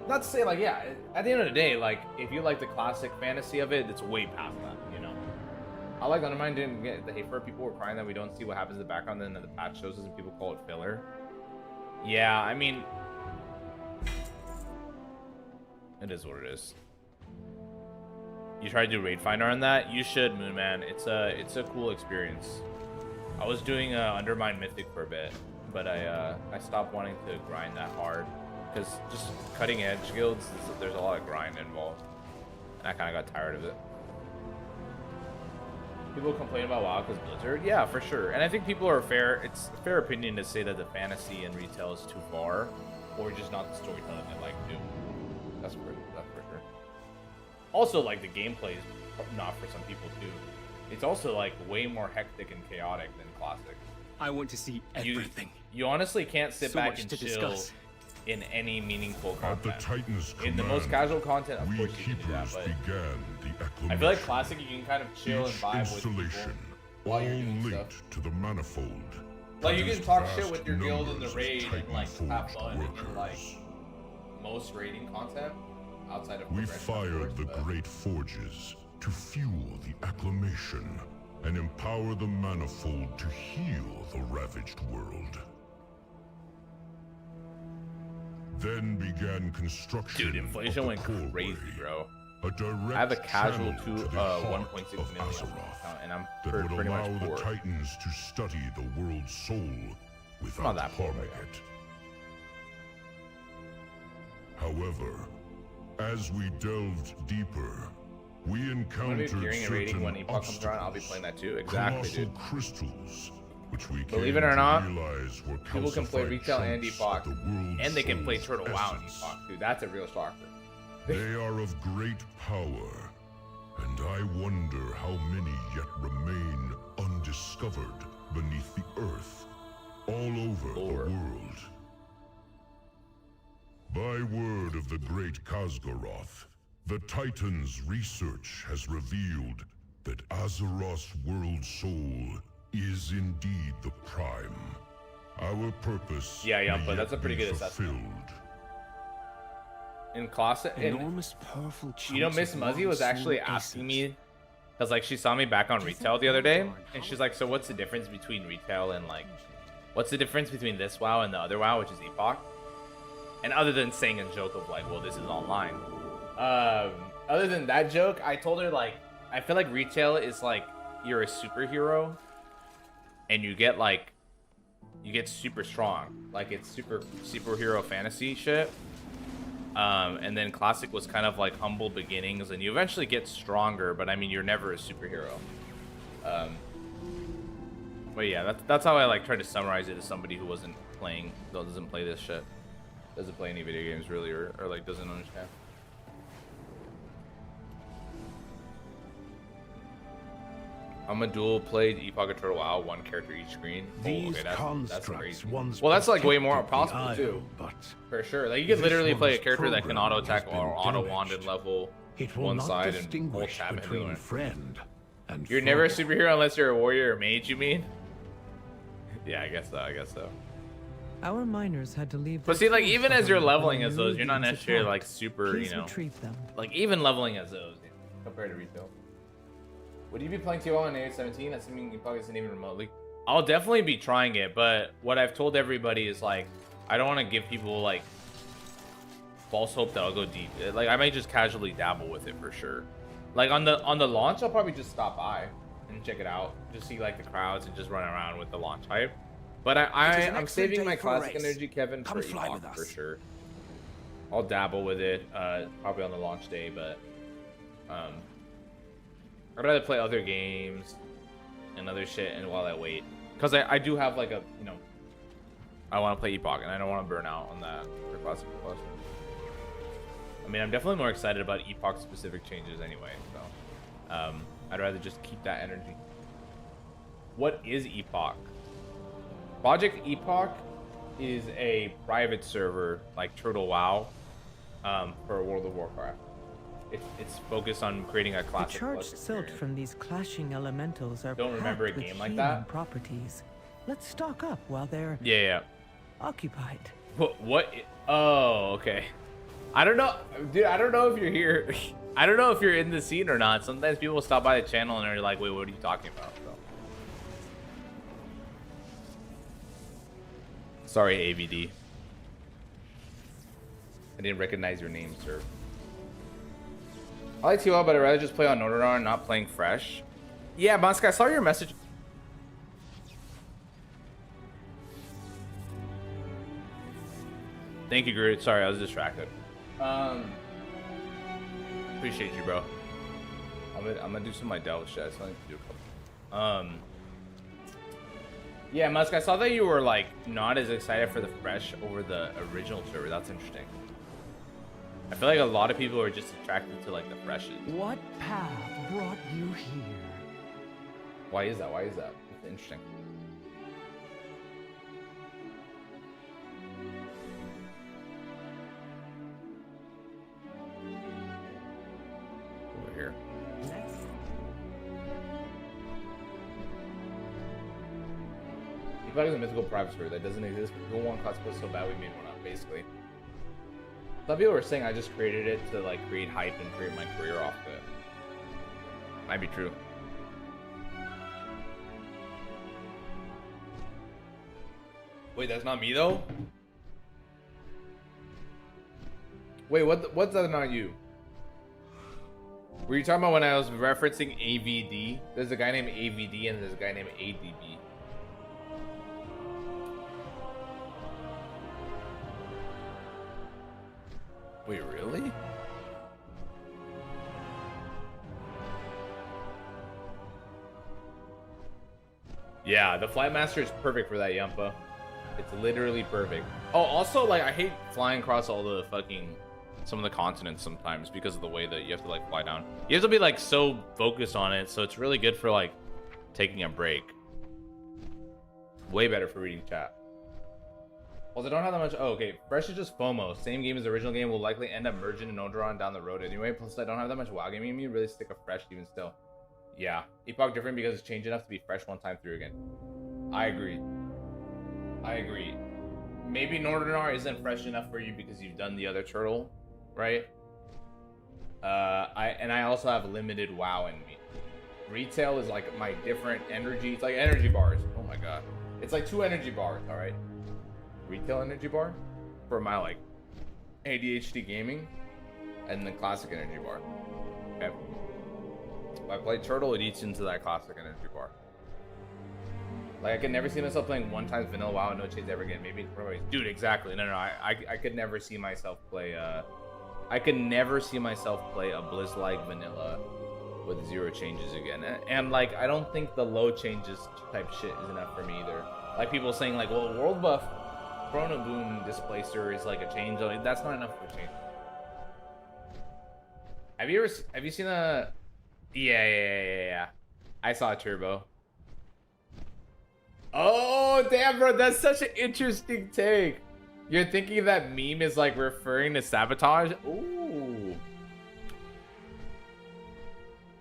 Not to say like, yeah, at the end of the day, like if you like the classic fantasy of it, it's way past that, you know. I like Undermine didn't get the hate for it. People were crying that we don't see what happens in the background, and then the patch shows us and people call it filler. Yeah, I mean, it is what it is. You try to do raid finder on that? You should, Moonman. It's a cool experience. I was doing Undermine Mythic for a bit, but I stopped wanting to grind that hard because just cutting edge guilds, there's a lot of grind involved, and I kind of got tired of it. People complain about WoW because Blizzard, yeah, for sure. And I think people are fair. It's a fair opinion to say that the fantasy and retail is too far, or just not the storytelling they like to do. That's for sure. Also, like the gameplay is not for some people too. It's also like way more hectic and chaotic than classic. I want to see everything. You honestly can't sit So back much and to chill discuss. in any meaningful At the content. Titan's In the command, most casual content, of we course you can do that, keepers but began the acclamation. I feel like classic you can kind of chill and Each vibe with people installation, while you're all doing linked stuff. to the manifold. Like you that can is talk vast shit with your guild in the numbers of raid and like have Titan-forged fun in like workers. most raiding content outside of We progression, of fired course, the but- great forges to fuel the acclamation and empower the manifold to heal the ravaged world. Then began construction. Dude, inflation of went the core crazy, way, bro. A direct I have a casual channel to the heart 1.6 of million Azeroth account, and I'm that would pretty allow much the poor. Titans to study the world's soul not without that poor, harming but it. However, as we delved deeper, we I'm gonna be encountered gearing and rating when certain Epoch comes around. I'll be playing that too. Exactly, colossal dude. crystals, which we Believe came it or to not, realize were people can play calcified retail and chunks Epoch, of the world's and they can play soul's Turtle WoW and essence. Epoch, dude. That's a real shocker. They are of great power, and I wonder how many yet remain undiscovered beneath the earth, all over the world. By word of the great Khazgoroth, the Titan's research has revealed that Azeroth's world soul is indeed the prime. Our purpose but that's a pretty good assessment. In class, Enormous, powerful you know, Miss Muzzy was actually asking me, because like she saw me back on retail the other day, and she's like, so what's the difference between retail and like, what's the difference between this WoW and the other WoW, which is Epoch? And other than saying a joke of like, well, this is online. Other than that joke, I told her like, I feel like retail is like, you're a superhero, and you get super strong. Like it's superhero fantasy shit. And then classic was kind of like humble beginnings, and you eventually get stronger, but I mean, you're never a superhero. But yeah, that's how I like try to summarize it as somebody who doesn't play this shit, doesn't play any video games really, or like doesn't understand. I'm a dual played Epoch and Turtle WoW, one character each screen. These That's constructs crazy. once Well, that's like way more protected the possible too. Isle, but For sure. Like you could this literally play a one's character that can program auto attack has been or auto wand and damaged. level it will one not side and hold distinguish tab and the between other. friend and You're never a foe. superhero unless you're a warrior or mage, you mean? Yeah, I guess so. Our miners had to leave. But their see, like tools even as you're behind leveling when as those, you're not Nubians necessarily like attacked. super, Please you know, retrieve them. like even leveling as those compared to retail. Would you be playing TOL in 817? Assuming you probably isn't even remotely. I'll definitely be trying it, but what I've told everybody is like, I don't want to give people like false hope that I'll go deep. Like I might just casually dabble with it for sure. Like on the launch, I'll probably just stop by and check it out, just see like the crowds and just run around with the launch hype. But I'm saving my classic energy, Kevin, for Epoch for sure. I'll dabble with it, probably on the launch day, but I'd rather play other games and other shit and while I wait. Because I do have like a, you know, I want to play Epoch and I don't want to burn out on that for Classic Plus. I mean, I'm definitely more excited about Epoch specific changes anyway, so I'd rather just keep that energy. What is Epoch? Project Epoch is a private server like Turtle WoW for World of Warcraft. It's focused on creating a The classic. charged silt from these clashing elementals are Don't remember a packed with game like healing that? properties. Let's stock up while they're Yeah. occupied. What? Oh, okay. I don't know, dude. I don't know if you're here. I don't know if you're in the scene or not. Sometimes people stop by the channel and they're like, "Wait, what are you talking about?" So. Sorry, AVD. I didn't recognize your name, sir. I like TOL, but I'd rather just play on Nordar and not playing fresh. Yeah, Monska, I saw your message. Thank you, Groot. Sorry, I was distracted. Appreciate you, bro. I'm gonna do some of my Delve shit. So I need to do a couple. Yeah, Musk, I saw that you were like not as excited for the fresh over the original server. That's interesting. I feel like a lot of people are just attracted to like the freshes. What path brought you here? Why is that? Why is that? It's interesting. Over here. Epoch is a mythical private server that doesn't exist, but people want cosplay so bad we made one up, basically. Some people were saying I just created it to like create hype and create my career off of it. Might be true. Wait, that's not me though? Wait, what's that not you? Were you talking about when I was referencing AVD? There's a guy named AVD and there's a guy named ADB. Wait, really? Yeah, the Flight Master is perfect for that, Yumpa. It's literally perfect. Oh, also, like, I hate flying across all the fucking... some of the continents sometimes because of the way that you have to, like, fly down. You have to be, like, so focused on it, so it's really good for, like, taking a break. Way better for reading chat. Also, I don't have that much... Oh, okay. Fresh is just FOMO. Same game as the original game will likely end up merging in Odoron down the road anyway. Plus, I don't have that much WoW gaming in me. Really stick a Fresh even still. Yeah. Epoch different because it's changed enough to be fresh one time through again. I agree. I agree. Maybe Northernar isn't fresh enough for you because you've done the other turtle, right? I also have limited WoW in me. Retail is like my different energy. It's like energy bars. Oh my god. It's like 2 energy bars, all right? Retail energy bar for my like ADHD gaming, and the classic energy bar. Okay. If I play turtle, it eats into that classic energy bar. Like I could never see myself playing one times vanilla WoW and no chase ever again. Maybe dude, exactly. No, I could never see myself play I could never see myself play a Blizz-like vanilla with 0 changes again. And like I don't think the low changes type shit is enough for me either. Like people saying like, well, world buff Chrono Boom Displacer is like a change. Like, that's not enough for a change. Have you seen a... Yeah. I saw a turbo. Oh, damn, bro. That's such an interesting take. You're thinking that meme is like referring to sabotage? Ooh.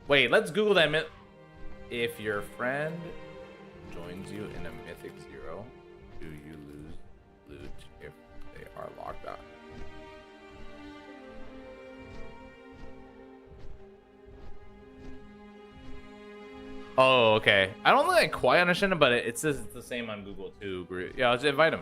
Wait, let's Google that myth. If your friend joins you in a Mythic 0, do you lose loot if they are locked out? Oh, okay. I don't think I quite understand it, but it says it's the same on Google too. Yeah, let's invite him.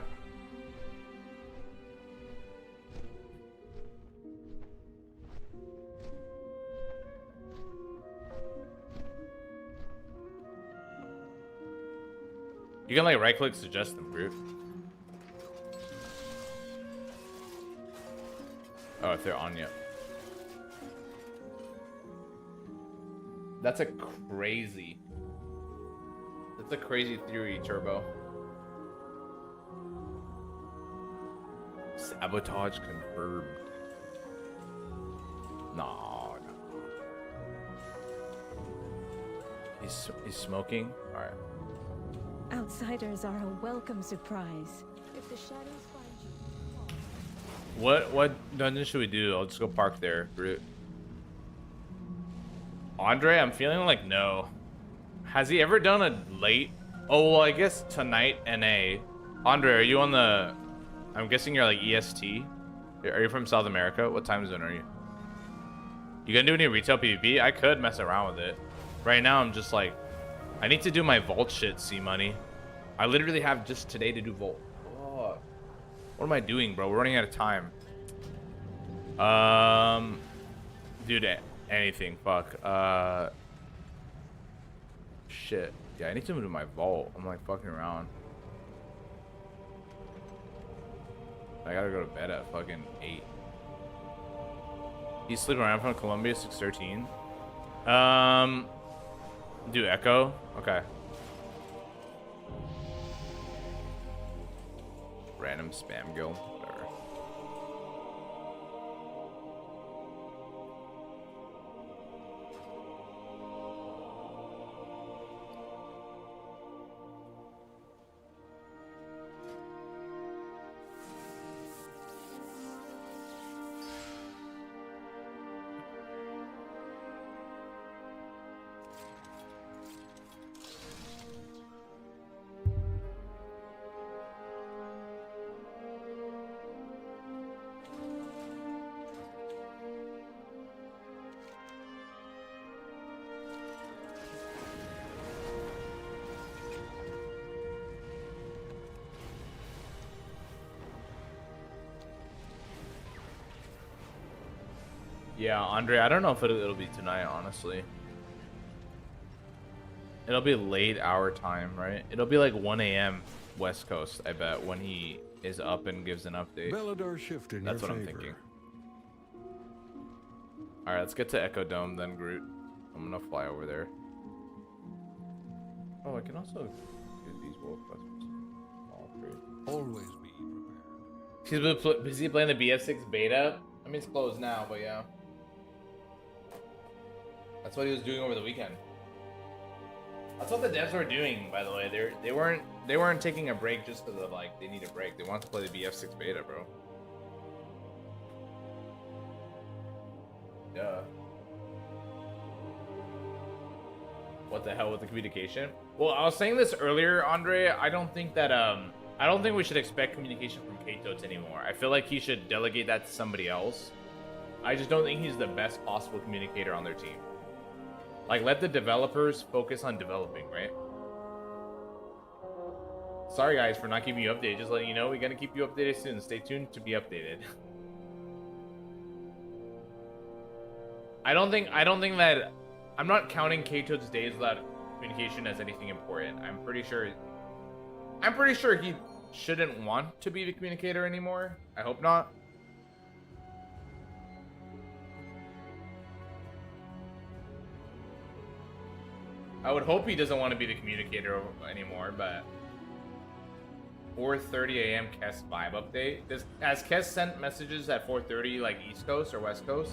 You can like right click suggest them, Groot. Oh, if they're on yet. That's a crazy theory, Turbo. Sabotage confirmed. No. He's smoking? Alright. Outsiders are a welcome surprise. If the shadows find you... What dungeon should we do? I'll just go park there, Groot. Andre, I'm feeling like no. Has he ever done a late? Oh, well, I guess tonight, NA. Andre, are you on the... I'm guessing you're like EST. Are you from South America? What time zone are you? You gonna do any retail PvP? I could mess around with it. Right now, I'm just like... I need to do my vault shit, C-Money. I literally have just today to do vault. Oh, what am I doing, bro? We're running out of time. Dude, anything. Fuck. Shit. Yeah, I need to move to my vault. I'm like fucking around. I gotta go to bed at fucking 8. He's sleeping around from Colombia, 6:13. Do Echo? Okay. Random spam guild. Whatever. Yeah, Andre, I don't know if it'll be tonight, honestly. It'll be late our time, right? It'll be like 1 a.m. West Coast, I bet, when he is up and gives an update. Bellador shift in That's your what I'm favor. thinking. All right, let's get to Echo Dome then, Groot. I'm gonna fly over there. Oh, I can also do these world quests. All three. Always be prepared. She's been busy playing the BF6 beta. I mean, it's closed now, but yeah. That's what he was doing over the weekend. That's what the devs were doing, by the way. They weren't taking a break just because of like they need a break. They want to play the BF6 beta, bro. Duh. What the hell with the communication? Well, I was saying this earlier, Andre. I don't think we should expect communication from K-Totes anymore. I feel like he should delegate that to somebody else. I just don't think he's the best possible communicator on their team. Like, let the developers focus on developing, right? Sorry, guys, for not keeping you updated. Just letting you know, we're gonna keep you updated soon. Stay tuned to be updated. I don't think that I'm not counting K-Toad's days without communication as anything important. I'm pretty sure he shouldn't want to be the communicator anymore. I hope not. I would hope he doesn't want to be the communicator anymore, but 4:30 a.m. Kess vibe update. Has Kess sent messages at 4:30 like East Coast or West Coast?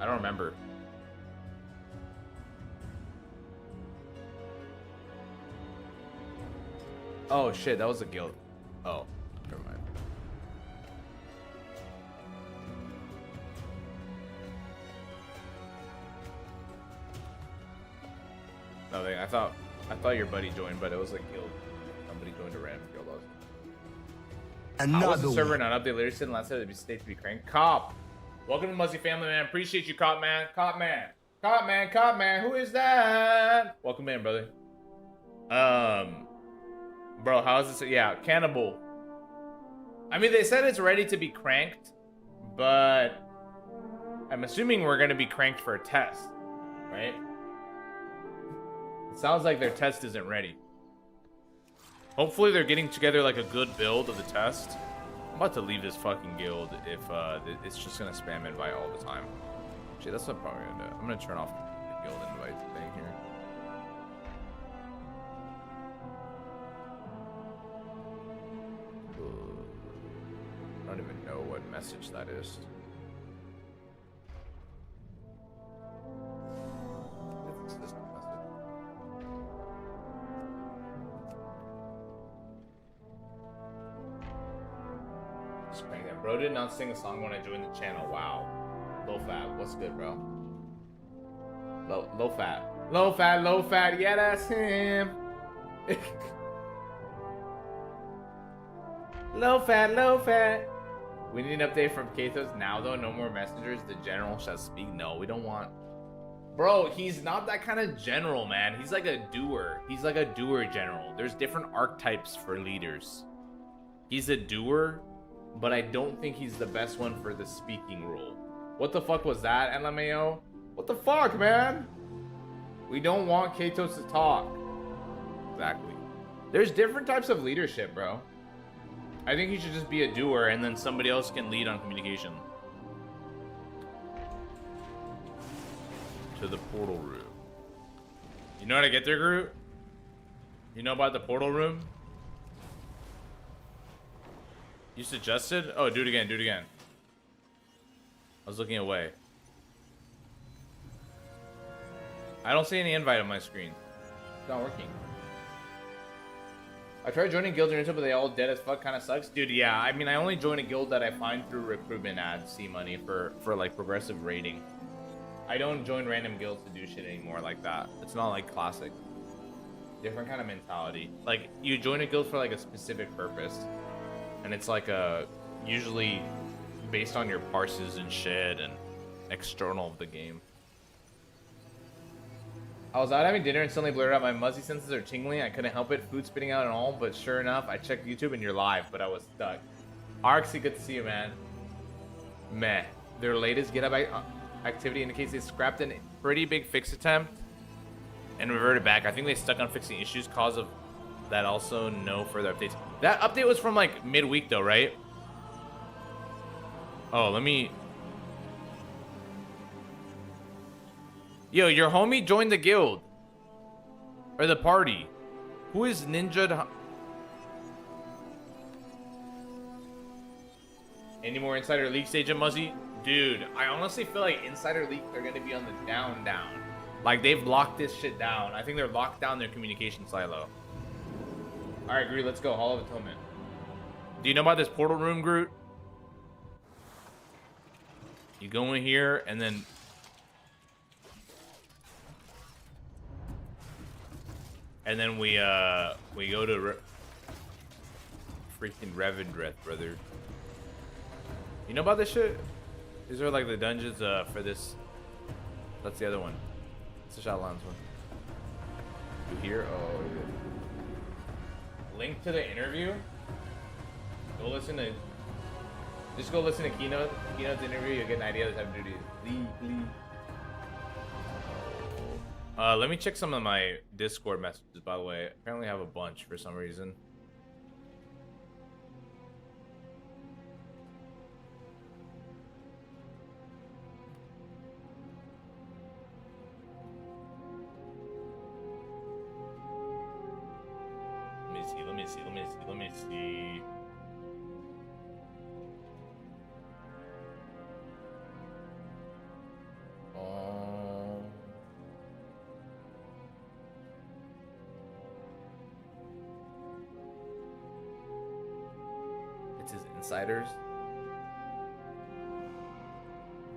I don't remember. Oh shit, that was a guild. Oh, never mind. Nothing. I thought your buddy joined, but it was a guild. Somebody joined a random guild. How was the server not update? Later said last said it'd be state to be cranked. Cop. Welcome to Muzzy family, man. Appreciate you, Cop man. Cop man. Cop man. Cop man. Who is that? Welcome in, brother. Bro, how is this? Yeah, Cannibal. I mean, they said it's ready to be cranked, but I'm assuming we're gonna be cranked for a test, right? It sounds like their test isn't ready. Hopefully they're getting together like a good build of the test. I'm about to leave this fucking guild if it's just gonna spam invite all the time. Actually, that's what I'm probably gonna do. I'm gonna turn off the guild invite thing here. I don't even know what message that is. It's this message. Just crank that. Bro did not sing a song when I joined the channel. Wow. Low fat. What's good, bro? Low fat. Low fat, low fat. Yeah, that's him. Low fat, low fat. We need an update from Kathos now, though. No more messengers. The general shall speak. No, we don't want. Bro, he's not that kind of general, man. He's like a doer. He's like a doer general. There's different archetypes for leaders. He's a doer, but I don't think he's the best one for the speaking role. What the fuck was that, LMAO? What the fuck, man? We don't want Katos to talk. Exactly. There's different types of leadership, bro. I think he should just be a doer and then somebody else can lead on communication. To the portal room. You know how to get there, Groot? You know about the portal room? You suggested? Oh, do it again, do it again. I was looking away. I don't see any invite on my screen. It's not working. I tried joining guilds on YouTube, but they all dead as fuck. Kind of sucks, dude. Yeah, I mean, I only join a guild that I find through recruitment ads, see money for like progressive rating. I don't join random guilds to do shit anymore like that. It's not like classic. Different kind of mentality. Like you join a guild for like a specific purpose, and it's like usually based on your parses and shit and external of the game. I was out having dinner and suddenly blurred out. My Muzzy senses are tingling. I couldn't help it. Food spitting out and all, but sure enough, I checked YouTube and you're live, but I was stuck. Arxie, good to see you, man. Meh. Their latest GitHub activity indicates they scrapped a pretty big fix attempt and reverted back. I think they stuck on fixing issues cause of that. Also, no further updates. That update was from like midweek though, right? Oh, let me Yo, your homie joined the guild. Or the party. Who is Ninja? Any more Insider Leak stage at Muzzy? Dude, I honestly feel like Insider Leak are gonna be on the down. Like, they've locked this shit down. I think they're locked down their communication silo. Alright, Groot, let's go. Hall of Atonement. Do you know about this portal room, Groot? You go in here, and then... And then we go to... freaking Revendreth, brother. You know about this shit? These are like the dungeons for this. That's the other one. It's the Shadowlands one. You hear? Oh, yeah. Link to the interview. Go listen to. Just go listen to Keynote's interview. You'll get an idea of the type of duty. Let me check some of my Discord messages. By the way, apparently I have a bunch for some reason. Let me see. It's his insiders.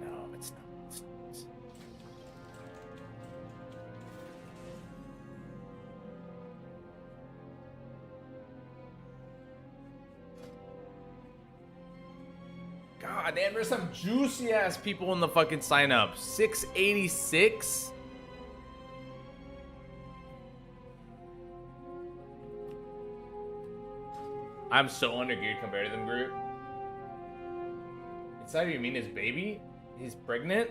No, it's not. God damn, there's some juicy ass people in the fucking sign up. 686. I'm so undergeared compared to them, group. Insider, you mean his baby? He's pregnant?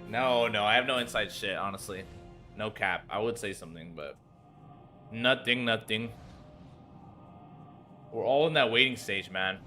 No, I have no inside shit, honestly. No cap. I would say something, but nothing. We're all in that waiting stage, man.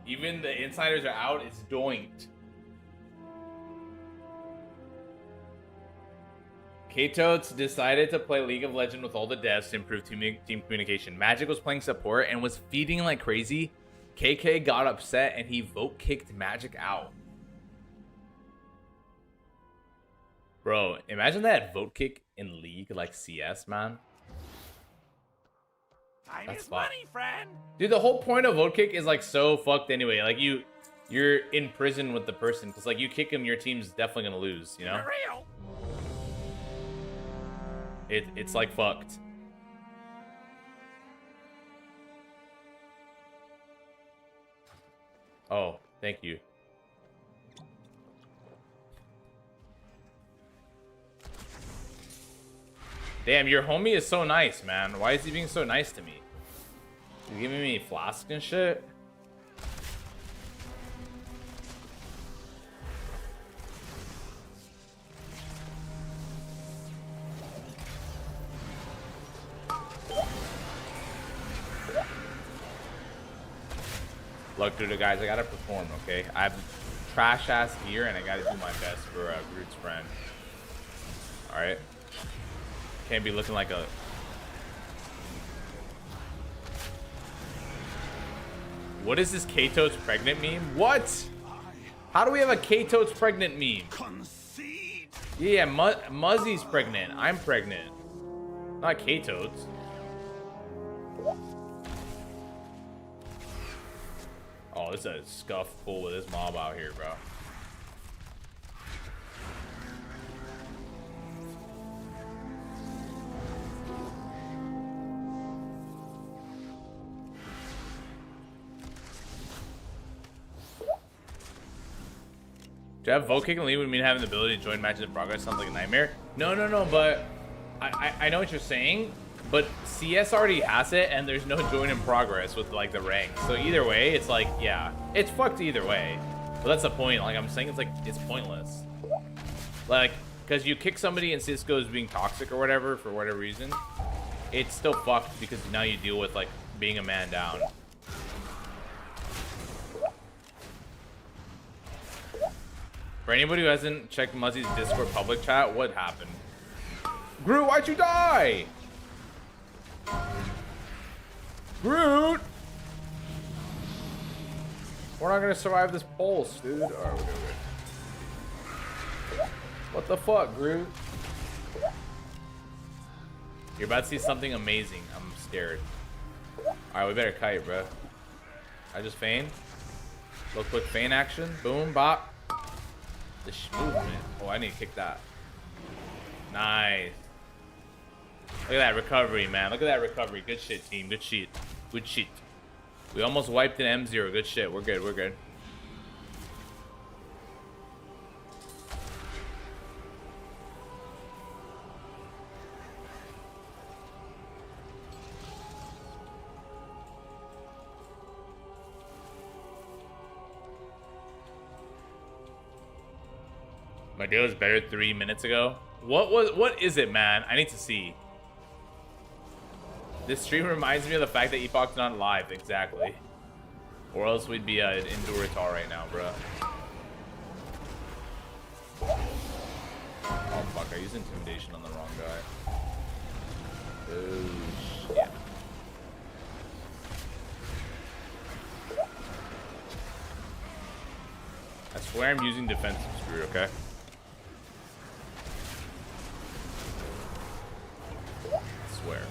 Even the insiders are out, it's doinked. K-Totes decided to play League of Legends with all the devs to improve team communication. Magic was playing support and was feeding like crazy. KK got upset and he vote kicked Magic out. Bro, imagine that vote kick in League like CS, man. Time is money, friend. Dude, the whole point of vote kick is like so fucked anyway. Like you're in prison with the person because like you kick him, your team's definitely gonna lose. You know. For real. It's like fucked. Oh, thank you. Damn, your homie is so nice, man. Why is he being so nice to me? He's giving me flask and shit. Look, dude, guys, I gotta perform, okay? I have trash ass gear and I gotta do my best for Groot's friend. Alright? Can't be looking like a... What is this K-Totes pregnant meme? What? How do we have a K-Totes pregnant meme? Concede. Yeah, Muzzy's pregnant. I'm pregnant. Not K-Totes. Oh, this is a scuff full with this mob out here, bro. To have vote kick and leave would mean having the ability to join matches in progress sounds like a nightmare. No, but I know what you're saying, but CS already has it, and there's no join in progress with like the rank. So either way, it's like, yeah, it's fucked either way. But that's the point. Like I'm saying, it's like it's pointless. Like, because you kick somebody and Cisco is being toxic or whatever for whatever reason, it's still fucked because now you deal with like being a man down. For anybody who hasn't checked Muzzy's Discord public chat, what happened? Groot, why'd you die? Groot! We're not gonna survive this pulse, dude. Alright, we're good. What the fuck, Groot? You're about to see something amazing. I'm scared. Alright, we better kite, bro. I just feign. Little quick feign action. Boom, bop. The movement. Oh, I need to kick that. Nice. Look at that recovery, man. Look at that recovery. Good shit, team. Good shit. Good shit. We almost wiped an M0. Good shit. We're good. We're good. My day was better 3 minutes ago. What is it, man? I need to see. This stream reminds me of the fact that Epoch's not live, exactly. Or else we'd be in Duratal right now, bro. Oh fuck, I used intimidation on the wrong guy. Oh shit. I swear I'm using defensive screw, okay? I swear.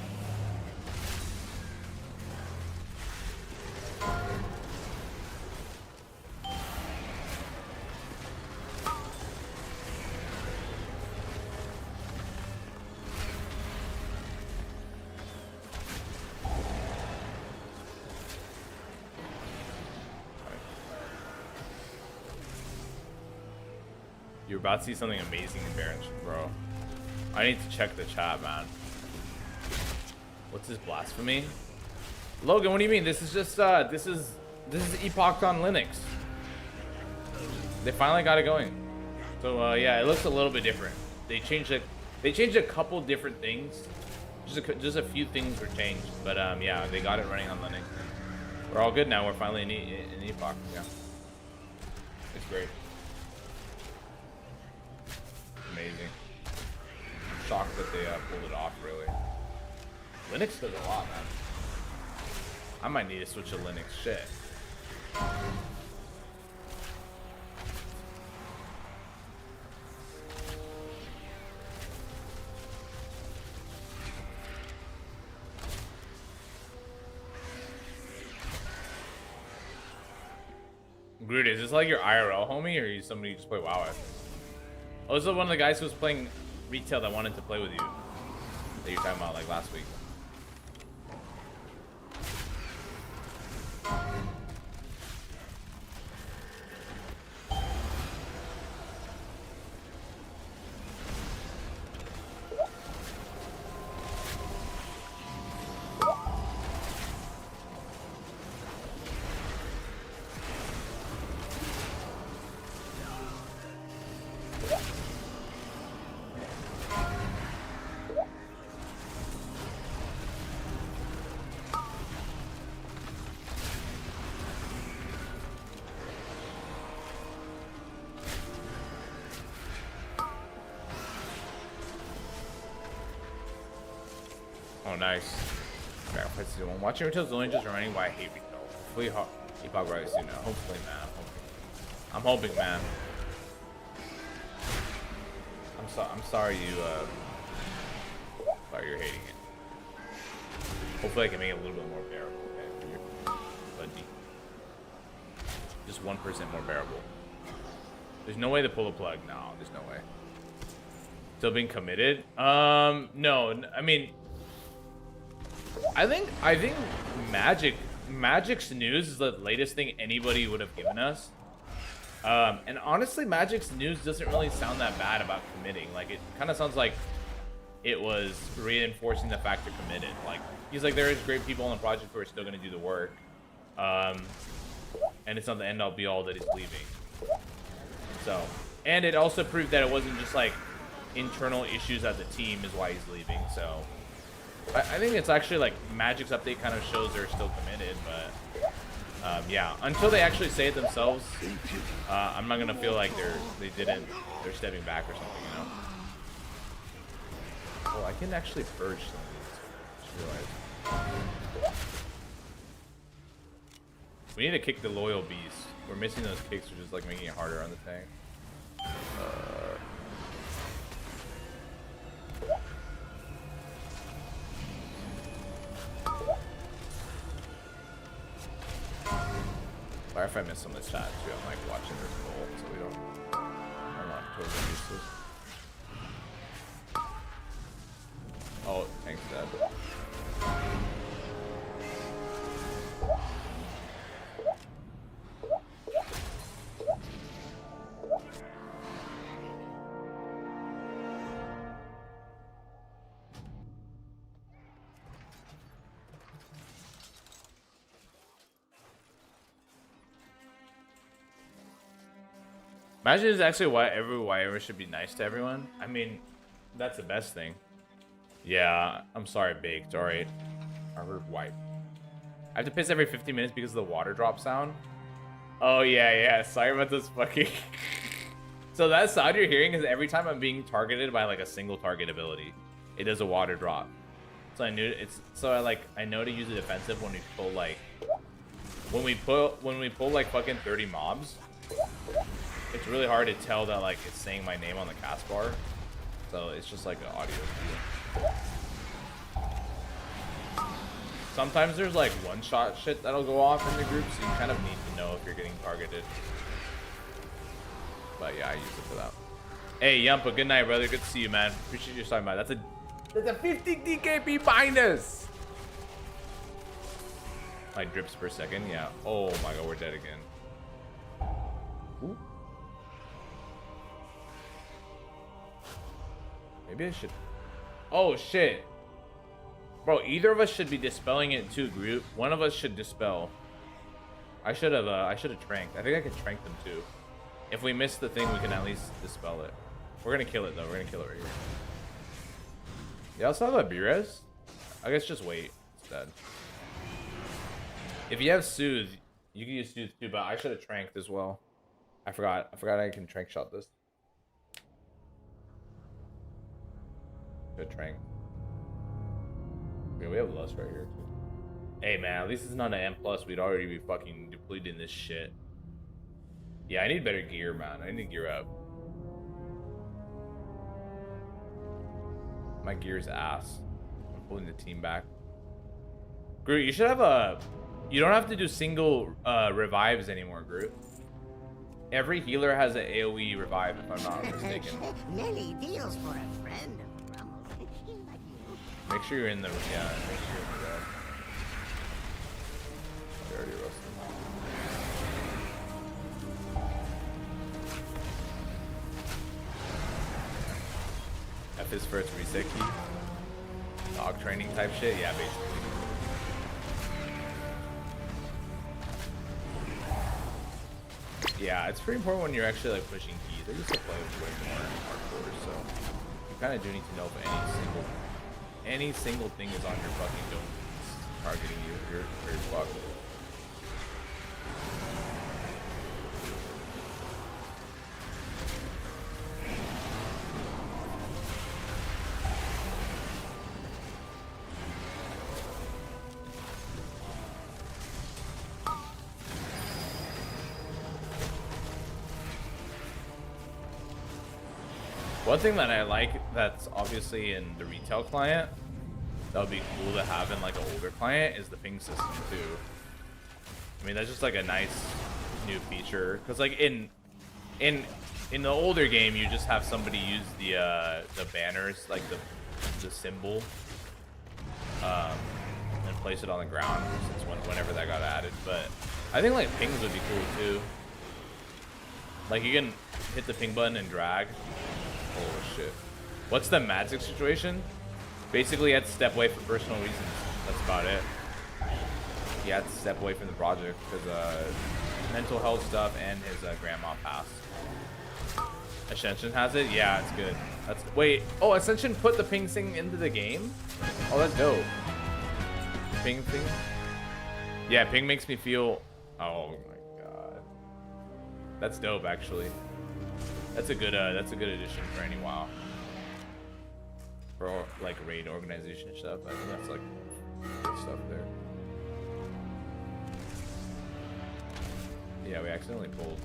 You're about to see something amazing in Baron, bro. I need to check the chat, man. What's this blasphemy? Logan, what do you mean? This is just this is Epoch on Linux. They finally got it going. So yeah, it looks a little bit different. They changed a couple different things. Just a few things were changed, but yeah, they got it running on Linux. We're all good now. We're finally in Epoch. Yeah, it's great. Amazing. I'm shocked that they pulled it off, really. Linux does a lot, man. I might need to switch to Linux. Shit. Groot, is this like your IRL homie, or are you somebody you just play WoW with? Oh, this is one of the guys who was playing retail that wanted to play with you. That you're talking about like last week. Oh, nice. Okay, let's do one. Watching retail is only just reminding why I hate retail. Hopefully, Epoch right soon now. Hopefully, man. I'm hoping, man. I'm sorry you're hating it. Hopefully, I can make it a little bit more bearable. Okay, buddy. Just 1% more bearable. There's no way to pull the plug. No, there's no way. Still being committed? No. I mean. I think Magic's news is the latest thing anybody would have given us. And honestly, Magic's news doesn't really sound that bad about committing. Like, it kind of sounds like it was reinforcing the fact they're committed. Like, he's like, there is great people on the project who are still going to do the work. And it's not the end all be all that he's leaving. So, and it also proved that it wasn't just like internal issues as a team is why he's leaving. So, I think it's actually like Magic's update kind of shows they're still committed, but yeah, until they actually say it themselves, I'm not gonna feel like they're stepping back or something, you know. Oh, I can actually purge some of these. Just realized. We need to kick the loyal beast. We're missing those kicks, which is like making it harder on the tank. Sorry if I missed some of the chat too. I'm like watching this goal, so we don't. I'm not totally useless. Oh, thanks, Dad. Imagine is actually why everyone should be nice to everyone. I mean, that's the best thing. Yeah, I'm sorry, Baked. All right. I heard wipe. I have to piss every 15 minutes because of the water drop sound. Oh, yeah. Sorry about this fucking... So that sound you're hearing is every time I'm being targeted by like a single target ability, it does a water drop. So I knew it's... So I know to use a defensive when we pull like... When we pull like fucking 30 mobs, it's really hard to tell that like it's saying my name on the cast bar. So it's just like an audio cue. Sometimes there's like one-shot shit that'll go off in the group, so you kind of need to know if you're getting targeted. But yeah, I use it for that. Hey, Yumpa, good night, brother. Good to see you, man. Appreciate you stopping by. That's a 50 DKP behind us. Like drips per second, yeah. Oh my god, we're dead again. Ooh. Maybe I should. Oh shit. Bro, either of us should be dispelling it to a group. One of us should dispel. I should have tranked. I think I can trank them too. If we miss the thing, we can at least dispel it. We're gonna kill it though. We're gonna kill it right here. Yeah, let's talk about B-Res. I guess just wait. It's dead. If you have Soothe, you can use Soothe too, but I should have tranked as well. I forgot I can trank shot this. Good trank. Okay, we have Lust right here too. Hey man, at least it's not an M+. We'd already be fucking depleted in this shit. Yeah, I need better gear, man. I need to gear up. My gear's ass. I'm pulling the team back. Groot, you should have a... You don't have to do single revives anymore, Groot. Every healer has an AoE revive, if I'm not mistaken. Many deals for a friend of Brummel. Make sure you're in the... Yeah, make sure you're in the red. I already roasted. F is for its reset key. Dog training type shit? Yeah, basically. Yeah, it's pretty important when you're actually like pushing keys. I used to play with way more hardcore, so you kind of do need to know if any single thing is on your fucking dome targeting you. You're fucked. One thing that I like that's obviously in the retail client that would be cool to have in like an older client is the ping system too. I mean, that's just like a nice new feature because like in the older game you just have somebody use the banners, like the symbol, and place it on the ground since whenever that got added. But I think like pings would be cool too. Like you can hit the ping button and drag. Oh shit. What's the magic situation? Basically, you had to step away for personal reasons. That's about it. He had to step away from the project because mental health stuff and his grandma passed. Ascension has it? Yeah, it's good. That's wait. Oh, Ascension put the ping thing into the game? Oh, that's dope. Ping thing? Yeah, ping makes me feel... Oh my god. That's dope, actually. That's a good addition for any WoW. For like raid organization stuff. I think that's like good stuff there. Yeah, we accidentally pulled.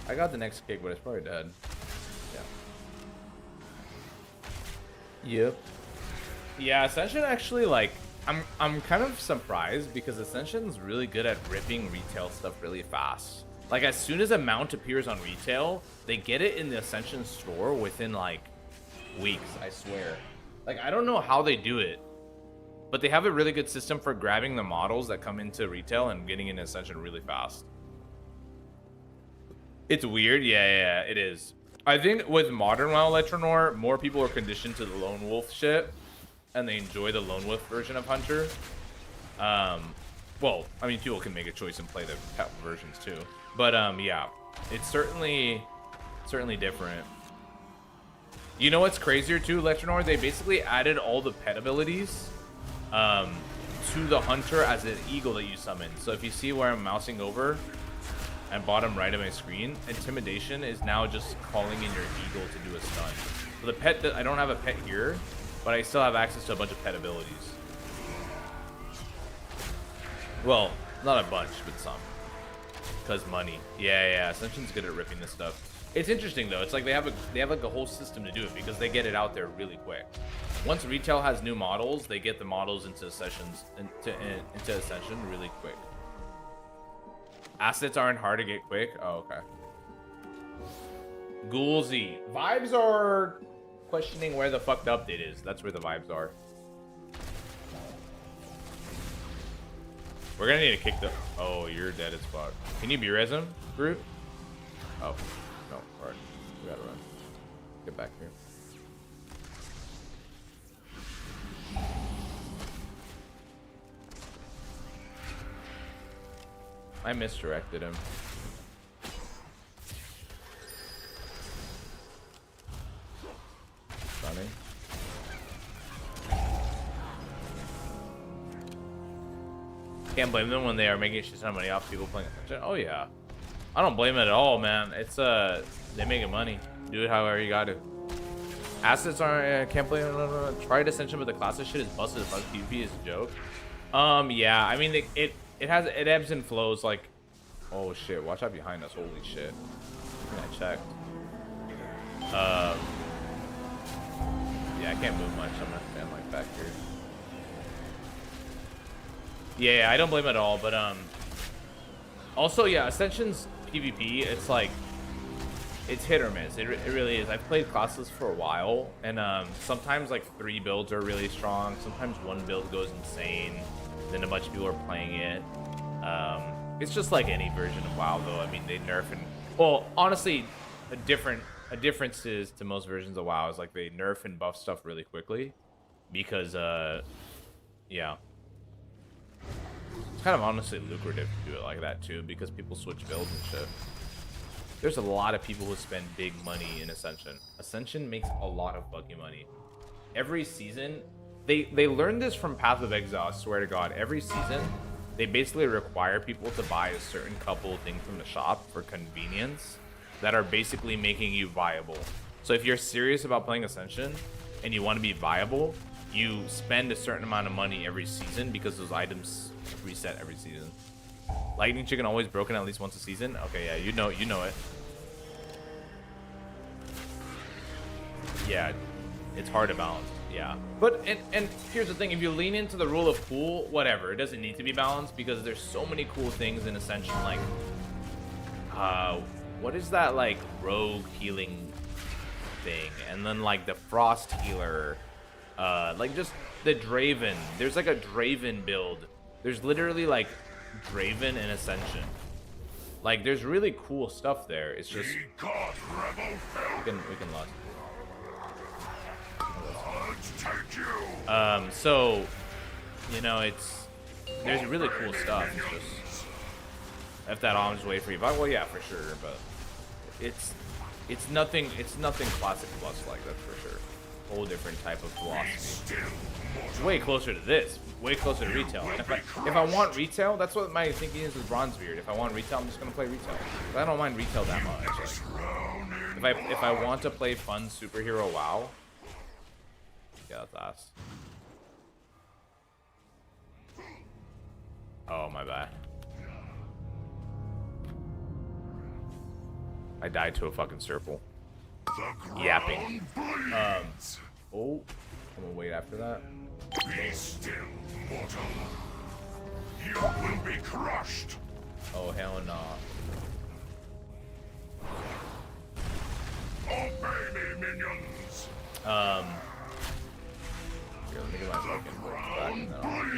I got the next kick, but it's probably dead. Yeah. Yep. Yeah, Ascension actually, like, I'm kind of surprised because Ascension's really good at ripping retail stuff really fast. Like, as soon as a mount appears on retail, they get it in the Ascension store within like weeks, I swear. Like, I don't know how they do it, but they have a really good system for grabbing the models that come into retail and getting into Ascension really fast. It's weird. Yeah, it is. I think with modern WoW Electronor, more people are conditioned to the lone wolf shit, and they enjoy the lone wolf version of Hunter. Well, I mean, people can make a choice and play the pet versions too. But yeah, it's certainly different. You know what's crazier too, Electronor? They basically added all the pet abilities to the Hunter as an eagle that you summon. So if you see where I'm mousing over, and bottom right of my screen, Intimidation is now just calling in your eagle to do a stun. So the pet, I don't have a pet here, but I still have access to a bunch of pet abilities. Well, not a bunch, but some. Because money. Yeah, Ascension's good at ripping this stuff. It's interesting though. It's like they have like a whole system to do it because they get it out there really quick. Once retail has new models, they get the models into into Ascension really quick. Assets aren't hard to get quick. Oh, okay. Ghoulsy. Vibes are questioning where the fucked update is. That's where the vibes are. We're gonna need to kick the... Oh, you're dead as fuck. Can you be-res him, Groot? Oh, no. Alright. We gotta run. Get back here. I misdirected him. Funny. Can't blame them when they are making a shit ton of money off people playing Ascension. Oh yeah, I don't blame it at all, man. It's they making money. Do it however you got to. Assets aren't. Can't blame. No. Try Ascension, but the classes shit is busted. As PvP is a joke. Yeah. I mean, it ebbs and flows. Like, oh shit, watch out behind us. Holy shit. I checked. Yeah, I can't move much. I'm gonna stand like back here. Yeah, I don't blame it at all, but also, yeah, Ascension's PvP, it's like, it's hit or miss. It really is. I've played classes for a while, and sometimes like 3 builds are really strong. Sometimes 1 build goes insane. Then a bunch of people are playing it. It's just like any version of WoW, though. I mean, they nerf and... Well, honestly, a difference is to most versions of WoW is like they nerf and buff stuff really quickly. Because, yeah. It's kind of honestly lucrative to do it like that, too, because people switch builds and shit. There's a lot of people who spend big money in Ascension. Ascension makes a lot of fucking money. Every season... They learned this from Path of Exile, I swear to God. Every season, they basically require people to buy a certain couple of things from the shop for convenience that are basically making you viable. So if you're serious about playing Ascension and you want to be viable, you spend a certain amount of money every season because those items reset every season. Lightning Chicken always broken at least once a season? Okay, yeah, you know it. Yeah, it's hard to balance. Yeah, but and here's the thing: if you lean into the rule of cool, whatever, it doesn't need to be balanced because there's so many cool things in Ascension. Like, what is that like rogue healing thing? And then like the frost healer, Like just the Draven. There's like a Draven build. There's literally like Draven and Ascension. Like there's really cool stuff there. It's just we can lost. So you know there's really cool stuff. It's just if that arms way for you, but well yeah for sure, but it's nothing classic plus like that's for sure. Whole different type of philosophy. It's way closer to this, way closer to retail. And if I want retail, that's what my thinking is with Bronzebeard. If I want retail, I'm just gonna play retail. But I don't mind retail that much. Like, if I want to play fun superhero WoW, yeah, that's ass. Oh my bad. I died to a fucking Serpal. Yapping. Oh, I'm gonna wait after that. Be still, mortal. You will be crushed. Oh hell no. Obey me, minions. Here, let me get my fucking back now.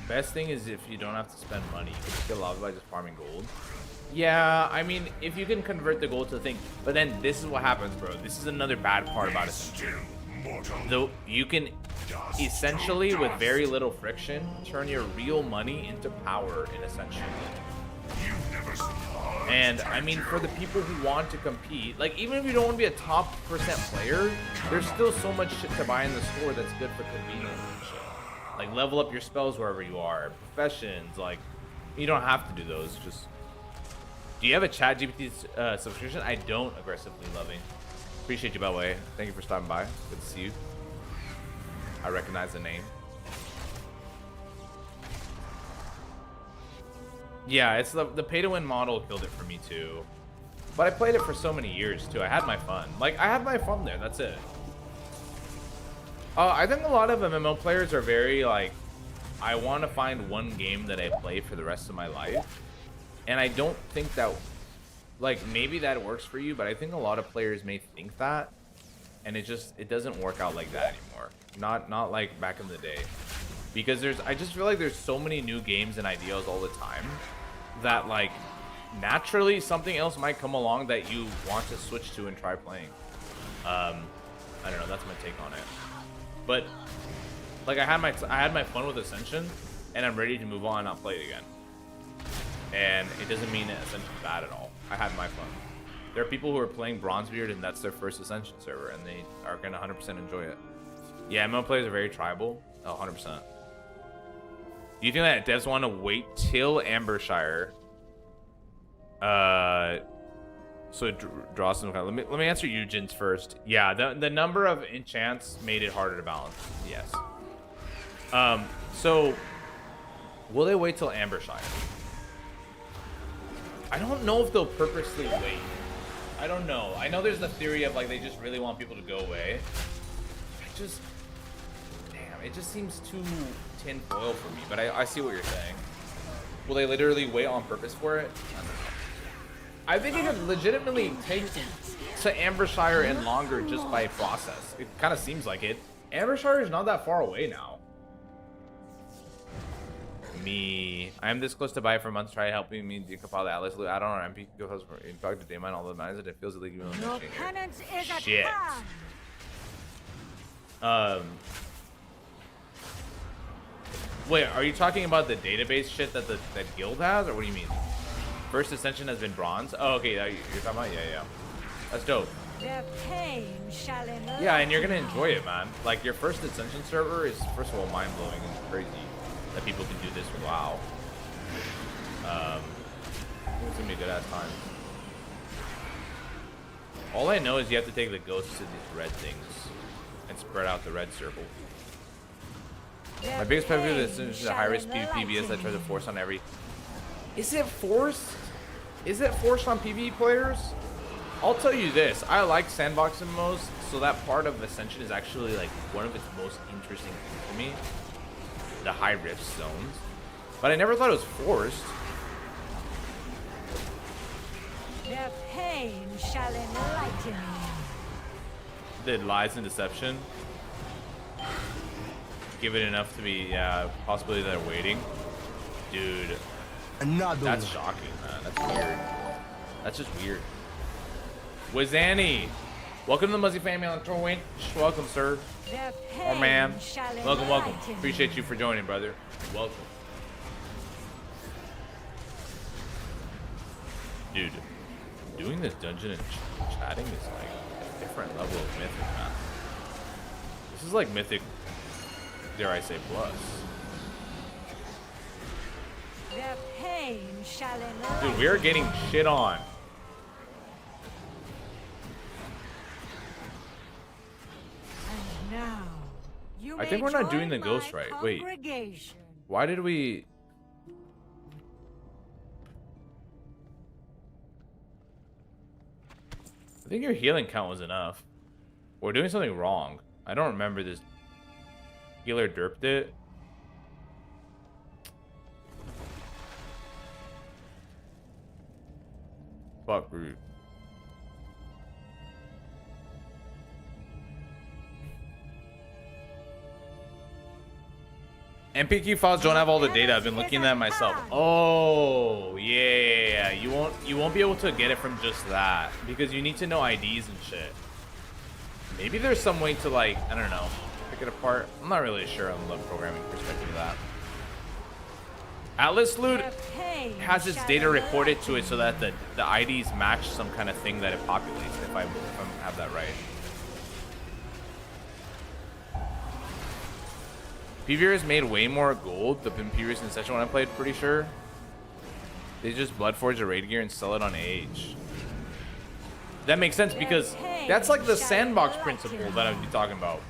Best thing is if you don't have to spend money, you can kill lava by just farming gold. Yeah, I mean, if you can convert the gold to the thing, but then this is what happens, bro. This is another bad part about it. Though you can essentially, with very little friction, turn your real money into power in Ascension. And I mean, for the people who want to compete, like even if you don't want to be a top % player, there's still so much shit to buy in the store that's good for convenience and shit. Like level up your spells wherever you are, professions, like you don't have to do those. Just do you have a ChatGPT subscription? I don't. Aggressively loving. Appreciate you, by the way. Thank you for stopping by. Good to see you. I recognize the name. Yeah, it's the pay-to-win model killed it for me too. But I played it for so many years too. I had my fun. Like, I had my fun there. That's it. I think a lot of MMO players are very, like, I want to find one game that I play for the rest of my life. And I don't think that, like, maybe that works for you, but I think a lot of players may think that. And it doesn't work out like that anymore. Not like back in the day. Because I just feel like there's so many new games and ideas all the time that, like, naturally something else might come along that you want to switch to and try playing. I don't know, that's my take on it. But like I had my fun with Ascension, and I'm ready to move on and not play it again. And it doesn't mean that Ascension's bad at all. I had my fun. There are people who are playing Bronzebeard and that's their first Ascension server, and they are gonna 100% enjoy it. Yeah, MMO players are very tribal. Oh, 100%. Do you think that devs want to wait till Ambershire? So draw some. Let me answer Eugen's first. Yeah, the number of enchants made it harder to balance. Yes. So will they wait till Ambershire? I don't know if they'll purposely wait. I don't know. I know there's the theory of like they just really want people to go away. Damn, it just seems too tin foil for me. But I see what you're saying. Will they literally wait on purpose for it? I don't know. I think it could legitimately take to Ambershire and longer just by process. It kind of seems like it. Ambershire is not that far away now. I am this close to buy for months. Try helping me decompile the Atlas loot. I don't know. MP goes for impact to Daemon all the mines that it feels illegal. Your penance is at Shit. hand. Wait, are you talking about the database shit that that guild has, or what do you mean? First Ascension has been bronze. Oh, okay, you're talking about yeah. That's dope. Their pain shall enlighten. Yeah, and you're gonna enjoy it, man. Like your first Ascension server is first of all mind blowing and crazy that people can do this with WoW. It's gonna be a good ass time. All I know is you have to take the ghosts to these red things and spread out the red circle. My biggest pet peeve is the high risk PvPs that try to force on every. Is it forced? Is it forced on PvE players? I'll tell you this. I like sandbox MMOs, so that part of Ascension is actually like one of its most interesting things to me. The high rift zones. But I never thought it was forced. Their pain shall enlighten the lies and deception. Give it enough to be, yeah, possibility that they're waiting. Dude, that's shocking, man. That's weird. That's just weird. Wazani, welcome to the Muzzy family on Twitch. Welcome, sir. Oh, man. Welcome, welcome. Appreciate you for joining, brother. Welcome. Dude, doing this dungeon and chatting is like a different level of mythic, man. This is like mythic, dare I say, plus. Dude, we are getting shit on. I think we're not doing the ghost right. Wait. Why did we... I think your healing count was enough. We're doing something wrong. I don't remember this. Healer derped it. Fuck root. MPQ files don't have all the data. I've been looking at myself. Oh, yeah. You won't be able to get it from just that because you need to know IDs and shit. Maybe there's some way to, like, I don't know, pick it apart. I'm not really sure on the programming perspective of that. Atlas Loot has its data reported to it so that the IDs match some kind of thing that it populates, if I have that right. PvR has made way more gold the previous session when I played, pretty sure. They just Bloodforge a raid gear and sell it on AH. That makes sense because that's like the sandbox principle that I'd be talking about.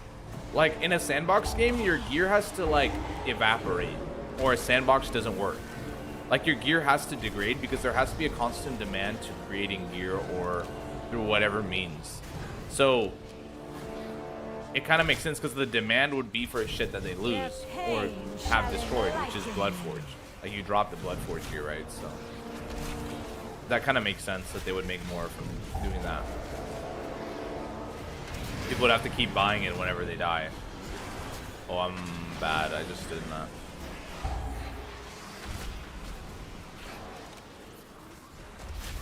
Like in a sandbox game, your gear has to like evaporate or a sandbox doesn't work. Like your gear has to degrade because there has to be a constant demand to creating gear or through whatever means. So it kind of makes sense because the demand would be for shit that they lose or have destroyed, which is Bloodforge. Like you drop the Bloodforge gear, right? So that kind of makes sense that they would make more from doing that. People would have to keep buying it whenever they die. Oh, I'm bad. I just did that.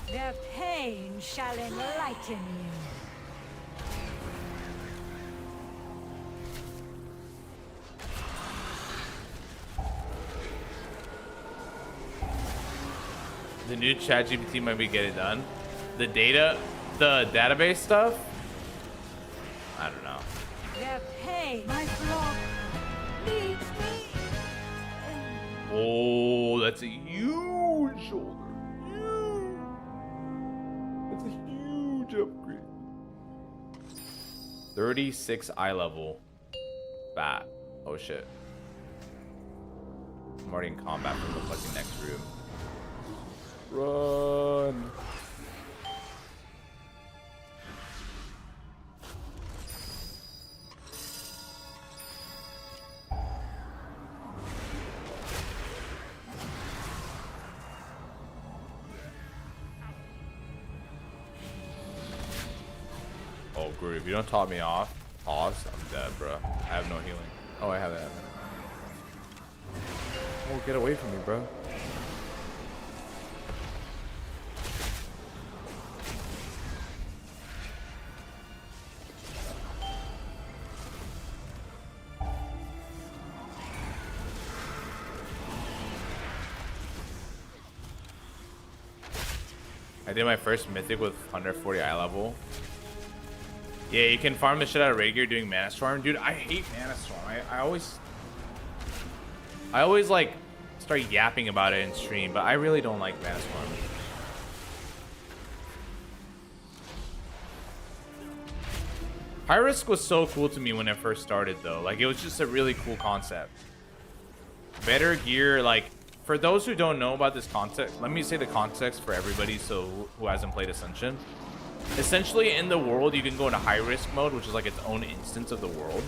The pain shall enlighten you. The new ChatGPT might be get it done. The database stuff. I don't know. The pain, my flock needs me. Oh, that's a huge shoulder. Huge. That's a huge upgrade. 36 eye level. Bat. Oh shit. I'm already in combat from the fucking next room. Run. Oh, Groot, if you don't top me off, pause, I'm dead, bro. I have no healing. Oh, I have that. Oh, get away from me, bro. I did my first mythic with 140 eye level. Yeah, you can farm the shit out of raid gear doing mana storm. Dude, I hate mana storm. I always like start yapping about it in stream, but I really don't like mana storm. High risk was so cool to me when it first started though. Like it was just a really cool concept. Better gear, like for those who don't know about this concept, let me say the context for everybody so who hasn't played Ascension. Essentially in the world you can go into high risk mode, which is like its own instance of the world.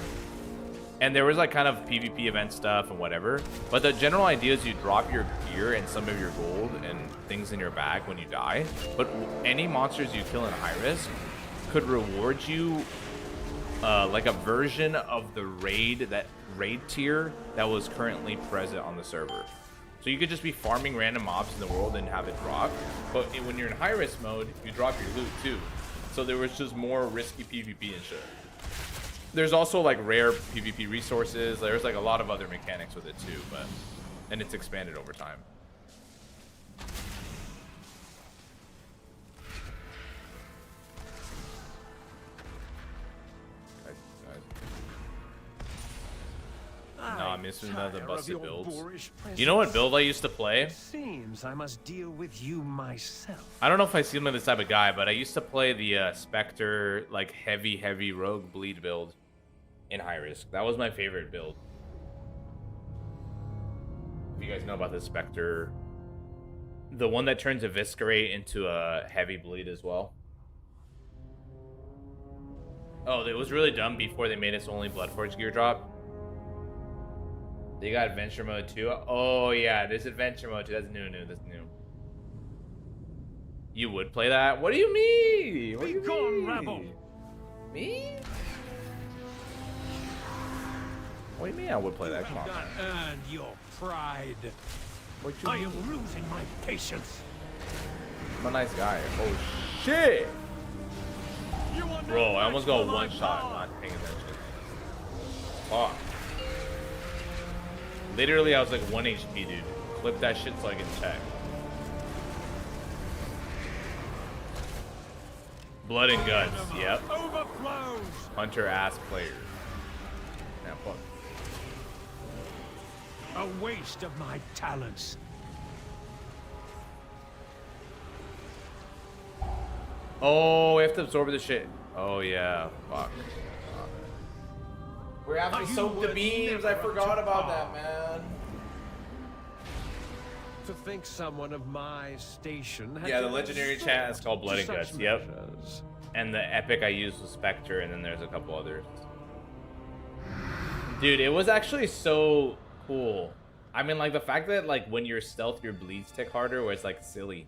And there was like kind of PvP event stuff and whatever. But the general idea is you drop your gear and some of your gold and things in your bag when you die. But any monsters you kill in high risk could reward you like a version of the raid tier that was currently present on the server. So you could just be farming random mobs in the world and have it drop. But when you're in high risk mode, you drop your loot too. So there was just more risky PvP and shit. There's also like rare PvP resources. There's like a lot of other mechanics with it too, and it's expanded over time. No, I'm missing another busted builds. You know what build I used to play? Seems I must deal with you myself. I don't know if I seem like this type of guy, but I used to play the Spectre, like heavy rogue bleed build in high risk. That was my favorite build. If you guys know about the Spectre, the one that turns Eviscerate into a heavy bleed as well. Oh, it was really dumb before they made its only Bloodforge gear drop. They got adventure mode too. Oh yeah, there's adventure mode too. That's new. That's new. You would play that? What do you mean? What do you mean? Rebel. Me? What do you mean I would play that? Come on. Not earned your pride. What you I mean? am losing my patience. I'm a nice guy. Oh shit! Bro, I almost got one shot. I'm not paying attention. Fuck. Literally, I was like 1 HP, dude. Clip that shit so I can check. Blood and guts. Yep. Hunter ass player. Now fuck. A waste of my talents. Oh, we have to absorb this shit. Oh yeah. Fuck. We're having to soak the beams. I forgot about that, man. To think someone of my station. Yeah, the legendary chat is called Blood and Guts. Yep. And the epic I used was Spectre, and then there's a couple others. Dude, it was actually so cool. I mean, like the fact that like when you're stealth, your bleeds tick harder, where it's like silly.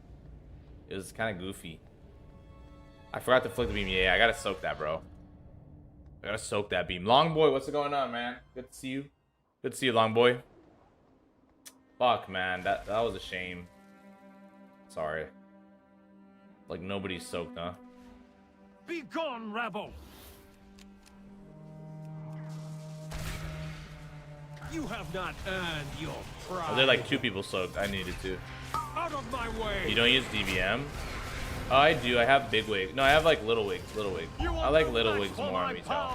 It was kind of goofy. I forgot to flick the beam. Yeah, I gotta soak that, bro. I gotta soak that beam. Long boy, what's going on, man? Good to see you. Good to see you, long boy. Fuck, man, that was a shame. Sorry. Like nobody's soaked, huh? Be gone, rebel. You have not earned your pride. Oh, there are like 2 people soaked. I needed to. Out of my way. You don't use DBM? Oh, I do. I have big wig. No, I have like little wigs. Little wig. I like little wigs more on retail.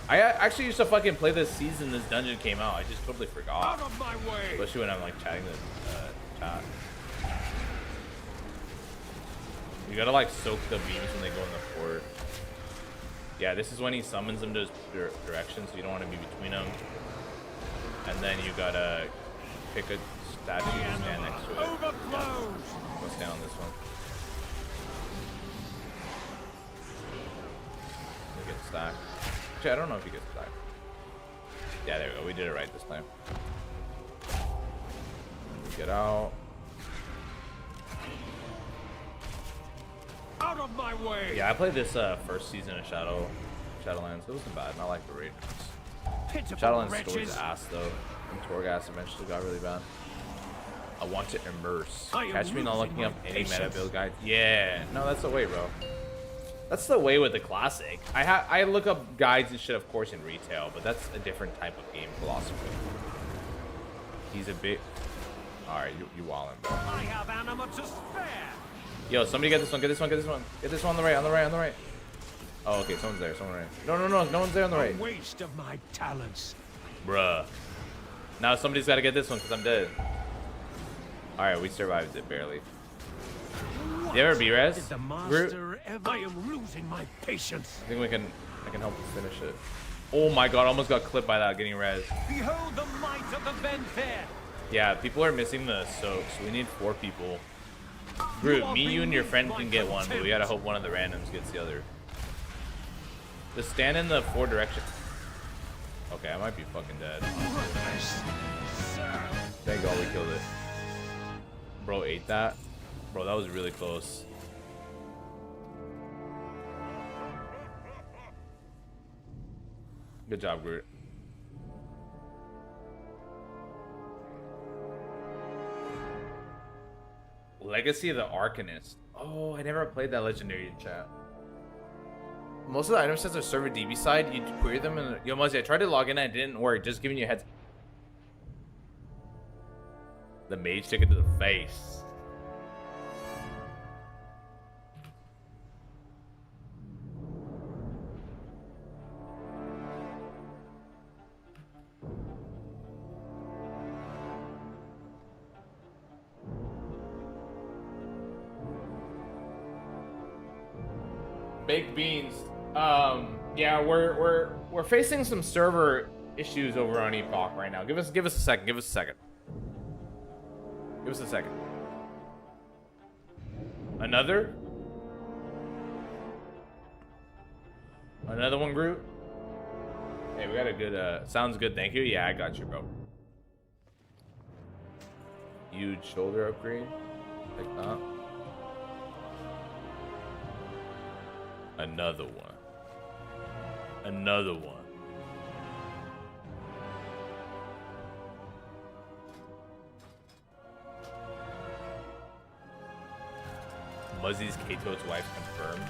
I actually used to fucking play this season this dungeon came out. I just totally forgot. Out of my way. Especially when I'm like chatting the chat. You gotta like soak the beams when they go in the fort. Yeah, this is when he summons them to his direction, so you don't want to be between them. And then you gotta pick a statue and stand next to it. Go stand on this one. You get stacked. Actually, I don't know if you get stacked. Yeah, there we go. We did it right this time. Get out. Out of my way. Yeah, I played this first season of Shadowlands. It wasn't bad. And I like the raid. Shadowlands story's ass though. And Torghast eventually got really bad. I want to immerse. Catch me not looking up any meta build guide. Yeah, no, that's the way, bro. That's the way with the classic. I look up guides and shit, of course, in retail, but that's a different type of game philosophy. He's a bit. All right, you wildin', bro. I have anima to spare. Yo, somebody get this one. Get this one. Get this one. Get this one on the right. On the right. On the right. Oh, okay. Someone's there. Someone right. No. No one's there on the right. A waste of my talents. Bruh. Now somebody's got to get this one because I'm dead. All right, we survived it barely. You ever B-res? I am losing my patience. I think I can help us finish it. Oh my god, I almost got clipped by that getting res. Behold the might of the Venfair. Yeah, people are missing the soaks. We need 4 people. Group, me, you, and your friend can get one, but we gotta hope one of the randoms gets the other. Just stand in the 4 directions. Okay, I might be fucking dead. Thank god we killed it. Bro ate that. Bro, that was really close. Good job, Groot. Legacy of the Arcanist. Oh, I never played that legendary in chat. Most of the item sets are server DB side. You query them and yo, Muzzy, I tried to log in and it didn't work. Just giving you a heads. The mage took it to the face. Baked beans. Yeah, we're facing some server issues over on Epoch right now. Give us a second. Give us a second. Give us a second. Another one, Groot. Hey, we got a good. Sounds good. Thank you. Yeah, I got you, bro. Huge shoulder upgrade. Like that. Another one. Another one. Muzzy's Kato's wife confirmed.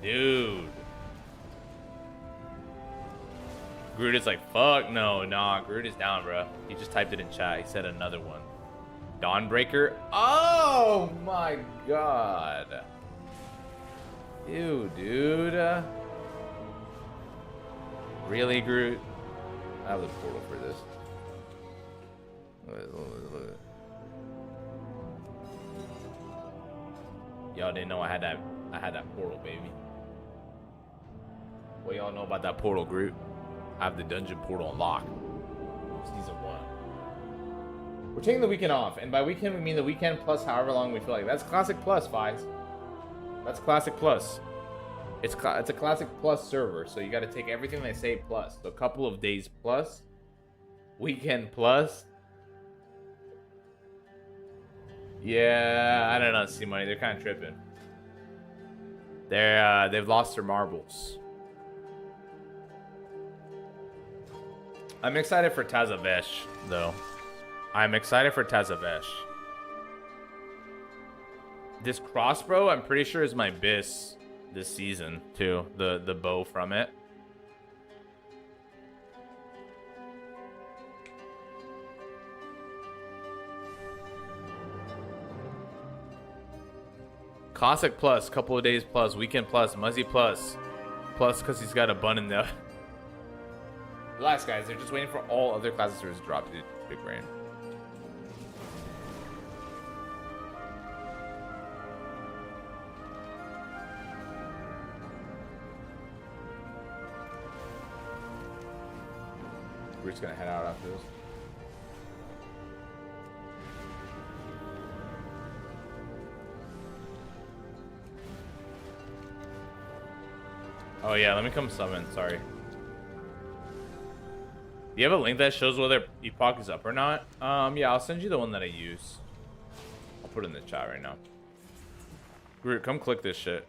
Dude. Groot is like, fuck no, nah. Groot is down, bro. He just typed it in chat. He said another one. Dawnbreaker. Oh my god. Ew, dude. Really, Groot? I have the portal for this. Look. Y'all didn't know I had that portal, baby. What y'all know about that portal, Groot? I have the dungeon portal unlocked. Season 1. We're taking the weekend off, and by weekend we mean the weekend plus however long we feel like. That's Classic Plus, Fies. That's Classic Plus. It's a Classic Plus server, so you got to take everything they say plus. So a couple of days plus, weekend plus. Yeah, I don't know, C-Money. They're kind of tripping. They've lost their marbles. I'm excited for Tazavesh, though. I'm excited for Tazavesh. This crossbow, I'm pretty sure, is my bis this season too. The bow from it. Classic plus, couple of days plus, weekend plus, Muzzy plus because he's got a bun in the. Relax, guys. They're just waiting for all other classes to drop. Dude, big brain. We're just gonna head out after this. Oh yeah, let me come summon, sorry. Do you have a link that shows whether Epoch is up or not? Yeah, I'll send you the one that I use. I'll put it in the chat right now. Groot, come click this shit.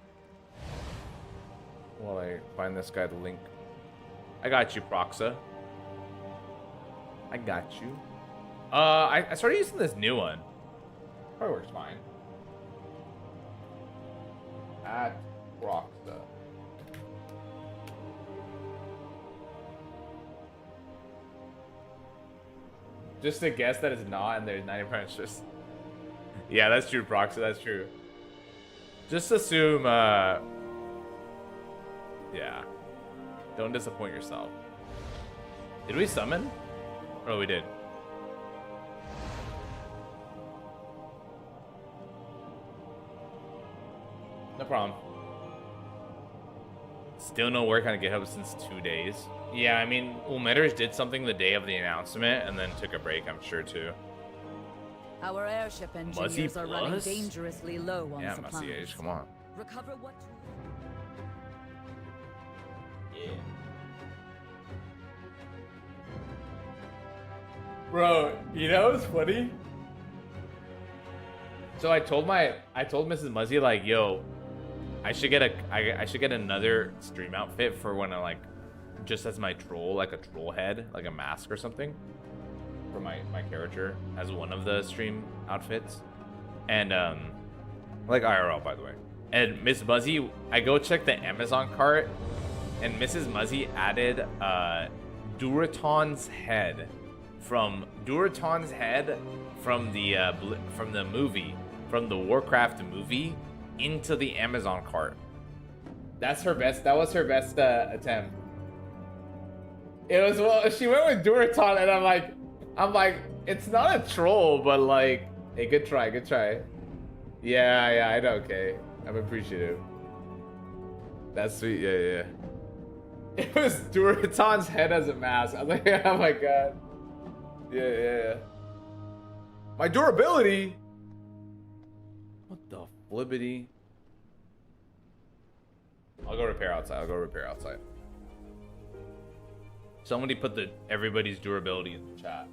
While I find this guy the link. I got you, Proxa. I got you. I started using this new one. Probably works fine. At Proxa. Just to guess that it's not, and there's 90% just. Yeah, that's true, Proxa. That's true. Just assume. Yeah. Don't disappoint yourself. Did we summon? Oh, we did. No problem. Still no work on GitHub since 2 days. Yeah, I mean, Ulmetters did something the day of the announcement and then took a break, I'm sure, too. Our airship engineers are running dangerously low on supplies. Muzzy Age, come on. Recover what... Yeah. Bro, you know what's funny? So I told Mrs. Muzzy, like, yo, I should get another stream outfit for when I like just as my troll, like a troll head, like a mask or something, for my character as one of the stream outfits. And like IRL, by the way. And Miss Muzzy, I go check the Amazon cart, and Mrs. Muzzy added Duraton's head from the movie, from the Warcraft movie, into the Amazon cart. That's her best. That was her best attempt. It was, well, she went with Duraton, and I'm like, it's not a troll, but like, hey, good try, good try. Yeah, I know, okay. I'm appreciative. That's sweet, yeah. It was Duraton's head as a mask. I was like, oh my god. Yeah. My durability? What the flippity? I'll go repair outside. Somebody put everybody's durability in the chat,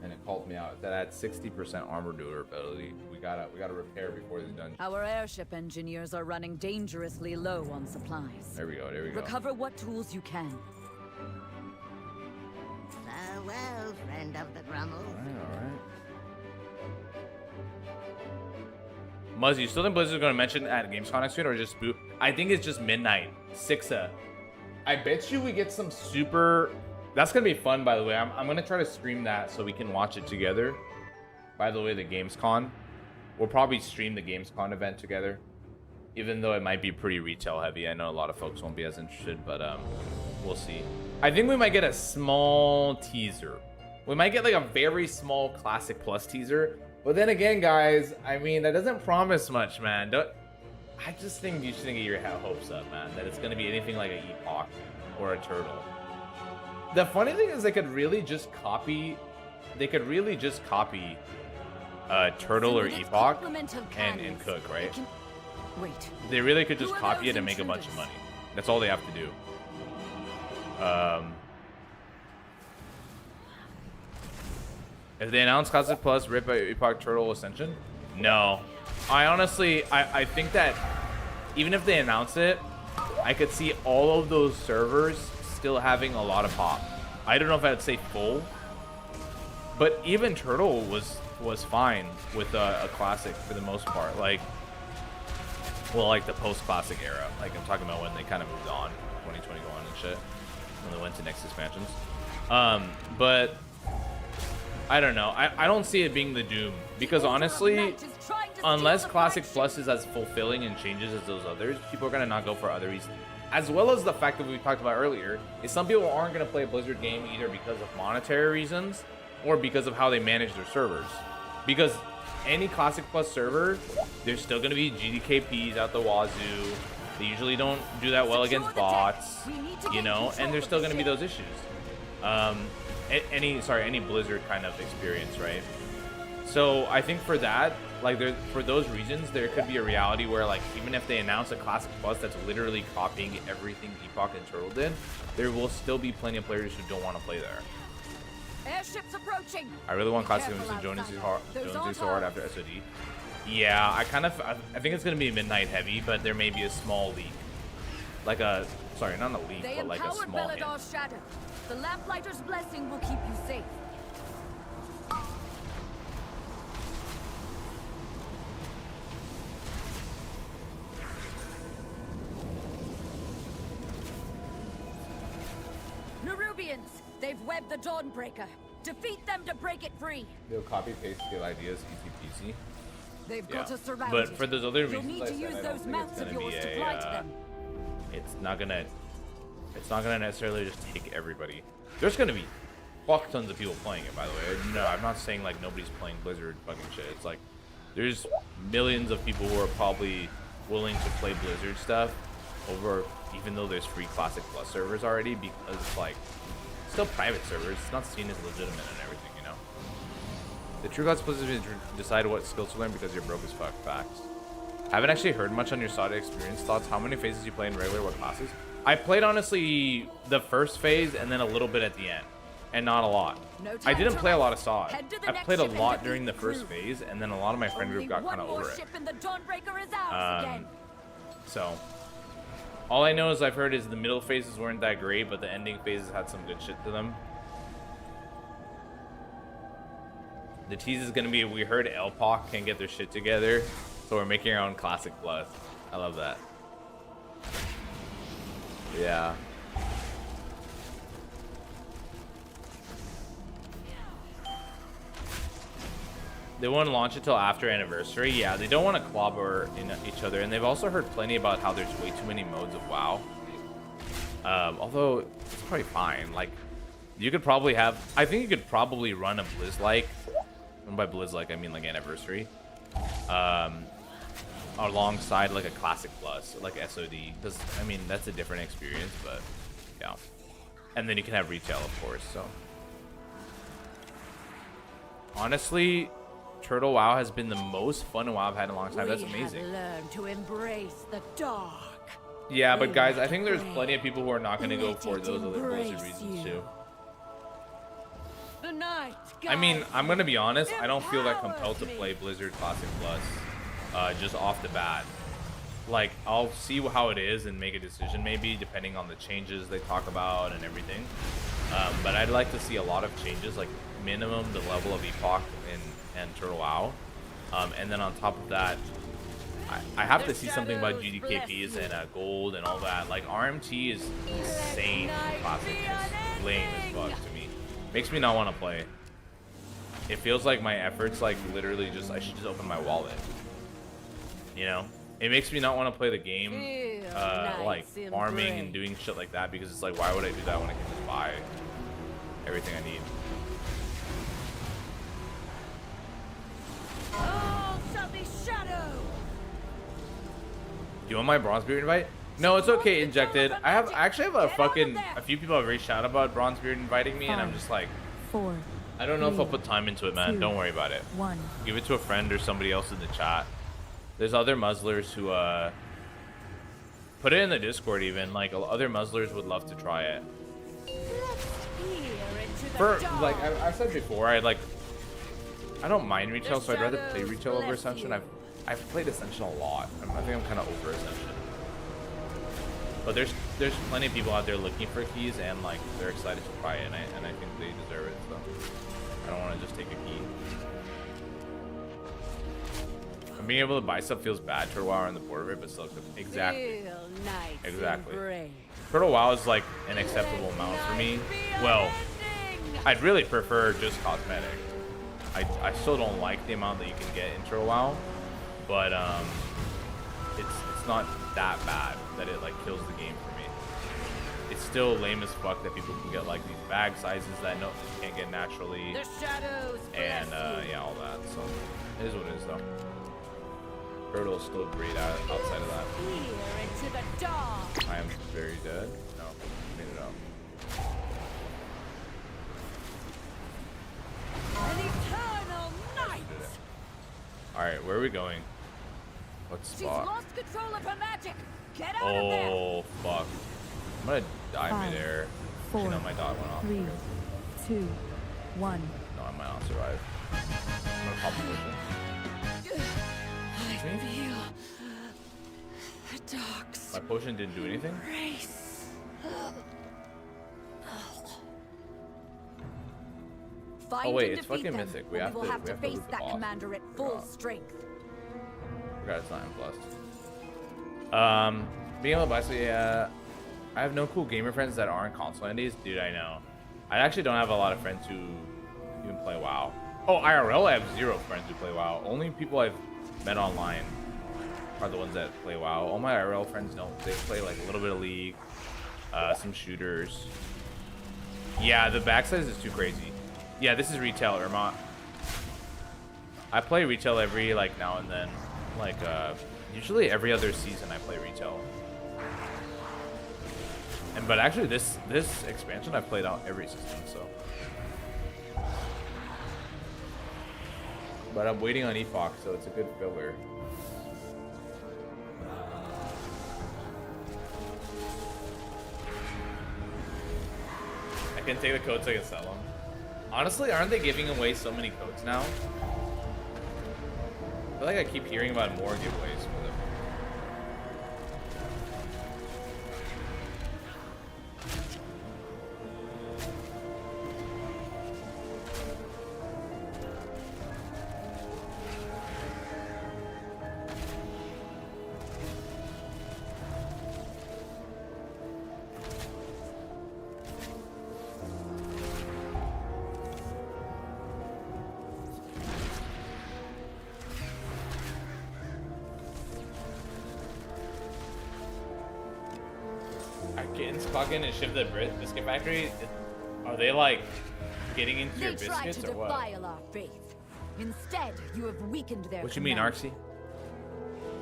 and it called me out. That had 60% armor durability. We gotta repair before this dungeon. Our airship engineers are running dangerously low on supplies. There we go. Recover what tools you can. Farewell, friend of the Grummel. All right. Muzzy, you still think Blizzard's gonna mention at Gamescom next week, or just boot? I think it's just midnight. 6. I bet you we get some super. That's gonna be fun, by the way. I'm gonna try to stream that so we can watch it together. By the way, the Gamescom, we'll probably stream the Gamescom event together, even though it might be pretty retail heavy. I know a lot of folks won't be as interested, but we'll see. I think we might get a small teaser. We might get like a very small Classic Plus teaser. But then again, guys, I mean, that doesn't promise much, man. I just think you shouldn't get your hopes up, man, that it's gonna be anything like an Epoch or a Turtle. The funny thing is, they could really just copy Turtle or Epoch and cook, right? Wait. They really could just copy it and make a bunch of money. That's all they have to do. If they announce Classic Plus, rip Epoch Turtle Ascension? No. I think that even if they announce it, I could see all of those servers still having a lot of pop. I don't know if I'd say full, but even Turtle was fine with a classic for the most part. Like, well, like the post-classic era. Like, I'm talking about when they kind of moved on, 2021 and shit, when they went to next expansions. But I don't know. I don't see it being the doom, because honestly, unless Classic Plus is as fulfilling and changes as those others, people are gonna not go for other reasons. As well as the fact that we talked about earlier, is some people aren't gonna play a Blizzard game either because of monetary reasons or because of how they manage their servers. Because any Classic Plus server, there's still gonna be GDKPs out the wazoo. They usually don't do that well against bots, you know, and there's still gonna be those issues. Any Blizzard kind of experience, right? So I think for that, like, for those reasons, there could be a reality where, like, even if they announce a Classic Plus that's literally copying everything Epoch and Turtle did, there will still be plenty of players who don't want to play there. Airships approaching. I really want Classic to join so hard after SOD. Yeah, I think it's gonna be midnight heavy, but there may be a small leak, like a not a leak, but like a small hint. Shadow. The Lamplighter's blessing will keep you safe. Nerubians, they've webbed the Dawnbreaker. Defeat them to break it free. They'll copy paste steal ideas, easy peasy. They've got us surrounded. But for those other reasons, You'll need to use those mounts of yours to fly to them. It's not gonna necessarily just take everybody. There's gonna be fuck tons of people playing it, by the way. No, I'm not saying like nobody's playing Blizzard fucking shit. It's like there's millions of people who are probably willing to play Blizzard stuff over, even though there's free Classic Plus servers already, because it's like still private servers. It's not seen as legitimate and everything, you know. The True Gods Blizzard decide what skills to learn because you're broke as fuck. Facts. Haven't actually heard much on your Sada experience. Thoughts? How many phases you play in regular? What classes? I played honestly the first phase and then a little bit at the end, and not a lot. I didn't play a lot of Sada. I played a lot during the first phase, and then a lot of my friend group got kind of over it. So All I know is I've heard is the middle phases weren't that great, but the ending phases had some good shit to them. The tease is gonna be, we heard Epoch can't get their shit together, so we're making our own Classic Plus. I love that. Yeah. They won't launch it till after anniversary. Yeah, they don't want to clobber in each other, and they've also heard plenty about how there's way too many modes of WoW. Although it's probably fine. Like, you could probably have. I think you could probably run a Blizz-like. And by Blizz-like, I mean like anniversary. Alongside like a Classic Plus, like SOD, because I mean that's a different experience, but yeah. And then you can have retail, of course. So honestly, Turtle WoW has been the most fun WoW I've had in a long time. That's amazing. Learn to embrace the dark. Yeah, but guys, I think there's plenty of people who are not going to go for those other Blizzard reasons too. The night, I mean, I'm going to be honest. I don't feel that compelled to play Blizzard Classic Plus just off the bat. Like, I'll see how it is and make a decision maybe, depending on the changes they talk about and everything. But I'd like to see a lot of changes, like minimum the level of Epoch and Turtle WoW. And then on top of that, I have to see something about GDKPs and gold and all that. Like, RMT is insane in Classic. It's lame as fuck to me. Makes me not want to play. It feels like my efforts, like, literally just, I should just open my wallet. You know? It makes me not want to play the game, like, farming and doing shit like that, because it's like, why would I do that when I can just buy everything I need? All shall be shadow. Do you want my Bronzebeard invite? No, it's okay, Injected. I actually have a few people have reached out about Bronzebeard inviting me, and I'm just like, 4. I don't know if I'll put time into it, man. 2, Don't worry about it. 1. Give it to a friend or somebody else in the chat. There's other muzzlers who put it in the Discord even. Like, other muzzlers would love to try it. For like I said before, I don't mind retail, so I'd rather play retail over Ascension. I've played Ascension a lot. I think I'm kind of over Ascension. But there's plenty of people out there looking for keys, and like they're excited to try it, and I think they deserve it. So I don't want to just take a key. And being able to buy stuff feels bad. Turtle WoW on the border of it, but still exactly. Turtle WoW is like an acceptable amount for me. Well, I'd really prefer just cosmetic. I still don't like the amount that you can get in Turtle WoW, but it's not that bad that it like kills the game for me. It's still lame as fuck that people can get like these bag sizes that you can't get naturally, and yeah, all that. So it is what it is, though. Turtle is still great outside of that. I am very dead. No, made it up. An eternal night. Alright, where are we going? What spot? She's lost control of her magic. Get out of there. Oh, fuck. I'm gonna die 5, midair. 4, No, my dog went off. 3, 2, 1. No, I might not survive. I'm gonna pop the potion. I feel the dogs. My potion didn't do anything? Race. Oh wait, it's fucking mythic. We have to face loot the that boss. commander at full strength. Forgot it's not M+. Being able to buy, so yeah, I have no cool gamer friends that aren't console indies. Dude, I know. I actually don't have a lot of friends who even play WoW. Oh, IRL, I have 0 friends who play WoW. Only people I've met online are the ones that play WoW. All my IRL friends don't. They play like a little bit of League, some shooters. Yeah, the backside is too crazy. Yeah, this is retail, Irma. I play retail every like now and then. Like usually every other season I play retail. But actually this expansion I've played out every system, so. But I'm waiting on Epoch, so it's a good filler. I can take the codes, I can sell them. Honestly, aren't they giving away so many codes now? I feel like I keep hearing about more giveaways for them. Americans clock in and ship the biscuit factory? Are they like getting into your They tried biscuits to or what? defile our faith. Instead, you have weakened their What you mean, command. Arxie?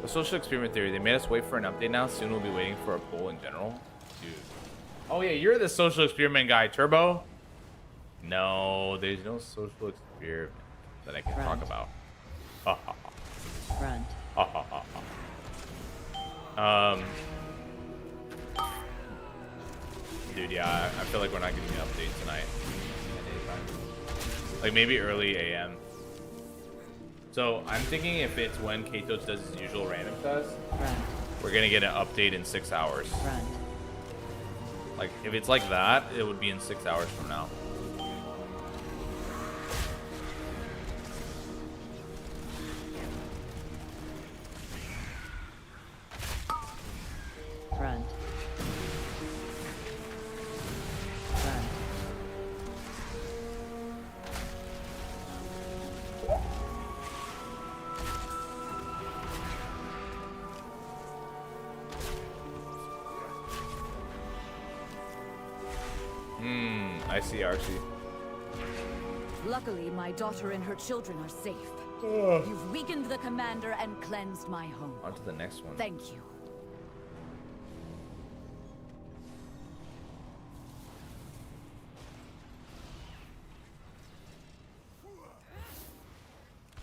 The social experiment theory. They made us wait for an update now. Soon we'll be waiting for a poll in general. Dude. Oh yeah, you're the social experiment guy, Turbo. No, there's no social experiment that I can talk about. Ha ha ha. Front. Ha ha ha ha. Dude, yeah, I feel like we're not getting an update tonight. Like maybe early AM. So I'm thinking if it's when Katos does his usual random test, we're gonna get an update in 6 hours. Front. Like if it's like that, it would be in 6 hours from now. Front. Front. I see, Archie. Luckily, my daughter and her children are safe. You've weakened the commander and cleansed my home. On to the next one. Thank you.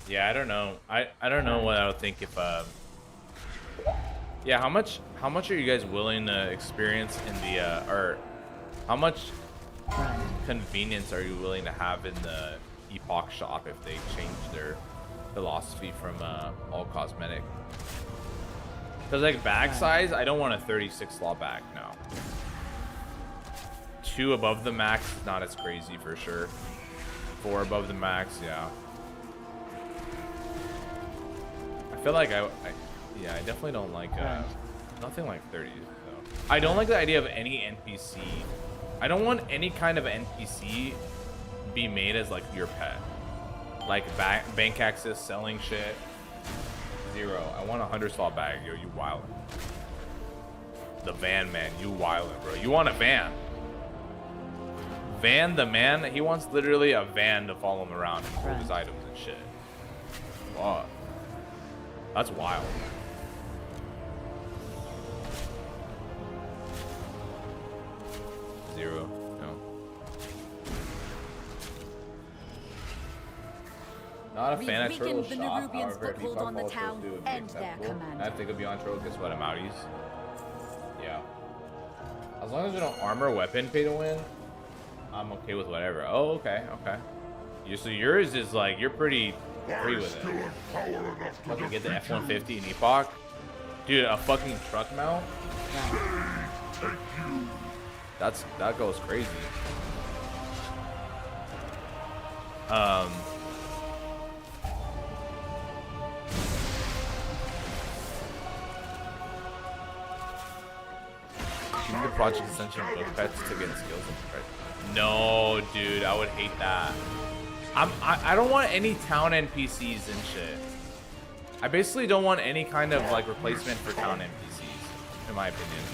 Yeah, I don't know. I don't know what I would think if yeah, how much are you guys willing to experience in the or how much convenience are you willing to have in the Epoch shop if they change their philosophy from all cosmetic? Because like bag size, I don't want a 36 slot bag now. 2 above the max is not as crazy for sure. 4 above the max, yeah. I feel like I definitely don't like nothing like 30s though. I don't like the idea of any NPC. I don't want any kind of NPC be made as like your pet. Like bank access, selling shit. 0. I want a 100 slot bag, yo. You wildin'. The van man, you wildin', bro. You want a van? Van the man, he wants literally a van to follow him around and move his items and shit. What? That's wild. Zero. No. Not a fan of Turtle weakened the shop. Nerubians' However, if foothold you on the follow town through, it would be and their acceptable. commander. I think it'll be on Turtle. Guess what? I'm outies. Yeah. As long as you don't armor weapon pay to win, I'm okay with whatever. Oh, okay, okay. So yours is like you're pretty free with it. Fucking get the F-150 in Epoch, dude. A fucking truck mount. That goes crazy. Use the project extension book pets to get skills and no, dude, I would hate that. I don't want any town NPCs and shit. I basically don't want any kind of like replacement for town NPCs, in my opinion.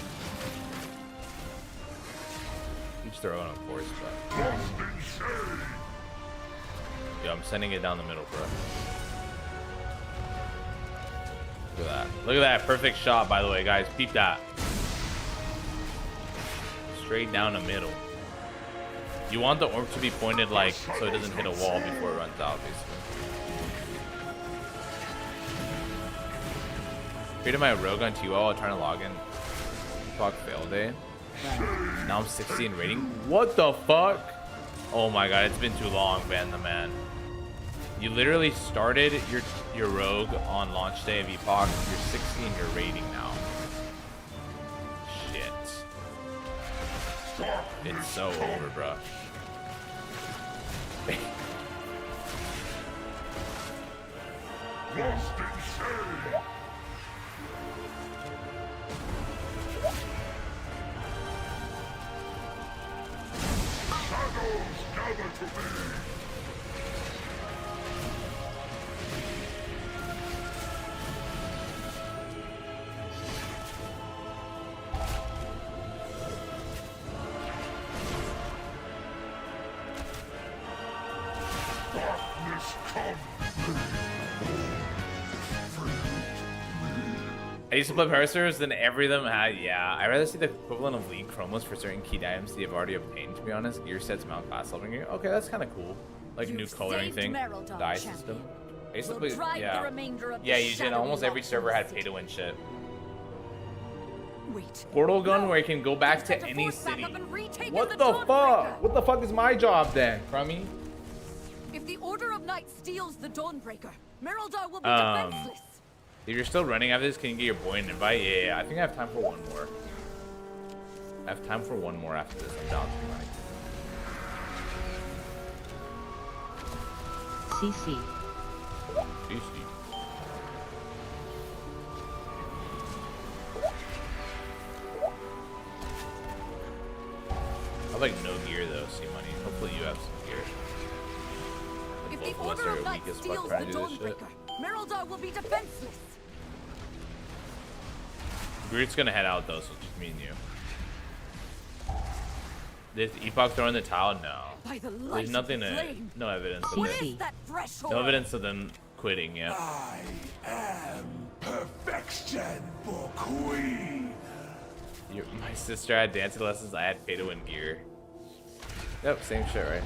Each their own, of course, but yeah, I'm sending it down the middle, bro. Look at that. Look at that perfect shot, by the way, guys. Peep that. Straight down the middle. You want the orb to be pointed like so it doesn't hit a wall before it runs out, basically. Created my rogue on TO while trying to log in. Fuck fail day. Now I'm 60 in rating. What the fuck? Oh my god, it's been too long, Van the Man. You literally started your rogue on launch day of Epoch. You're 60 in your rating now. Shit. It's so over, bro. I used to play power servers, then every of them had, yeah. I'd rather see the equivalent of League chromos for certain key items you've already obtained, to be honest. Gear sets, mount class leveling gear. Okay, that's kind of cool. Like new coloring thing. Dye system. I used to play, yeah. Yeah, you did. Almost every server had pay to win shit. Wait. Portal gun where you can go back to any city. What the fuck? What the fuck is my job then, Crummy? If the Order of Night steals the Dawnbreaker, Merildar will be defenseless. If you're still running after this, can you get your boy an invite? Yeah, I think I have time for one more. I have time for one more after this. I'm down to money. CC. CC. I have like no gear though, see money. Hopefully you have some gear. If the Order of Night steals the Dawnbreaker, Merildar will be defenseless. Groot's gonna head out though, so just me and you. This Epoch throwing the towel? No. There's nothing to, no evidence of it. No evidence of them quitting yet. I am perfection for Queen. My sister had dancing lessons, I had pay to win gear. Yep, same shit, right?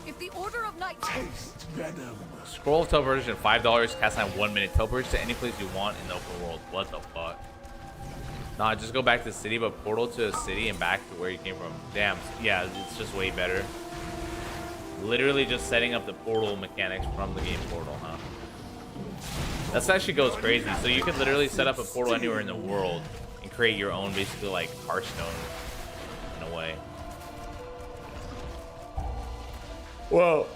If the Order of Night Taste venom. Scroll of teleportation, $5, cast time 1 minute. Teleport to any place you want in the open world. What the fuck? Nah, just go back to the city, but portal to a city and back to where you came from. Damn, yeah, it's just way better. Literally just setting up the portal mechanics from the game portal, huh? That actually goes crazy. So you can literally set up a portal anywhere in the world and create your own, basically like Hearthstone in a way. Whoa.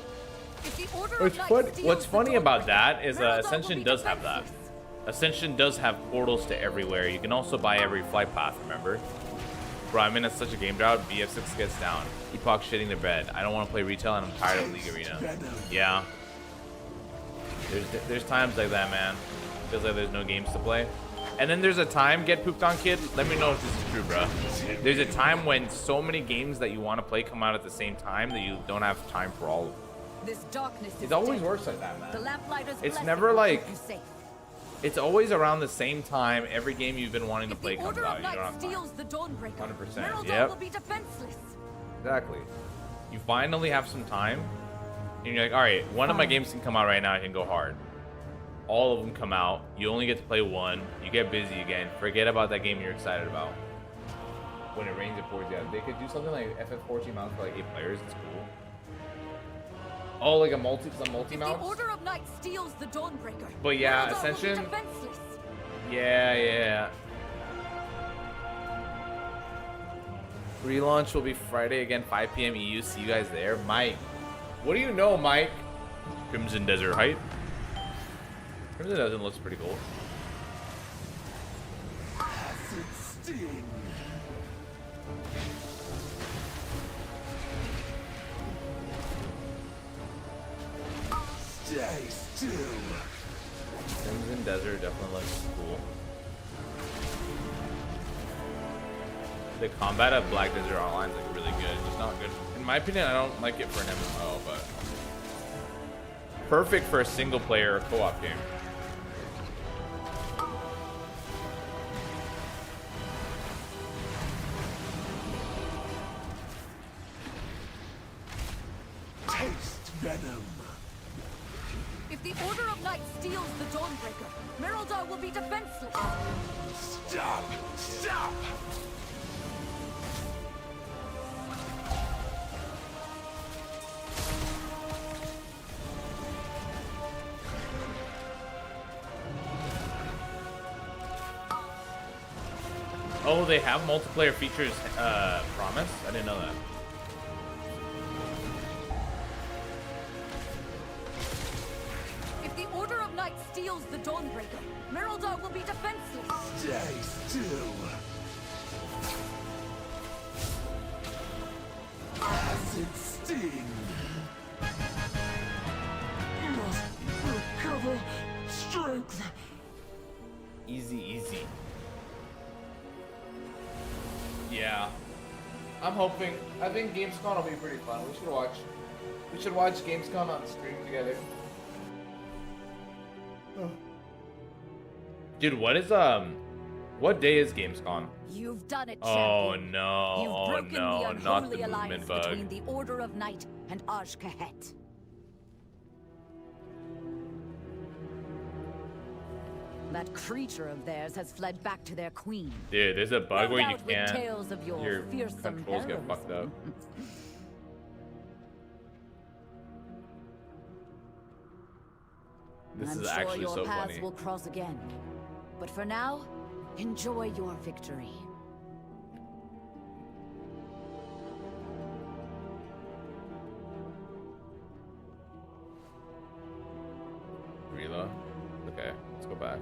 What's funny about that is Ascension does have that. Ascension does have portals to everywhere. You can also buy every flight path, remember? Bro, I'm in such a game drought. BF6 gets down. Epoch shitting the bed. I don't want to play retail and I'm tired of League Arena. Yeah. There's times like that, man. Feels like there's no games to play. And then there's a time, get pooped on kid. Let me know if this is true, bro. There's a time when so many games that you want to play come out at the same time that you don't have time for all of them. This darkness it always works like that, man. The lamplighters it's never like it's always around the same time every game you've been wanting to play comes out. You don't have time. 100%. Yep. Will be defenseless. Exactly. You finally have some time, and you're like, all right, one of my games can come out right now. I can go hard. All of them come out. You only get to play one. You get busy again. Forget about that game you're excited about. When it rains, it pours. Yeah, they could do something like FF14 mounts for like 8 players. It's cool. Oh, like a multi mount. The Order of Night steals the Dawnbreaker. But yeah, Ascension. Yeah. Relaunch will be Friday again, 5 p.m. EU. See you guys there, Mike. What do you know, Mike? Crimson Desert Height. Crimson Desert looks pretty cool. Acid sting. Stay still. Crimson Desert definitely looks cool. The combat of Black Desert Online is like really good. It's not good. In my opinion, I don't like it for an MMO, but perfect for a single player co-op game. Taste venom. If the Order of Night steals the Dawnbreaker, Merildar will be defenseless. Stop! Stop! Oh, they have multiplayer features promise? I didn't know that. If the Order of Night steals the Dawnbreaker, Merildar will be defenseless. Stay still. Acid sting. You must recover strength. Easy. Yeah. I'm hoping. I think Gamescom will be pretty fun. We should watch. We should watch Gamescom on stream together. Dude, what is what day is Gamescom? You've done it, Oh champion. no! You've Oh broken no! the Not unholy the alliance movement between bug. the Order of Night and Aj-Kahet. That creature of theirs has fled back to their queen. Dude, there's a bug No where you doubt with can't. tales of your Your fearsome controls get fucked up. heroism. This I'm is sure actually your so paths funny. will cross again. But for now, enjoy your victory. Reload. Okay, let's go back.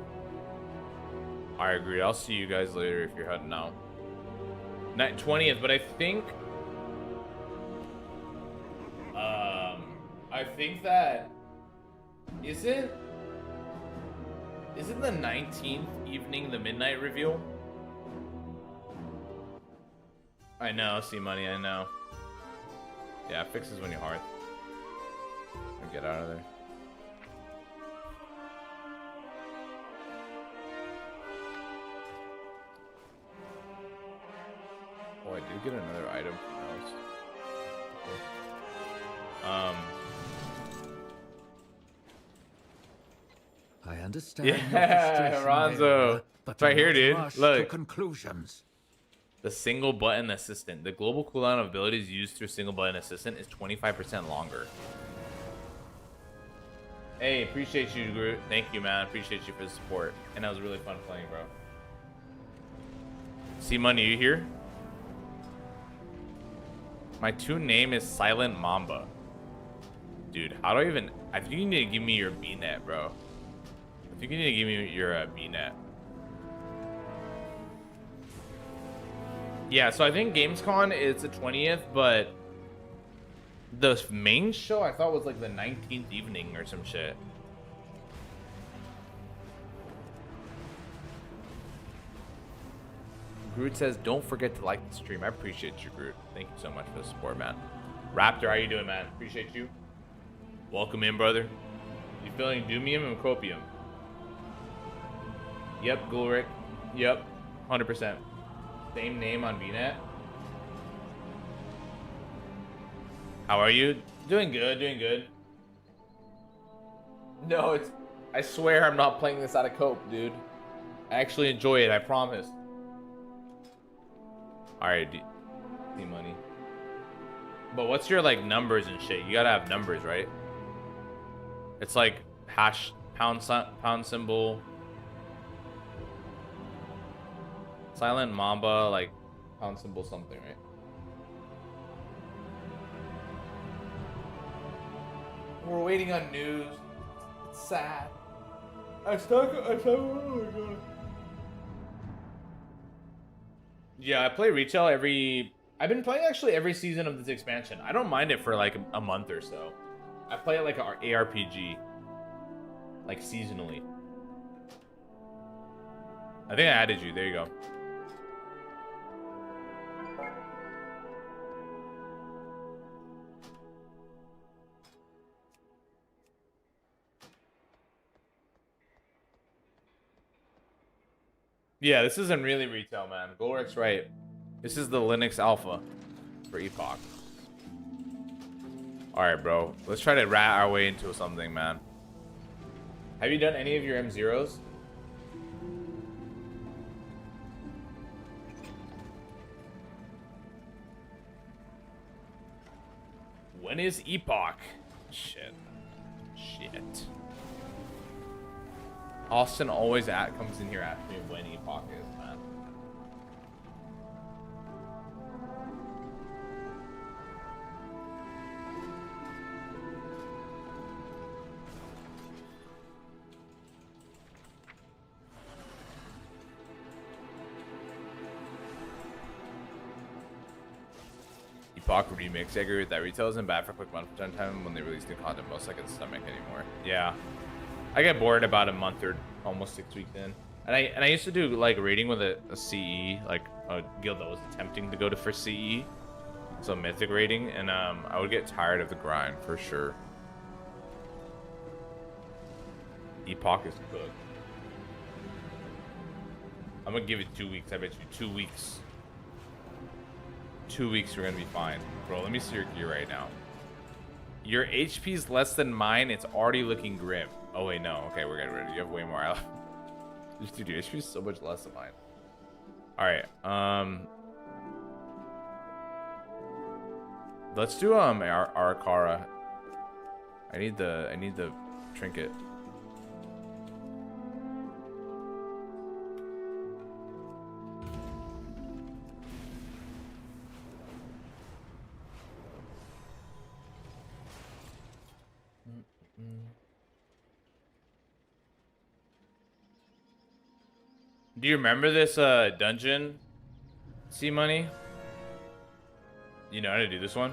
I agree. I'll see you guys later if you're heading out. Night 20th, but I think that isn't the 19th evening the midnight reveal? I know, see money, I know. Yeah, fixes when you hearth. Get out of there. Oh, I did get another item from those. I understand. Yeah, Ronzo. It's right here, dude. Look. Conclusions. The single button assistant. The global cooldown of abilities used through single button assistant is 25% longer. Hey, appreciate you, Groot. Thank you, man. Appreciate you for the support. And that was really fun playing, bro. See money, you here? My toon name is Silent Mamba. Dude, how do I even... I think you need to give me your BNet, bro. I think you need to give me your BNet. Yeah, so I think Gamescom is the 20th, but the main show I thought was like the 19th evening or some shit. Groot says, don't forget to like the stream. I appreciate you, Groot. Thank you so much for the support, man. Raptor, how you doing, man? Appreciate you. Welcome in, brother. You feeling Doomium and Copium? Yep, Gulrick. Yep, 100%. Same name on VNet. How are you? Doing good, doing good. No, it's... I swear I'm not playing this out of cope, dude. I actually enjoy it, I promise. Alright, see money. But what's your, like, numbers and shit? You gotta have numbers, right? It's like hash, pound symbol. Silent Mamba, like, pound symbol something, right? We're waiting on news. It's sad. I'm stuck, oh my god. Yeah, I play retail every... I've been playing actually every season of this expansion. I don't mind it for like a month or so. I play it like an ARPG. Like seasonally. I think I added you. There you go. Yeah, this isn't really retail, man. Golrick's right. This is the Linux alpha for Epoch. Alright, bro. Let's try to rat our way into something, man. Have you done any of your M0s? When is Epoch? Shit. Austin always comes in here asking me when Epoch is, man. Epoch remix. I agree with that. Retail isn't bad for quick month time when they release new content. Most I can stomach anymore. Yeah. I get bored about a month or almost 6 weeks in. And I used to do like raiding with a CE, like a guild that was attempting to go to for CE. So mythic rating, and I would get tired of the grind for sure. Epoch is cooked. I'm gonna give it 2 weeks. I bet you 2 weeks. 2 weeks, you're gonna be fine, bro. Let me see your gear right now. Your HP's less than mine. It's already looking grim. Oh wait, no. Okay, we're getting rid of it. You have way more health. Dude, your HP's so much less than mine. All right. Let's do our Kara. I need the trinket. Do you remember this dungeon? See money? You know how to do this one?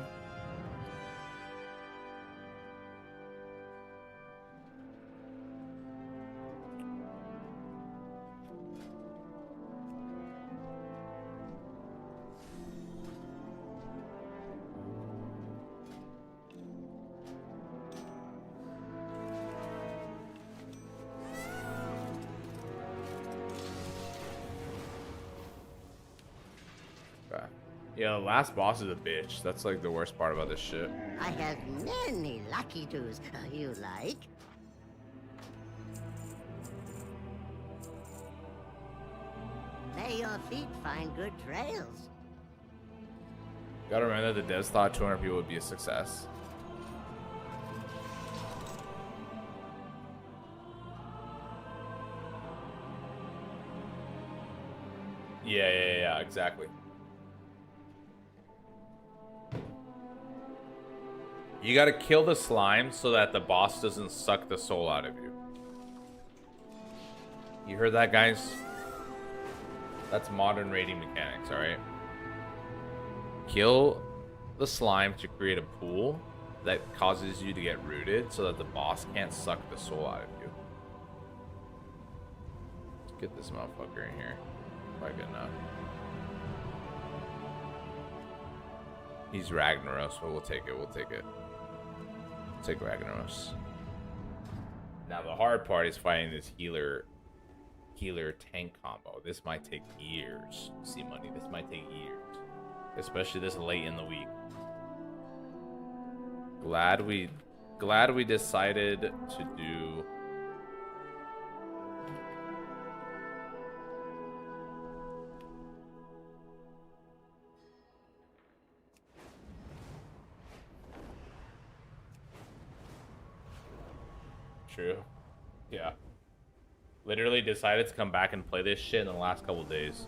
Yeah, the last boss is a bitch. That's like the worst part about this shit. I have many lucky twos. You like? May your feet find good trails. Gotta remember that the devs thought 200 people would be a success. Yeah, exactly. You gotta kill the slime so that the boss doesn't suck the soul out of you. You heard that, guys? That's modern raiding mechanics, alright? Kill the slime to create a pool that causes you to get rooted so that the boss can't suck the soul out of you. Let's get this motherfucker in here. Probably good enough. He's Ragnaros, but we'll take it. We'll take it. Take Ragnaros. Now the hard part is fighting this healer tank combo. This might take years. See money. This might take years, especially this late in the week. Glad we decided to do. True. Yeah. Literally decided to come back and play this shit in the last couple days.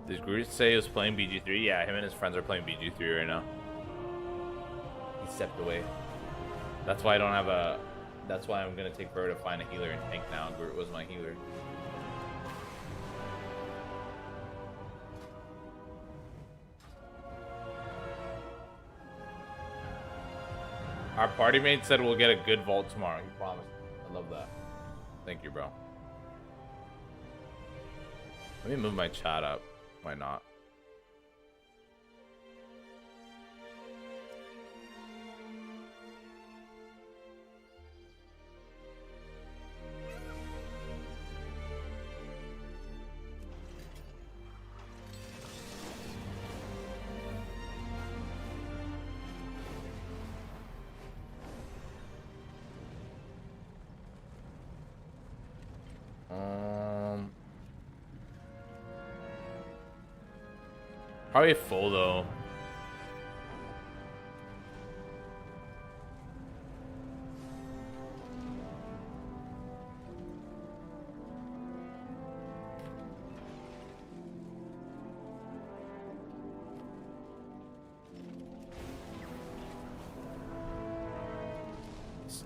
Did Groot say he was playing BG3? Yeah, him and his friends are playing BG3 right now. He stepped away. That's why I don't have a... That's why I'm gonna take forever to find a healer and tank now. Groot was my healer. Our party mate said we'll get a good vault tomorrow. He promised. I love that. Thank you, bro. Let me move my chat up. Why not? Probably full though.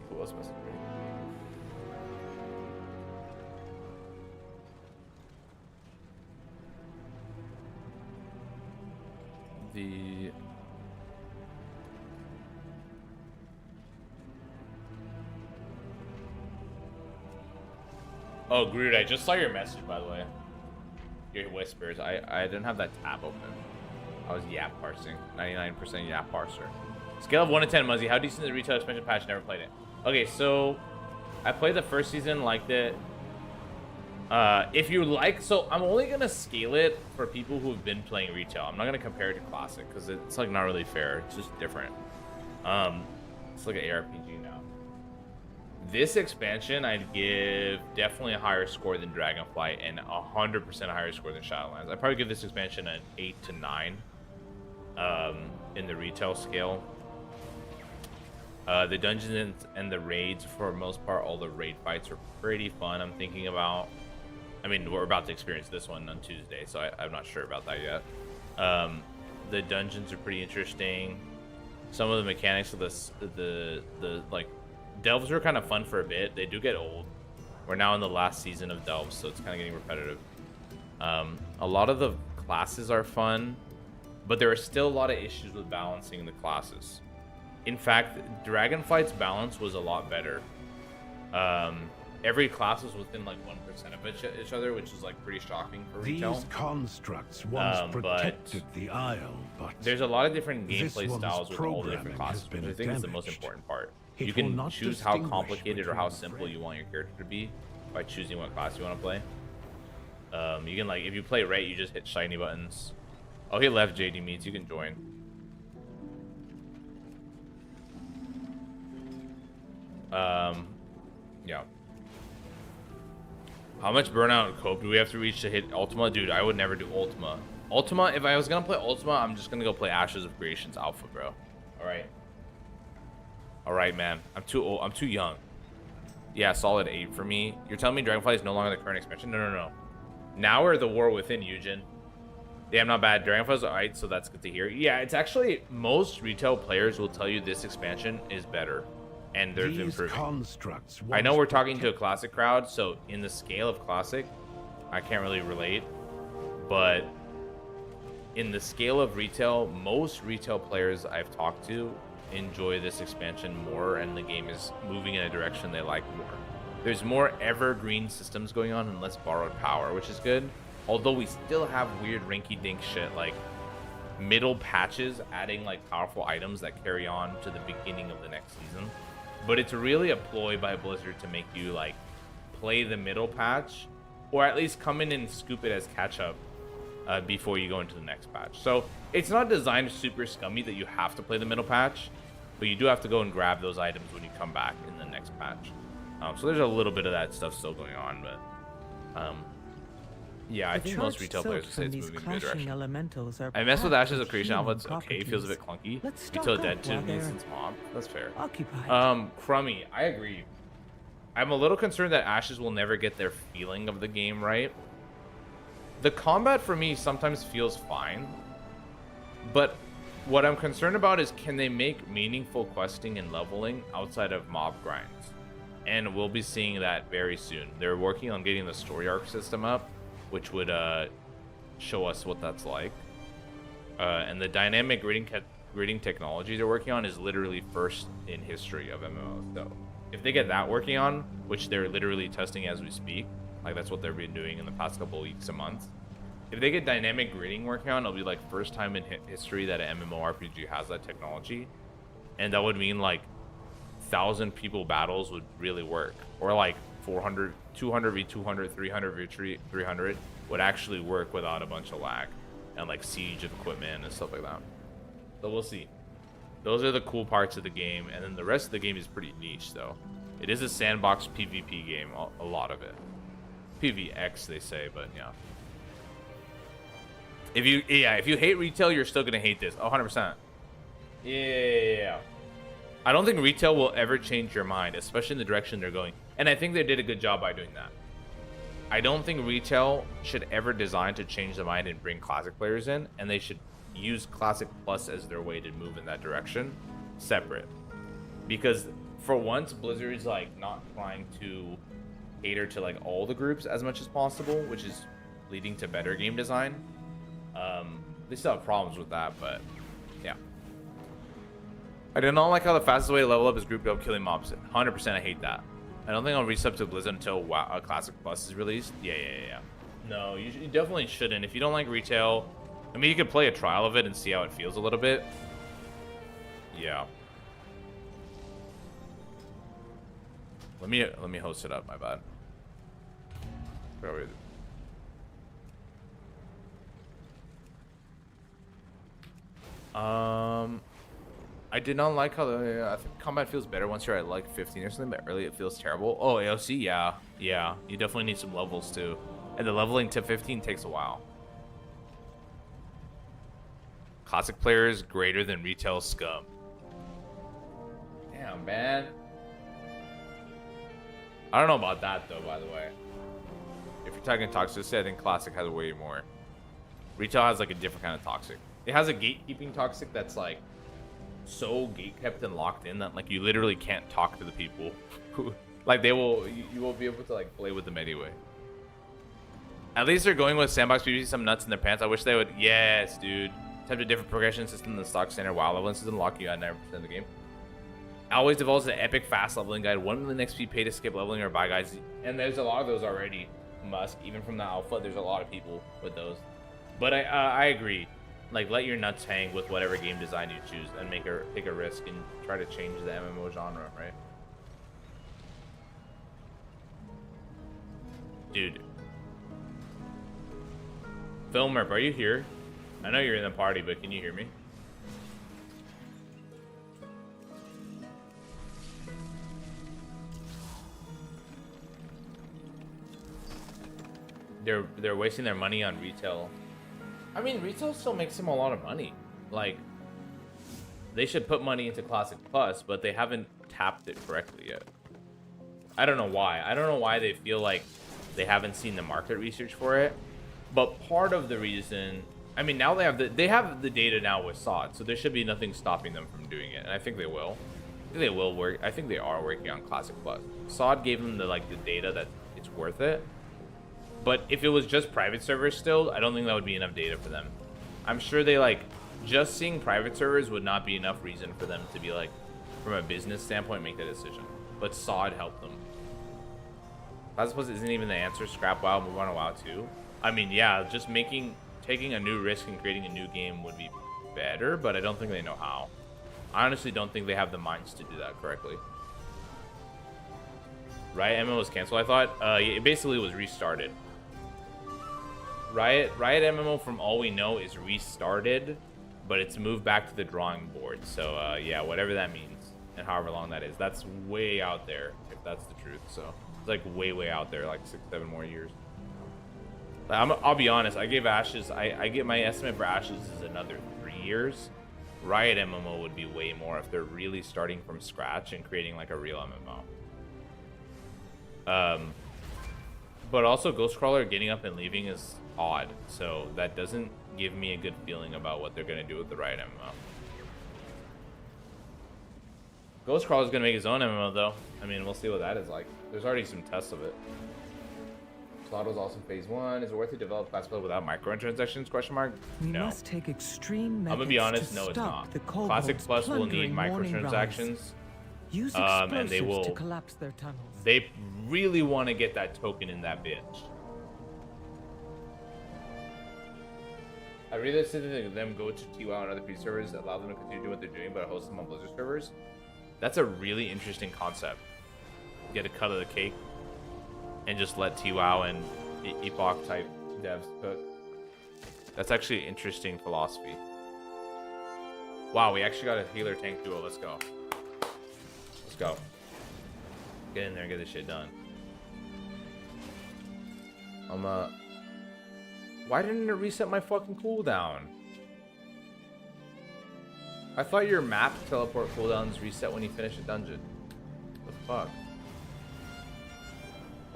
Who else messing with me? Oh, Groot, I just saw your message, by the way. Your whispers. I didn't have that tab open. I was yap parsing. 99% yap parser. Scale of 1 to 10, Muzzy. How decent is the retail expansion patch? Never played it. Okay, so I played the first season, liked it. If you like, so I'm only gonna scale it for people who have been playing retail. I'm not gonna compare it to classic because it's like not really fair. It's just different. It's like an ARPG now. This expansion, I'd give definitely a higher score than Dragonflight and 100% a higher score than Shadowlands. I'd probably give this expansion an 8 to 9 in the retail scale. The dungeons and the raids, for the most part, all the raid fights are pretty fun. I'm thinking about, I mean, we're about to experience this one on Tuesday, so I'm not sure about that yet. The dungeons are pretty interesting. Some of the mechanics of the like delves are kind of fun for a bit. They do get old. We're now in the last season of delves, so it's kind of getting repetitive. A lot of the classes are fun, but there are still a lot of issues with balancing the classes. In fact, Dragonflight's balance was a lot better. Every class was within like 1% of each other, which is like pretty shocking for retail. These constructs once protected the Isle, but there's a lot of different gameplay styles with all the different classes, which I think is the most important part. You can choose how complicated or how simple you want your character to be by choosing what class you want to play. You can, like, if you play right, you just hit shiny buttons. Oh, he left JD Meets. You can join. Yeah. How much burnout cope do we have to reach to hit Ultima? Dude, I would never do Ultima. Ultima, if I was gonna play Ultima, I'm just gonna go play Ashes of Creation's Alpha, bro. Alright. Alright, man. I'm too old. I'm too young. Yeah, solid 8 for me. You're telling me Dragonflight is no longer the current expansion? No. Now we're the war within, Eugen. Damn, not bad. Dragonflight's alright, so that's good to hear. Yeah, it's actually, most retail players will tell you this expansion is better. And they're improving. I know we're talking to a classic crowd, so in the scale of classic, I can't really relate. But in the scale of retail, most retail players I've talked to enjoy this expansion more, and the game is moving in a direction they like more. There's more evergreen systems going on and less borrowed power, which is good. Although we still have weird rinky-dink shit like middle patches adding like powerful items that carry on to the beginning of the next season. But it's really a ploy by Blizzard to make you like play the middle patch, or at least come in and scoop it as catch up before you go into the next patch. So it's not designed super scummy that you have to play the middle patch, but you do have to go and grab those items when you come back in the next patch. So there's a little bit of that stuff still going on, but yeah, I think most retail players would say it's moving in a good direction. I messed with Ashes of Creation Alpha. It's okay. It feels a bit clunky. Retail dead to me since mob. That's fair. Crummy, I agree. I'm a little concerned that Ashes will never get their feeling of the game right. The combat for me sometimes feels fine, but what I'm concerned about is, can they make meaningful questing and leveling outside of mob grinds? And we'll be seeing that very soon. They're working on getting the story arc system up, which would show us what that's like. And the dynamic grading technology they're working on is literally first in history of MMOs. So if they get that working on, which they're literally testing as we speak, like that's what they've been doing in the past couple of weeks and months. If they get dynamic grading working on, it'll be like first time in history that an MMORPG has that technology. And that would mean like 1,000 people battles would really work, or like 400, 200 v 200, 300 v 300 would actually work without a bunch of lag and like siege of equipment and stuff like that. So we'll see. Those are the cool parts of the game, and then the rest of the game is pretty niche though. It is a sandbox PvP game, a lot of it. PvX they say, but yeah. If you hate retail, you're still gonna hate this. 100%. Yeah. I don't think retail will ever change your mind, especially in the direction they're going. And I think they did a good job by doing that. I don't think retail should ever design to change the mind and bring classic players in, and they should use Classic Plus as their way to move in that direction, separate. Because for once, Blizzard's like not trying to cater to like all the groups as much as possible, which is leading to better game design. They still have problems with that, but yeah. I do not like how the fastest way to level up is group up killing mobs. 100% I hate that. I don't think I'll resub to Blizzard until WoW Classic Plus is released. Yeah. No, you definitely shouldn't. If you don't like retail, I mean, you could play a trial of it and see how it feels a little bit. Yeah. Let me host it up. My bad. I did not like how I think combat feels better once you're at like 15 or something, but early it feels terrible. Oh, AOC, yeah. You definitely need some levels too, and the leveling to 15 takes a while. Classic players greater than retail scum. Damn, man. I don't know about that though, by the way. If you're talking toxicity, I think Classic has way more. Retail has like a different kind of toxic. It has a gatekeeping toxic that's like so gatekept and locked in that like you literally can't talk to the people who like you won't be able to like play with them anyway. At least they're going with sandbox PvP, some nuts in their pants. I wish they would. Yes, dude. Attempt a different progression system than the stock standard WoW leveling system, lock you at 9% of the game. Always divulges an epic fast leveling guide, 1 million XP, pay to skip leveling or buy guides, and there's a lot of those already. Musk, even from the alpha, there's a lot of people with those. But I agree. Like, let your nuts hang with whatever game design you choose and take a risk and try to change the MMO genre, right? Dude. Filmer, are you here? I know you're in the party, but can you hear me? They're wasting their money on retail. I mean, retail still makes them a lot of money. Like, they should put money into Classic Plus, but they haven't tapped it correctly yet. I don't know why. I don't know why they feel like they haven't seen the market research for it. But part of the reason, I mean, now they have the data now with SOD, so there should be nothing stopping them from doing it, and I think they will. I think they will work. I think they are working on Classic Plus. SOD gave them the data that it's worth it. But if it was just private servers still, I don't think that would be enough data for them. I'm sure they just seeing private servers would not be enough reason for them to be from a business standpoint, make that decision. But SOD helped them. Classic Plus isn't even the answer. Scrap WoW, move on to WoW 2. I mean, yeah, just taking a new risk and creating a new game would be better, but I don't think they know how. I honestly don't think they have the minds to do that correctly. Riot MMO was canceled, I thought. It basically was restarted. Riot MMO, from all we know, is restarted, but it's moved back to the drawing board. So yeah, whatever that means, and however long that is, that's way out there, if that's the truth. So it's like way out there, like 6-7 more years. I'll be honest, I gave Ashes, I get my estimate for Ashes is another 3 years. Riot MMO would be way more if they're really starting from scratch and creating like a real MMO. But also Ghostcrawler getting up and leaving is odd, so that doesn't give me a good feeling about what they're gonna do with the Riot MMO. Ghostcrawler's gonna make his own MMO though. I mean, we'll see what that is like. There's already some tests of it. Slaughter's also phase 1. Is it worth to develop Classic Plus without microtransactions? Question mark. We no. must take extreme methods. I'm gonna be honest. No, it's not. Classic Plus will need microtransactions. Use and they will to collapse their tunnels. They really want to get that token in that bitch. I'd rather see them go to TWoW and other PC servers, allow them to continue doing what they're doing, but host them on Blizzard servers. That's a really interesting concept. Get a cut of the cake and just let TWoW and Epoch type devs cook. That's actually an interesting philosophy. Wow, we actually got a healer tank duo. Let's go. Let's go. Get in there and get this shit done. Why didn't it reset my fucking cooldown? I thought your map teleport cooldowns reset when you finish a dungeon. What the fuck?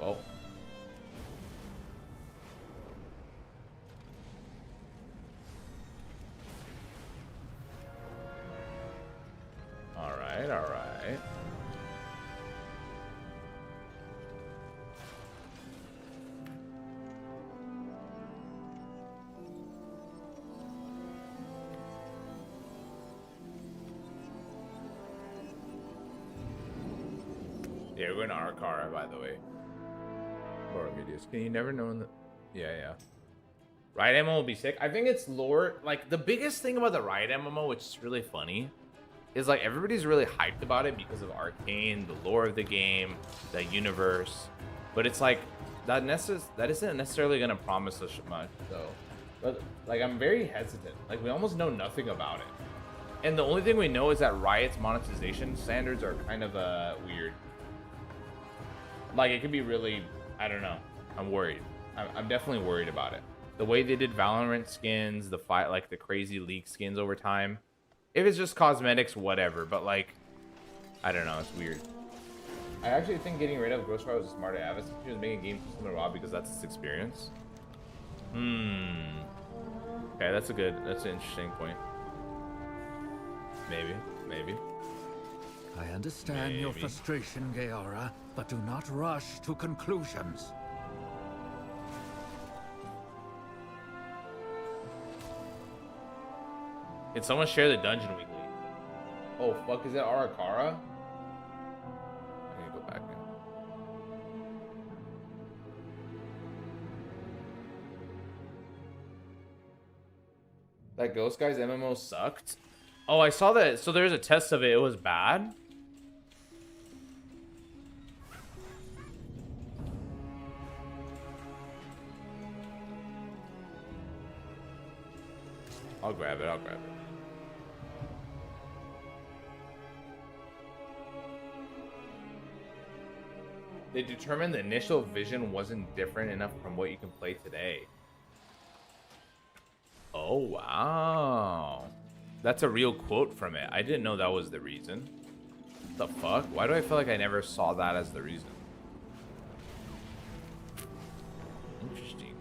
Well. Alright, alright. Yeah, we're going to Arcara, by the way. Borrow medias. Can you never know in the... Yeah. Riot MMO will be sick. I think it's lore. Like, the biggest thing about the Riot MMO, which is really funny, is like everybody's really hyped about it because of Arcane, the lore of the game, the universe. But it's like, that isn't necessarily going to promise us much, though. But, like, I'm very hesitant. Like, we almost know nothing about it. And the only thing we know is that Riot's monetization standards are kind of weird. Like, it could be really, I don't know. I'm worried. I'm definitely worried about it. The way they did Valorant skins, the crazy leak skins over time. If it's just cosmetics, whatever. But like, I don't know. It's weird. I actually think getting rid of Ghostwire was a smarter avenue. She was making games similar to Rob because that's its experience. Okay, that's an interesting point. Maybe. I understand your frustration, Gaora, but do not rush to conclusions. Can someone share the dungeon weekly? Oh, fuck, is that Arcara? I need to go back now. That Ghost Guy's MMO sucked? Oh, I saw that. So there's a test of it. It was bad? I'll grab it. They determined the initial vision wasn't different enough from what you can play today. Oh, wow. That's a real quote from it. I didn't know that was the reason. What the fuck? Why do I feel like I never saw that as the reason? Interesting.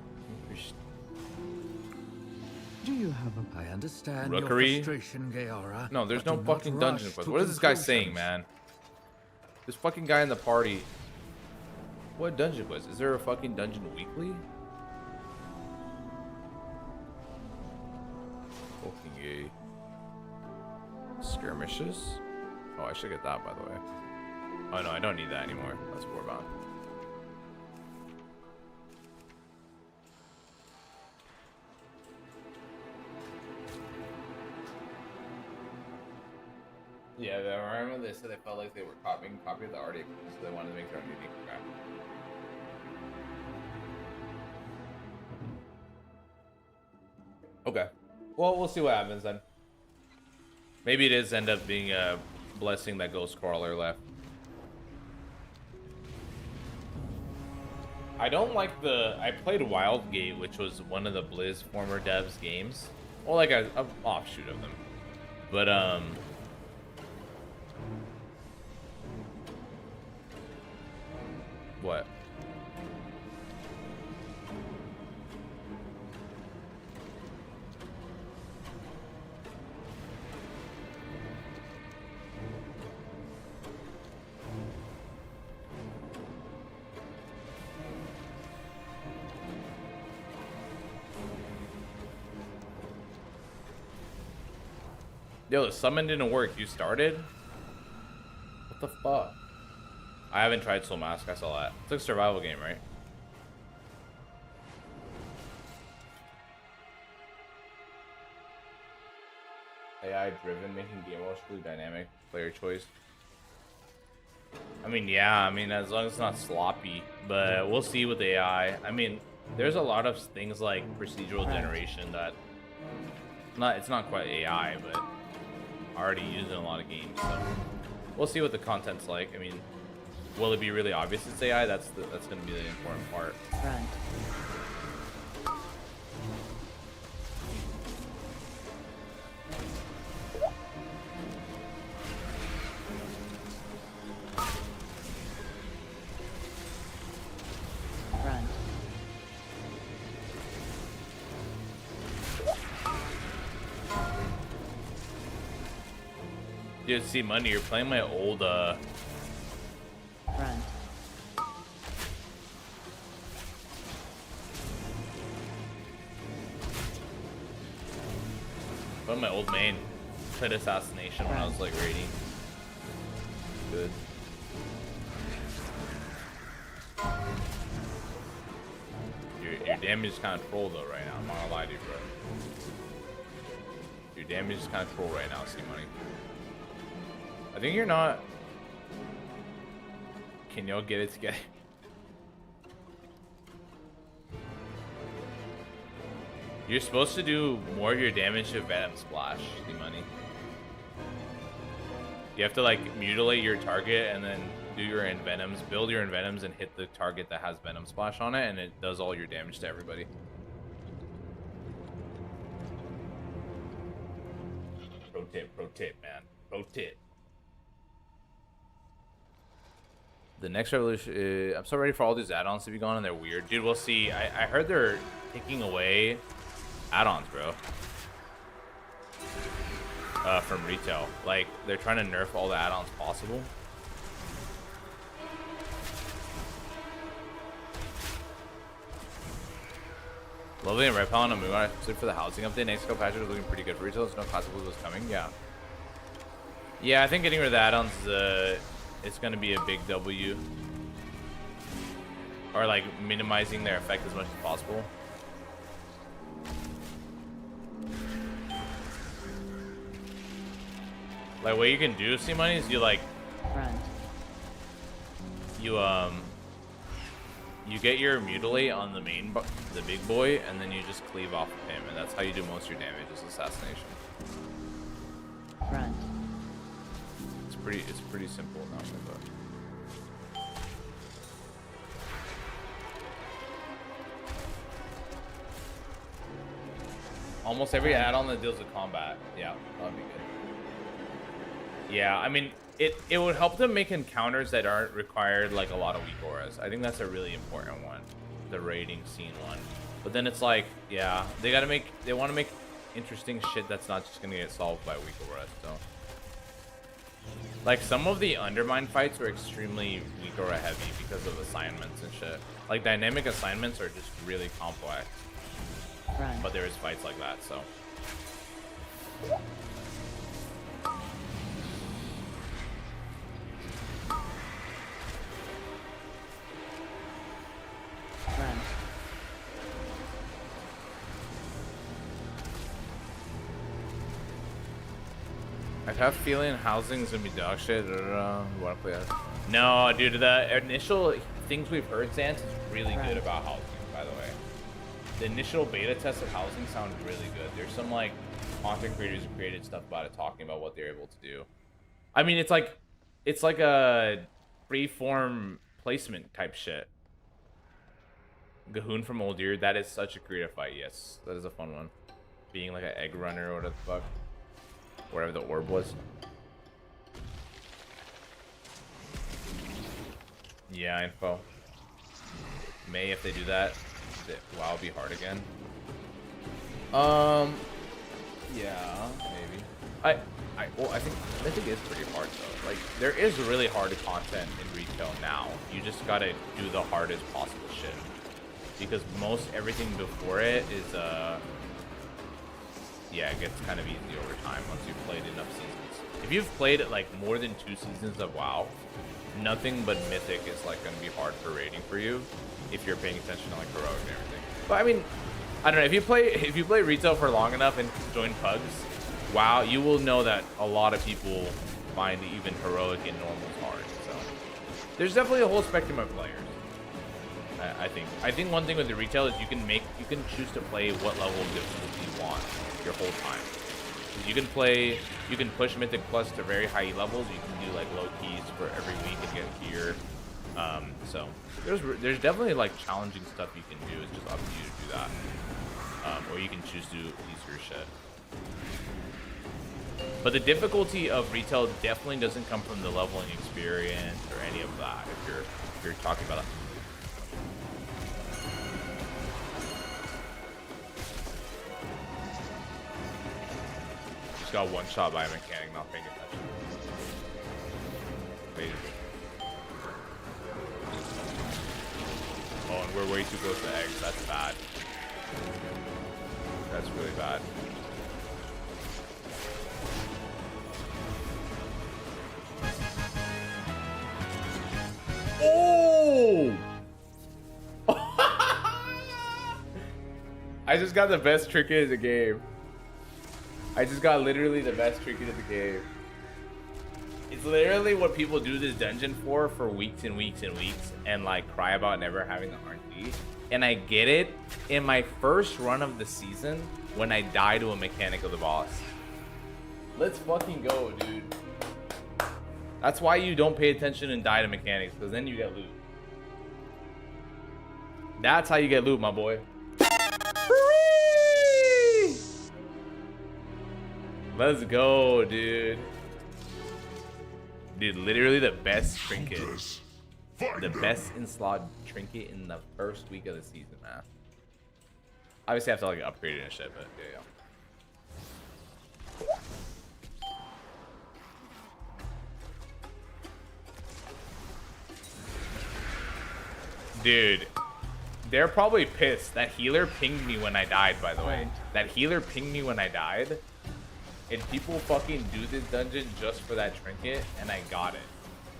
Do you have a... I understand Rookery? your frustration, Gaora. No, there's but no do not fucking rush dungeon quest. to What is this guy saying, conclusions. man? This fucking guy in the party. What dungeon quest? Is there a fucking dungeon weekly? Fucking gay. Skirmishes? Oh, I should get that, by the way. Oh no, I don't need that anymore. That's Warbound. Yeah, I remember they said they felt like they were copying the already existed, so they wanted to make their own unique crap. Okay. Well, we'll see what happens then. Maybe it is end up being a blessing that Ghost Crawler left. I don't like I played Wildgate, which was one of the Blizz former devs games. Well, like an offshoot of them. But, what? Yo, the summon didn't work. You started? What the fuck? I haven't tried Soul Mask. I saw that. It's like a survival game, right? AI driven, making game emotionally dynamic player choice. I mean, yeah, I mean, as long as it's not sloppy, but we'll see with AI. I mean, there's a lot of things like procedural generation that it's not quite AI, but already used in a lot of games. So we'll see what the content's like. I mean, will it be really obvious it's AI? That's going to be the important part. Right. Dude, see, Money, you're playing my old, Front. playing my old main. Played Assassination when I was, like, raiding. Good. Your damage is kind of troll though right now. I'm not gonna lie to you, bro. Your damage is kind of troll right now, see money. I think you're not. Can y'all get it together? You're supposed to do more of your damage to Venom Splash, see money. You have to like mutilate your target and then do your Envenoms, build your Envenoms and hit the target that has Venom Splash on it, and it does all your damage to everybody. Pro tip, man. Pro tip. The next revolution, I'm so ready for all these add-ons to be gone, and they're weird. Dude, we'll see. I heard they're taking away add-ons, bro. From retail. Like, they're trying to nerf all the add-ons possible. Lovely and Red Pal on a move on for the housing update. Next couple patches are looking pretty good for retail. There's no classic was coming. Yeah. Yeah, I think getting rid of the add-ons it's gonna be a big W. Or like minimizing their effect as much as possible. Like what you can do, see money, is you like you get your mutilate on the the big boy, and then you just cleave off of him, and that's how you do most of your damage, is assassination. Run. It's pretty simple now, but almost every add-on that deals with combat. Yeah, that'd be good. Yeah, I mean, it would help them make encounters that aren't required like a lot of weak auras. I think that's a really important one, the raiding scene one. But then it's like, yeah, they want to make interesting shit that's not just gonna get solved by weak auras. So, like some of the Undermine fights were extremely weak aura heavy because of assignments and shit. Like dynamic assignments are just really complex. Right. But there is fights like that, so. Run. I have a feeling housing's gonna be dog shit. Wanna play that? No, dude, the initial things we've heard, Zance, is really good about housing, by the way. The initial beta test of housing sounds really good. There's some like content creators who created stuff about it, talking about what they're able to do. I mean, it's like a freeform placement type shit. Gahoon from Old Deer, that is such a creative fight. Yes, that is a fun one. Being like an egg runner or whatever the fuck. Whatever the orb was. Yeah, info. May, if they do that, WoW will be hard again. Yeah, maybe. I think it's pretty hard though. Like, there is really hard content in retail now. You just gotta do the hardest possible shit. Because most everything before it is yeah, it gets kind of easy over time once you've played enough seasons. If you've played like more than 2 seasons of WoW, nothing but Mythic is like gonna be hard for raiding for you if you're paying attention to like heroic and everything. But I mean, I don't know, if you play retail for long enough and join pugs, WoW, you will know that a lot of people find even heroic and normals hard. So there's definitely a whole spectrum of players. I think one thing with the retail is you can choose to play what level of difficulty you want your whole time. You can push Mythic Plus to very high levels. You can do like low keys for every week and get gear. So there's definitely like challenging stuff you can do. It's just up to you to do that. Or you can choose to do easier shit. But the difficulty of retail definitely doesn't come from the leveling experience or any of that. If you're talking about it. Just got one shot by a mechanic, not paying attention. Wait. Oh, and we're way too close to eggs. That's bad. That's really bad. Oh! I just got the best trinket in the game. I just got literally the best trinket in the game. It's literally what people do this dungeon for weeks and weeks and weeks and like cry about never having the RNG. And I get it in my first run of the season when I die to a mechanic of the boss. Let's fucking go, dude. That's why you don't pay attention and die to mechanics, because then you get loot. That's how you get loot, my boy. Let's go, dude. Dude, literally the best trinket. The best in slot trinket in the first week of the season, man. Obviously, I have to like upgrade it and shit, but yeah. Dude, they're probably pissed. That healer pinged me when I died, by the way. That healer pinged me when I died. And people fucking do this dungeon just for that trinket, and I got it.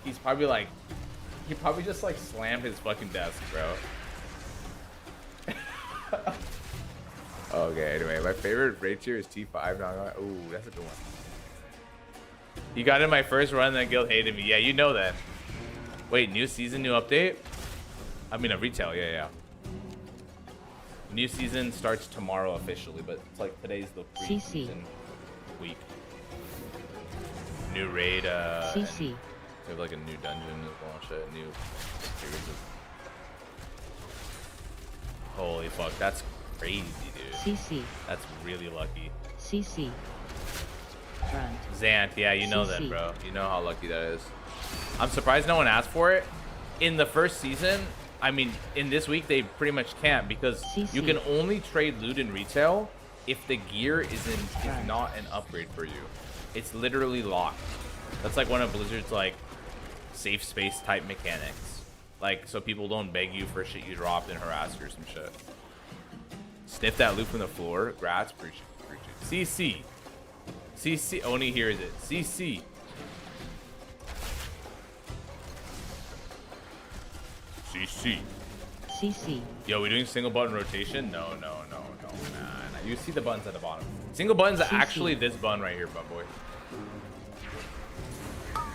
He's probably like, he probably just like slammed his fucking desk, bro. Okay, anyway, my favorite raid tier is T5. Ooh, that's a good one. You got in my first run, then guild hated me. Yeah, you know that. Wait, new season, new update? I mean, a retail, yeah. New season starts tomorrow officially, but it's like today's the pre-season week. New raid, CC. We have like a new dungeon as well, shit, new series of... Holy fuck, that's crazy, dude. CC. That's really lucky. CC. Front. Zant, yeah, you know that, bro. You know how lucky that is. I'm surprised no one asked for it. In the first season, I mean, in this week, they pretty much can't because you can only trade loot in retail if the gear is not an upgrade for you. It's literally locked. That's like one of Blizzard's like safe space type mechanics. Like, so people don't beg you for shit you dropped and harass you or some shit. Sniff that loot from the floor. Grats, appreciate it. CC. CC, Oni hears it. CC. CC. CC. Yo, we doing single button rotation? No, nah. You see the buttons at the bottom. Single buttons are actually this button right here, bud boy.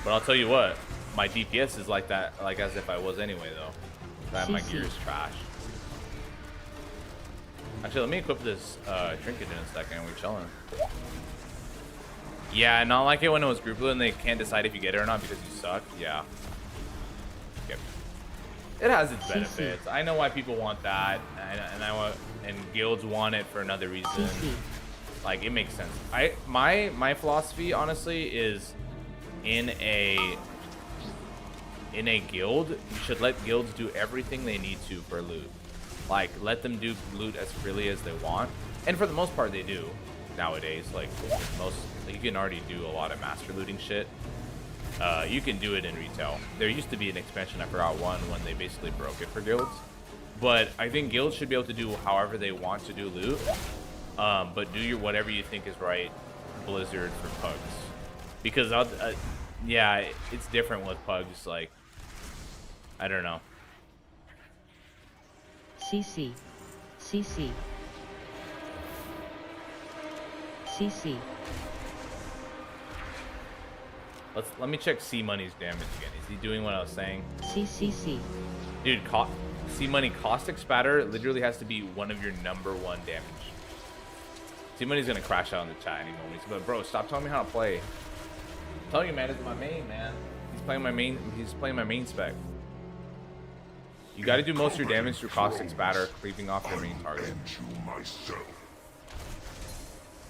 But I'll tell you what, my DPS is like that, like as if I was anyway though. My gear is trash. Actually, let me equip this trinket in a second. We're chilling. Yeah, not like it when it was group loot and they can't decide if you get it or not because you suck. Yeah. Okay. It has its benefits. I know why people want that, and guilds want it for another reason. Like, it makes sense. My philosophy, honestly, is in a guild, you should let guilds do everything they need to for loot. Like, let them do loot as freely as they want, and for the most part, they do nowadays. Like you can already do a lot of master looting shit. You can do it in retail. There used to be an expansion, I forgot when they basically broke it for guilds. But I think guilds should be able to do however they want to do loot. But do whatever you think is right, Blizzard, for pugs. Because, yeah, it's different with pugs. Like, I don't know. CC. CC. CC. Let me check C Money's damage again. Is he doing what I was saying? CCC. Dude, C Money caustic spatter literally has to be one of your #1 damage. C Money's gonna crash out in the chat any moment. But bro, stop telling me how to play. I'm telling you, man, it's my main, man. He's playing my main spec. You gotta do most of your damage through caustic spatter, creeping off your main target.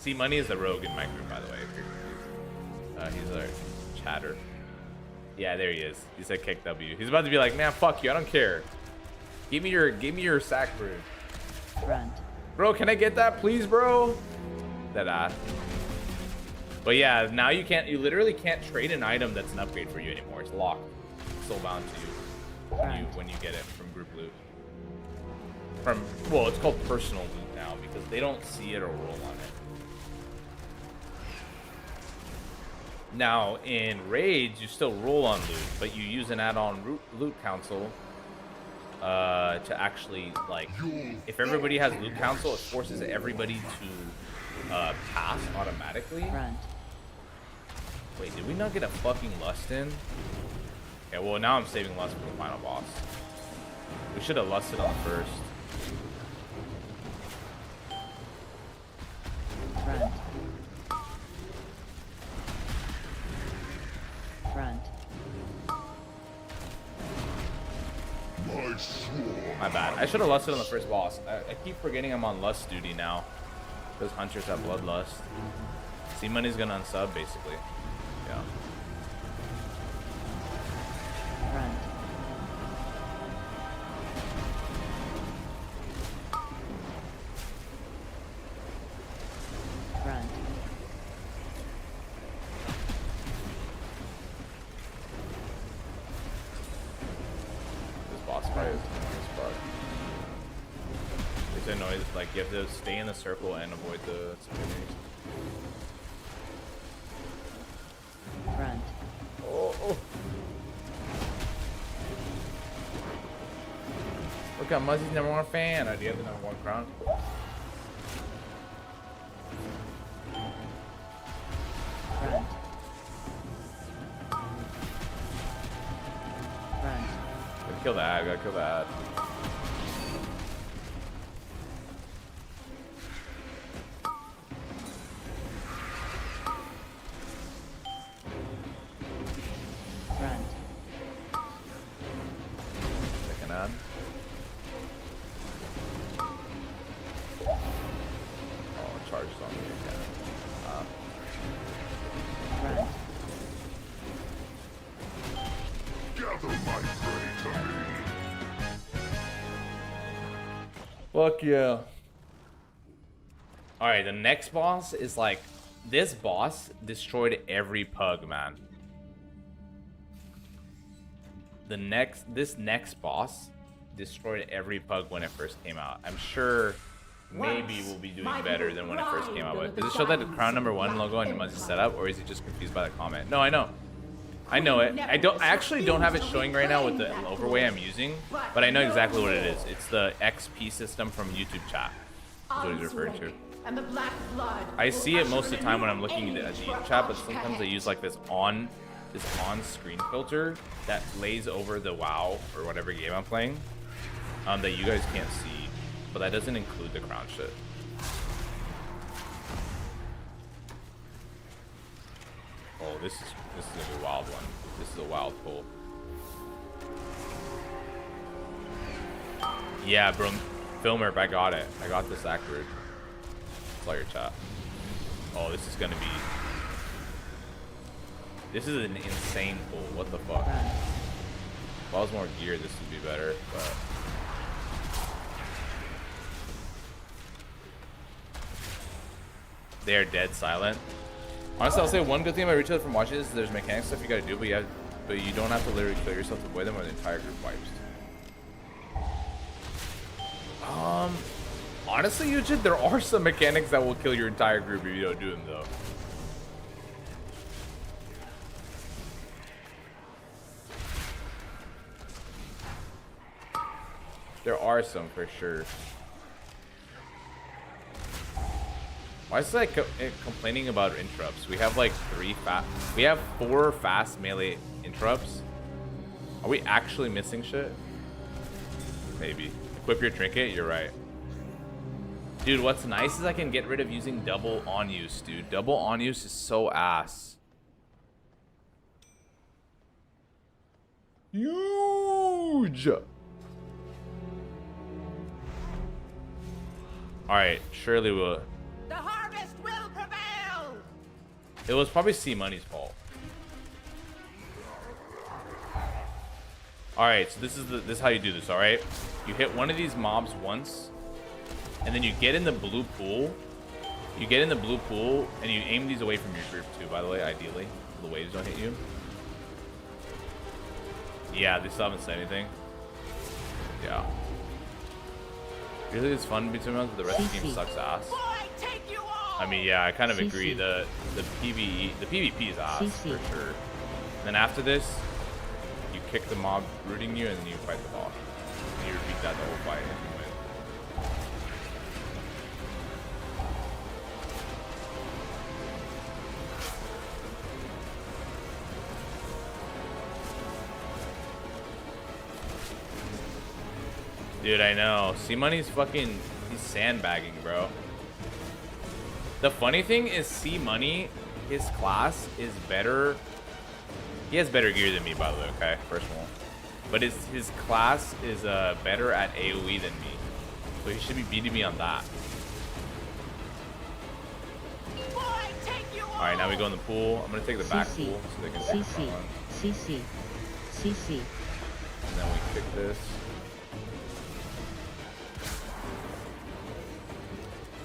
C Money is the rogue in my group, by the way. He's our chatter. Yeah, there he is. He said kick W. He's about to be like, man, fuck you, I don't care. Give me your sack brood. Front. Bro, can I get that, please, bro? That ass. But yeah, now you literally can't trade an item that's an upgrade for you anymore. It's locked. It's sold bound to you when you get it from group loot. Well, it's called personal loot now because they don't see it or roll on it. Now, in raids, you still roll on loot, but you use an add-on loot council to actually, like, if everybody has loot council, it forces everybody to pass automatically. Front. Wait, did we not get a fucking lust in? Okay, well now I'm saving lust for the final boss. We should have lusted on the first. Front. Front. My bad. I should have lusted on the first boss. I keep forgetting I'm on lust duty now. Those hunters have bloodlust. C Money's gonna unsub basically. Yeah. Front. Front. This boss fight is annoying as fuck. It's annoying, like you have to stay in the circle and avoid the spinners. Front. Oh. Look at Muzzy's #1 fan. Do you have the #1 crown? Front. Front. Gotta kill that. Gotta kill that. Front. Second ad. Oh, charges on me again. Front. Gather my prey to me. Fuck yeah. Alright, the next boss is like, this boss destroyed every pug, man. This next boss destroyed every pug when it first came out. I'm sure maybe we'll be doing better than when it first came out. But does it show that the crown #1 logo on Muzzy setup, or is he just confused by the comment? No, I know. I know it. I actually don't have it showing right now with the overlay I'm using, but I know exactly what it is. It's the XP system from YouTube chat. That's what he's referring to. And the black blood I see it most of the time when I'm looking at the chat, but sometimes they use like this on-screen filter that lays over the WoW or whatever game I'm playing, that you guys can't see, but that doesn't include the crown shit. Oh, this is a wild one. This is a wild pull. Yeah, bro, Filmer, I got it. I got this accurate. Saw your chat. Oh, this is gonna be. This is an insane pull. What the fuck? If I was more geared, this would be better, but. They are dead silent. Honestly, I'll say one good thing about retail from watching this is there's mechanic stuff you gotta do, but you don't have to literally kill yourself to avoid them, or the entire group wipes. Honestly, Yujin, there are some mechanics that will kill your entire group if you don't do them, though. There are some for sure. Why is it like complaining about interrupts? We have like 4 fast melee interrupts. Are we actually missing shit? Maybe. Equip your trinket, you're right. Dude, what's nice is I can get rid of using double on use, dude. Double on use is so ass. Huge. Alright, surely we'll. The harvest will prevail. It was probably C Money's fault. Alright, so this is how you do this, alright? You hit one of these mobs once, and then you get in the blue pool. You get in the blue pool, and you aim these away from your group too, by the way, ideally. So the waves don't hit you. Yeah, they still haven't said anything. Yeah. Really, it's fun between rounds, but the rest of the game sucks ass. I mean, yeah, I kind of agree. The PvP is ass for sure. And then after this, you kick the mob rooting you, and then you fight the boss. And you're that the whole fight anyway. Dude, I know. C-Money's fucking... He's sandbagging, bro. The funny thing is C-Money, his class is better... He has better gear than me, by the way, okay? First of all. But his class is better at AoE than me. So he should be beating me on that. Alright, now we go in the pool. I'm gonna take the back pool so they can take the front one. CC. And then we kick this.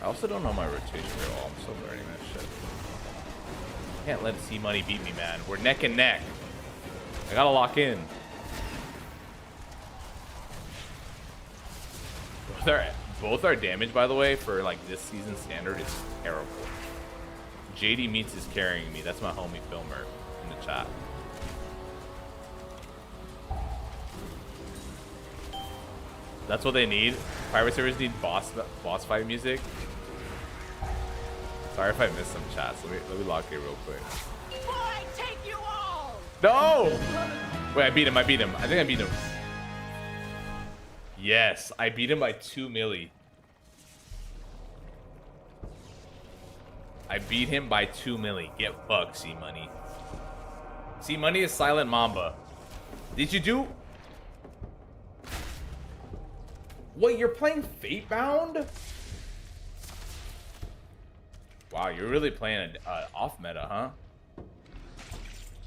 I also don't know my rotation at all. I'm still learning that shit. Can't let C-Money beat me, man. We're neck and neck. I gotta lock in. Both our damage, by the way, for like this season standard is terrible. JD Meets is carrying me. That's my homie Filmer in the chat. That's what they need. Pirate servers need boss fight music. Sorry if I missed some chats. Let me lock it real quick. No! Wait, I beat him. I think I beat him. Yes, I beat him by 2 milli. I beat him by 2 milli. Get fucked, C-Money. C-Money is Silent Mamba. Did you do... What, you're playing Fatebound? Wow, you're really playing off meta, huh?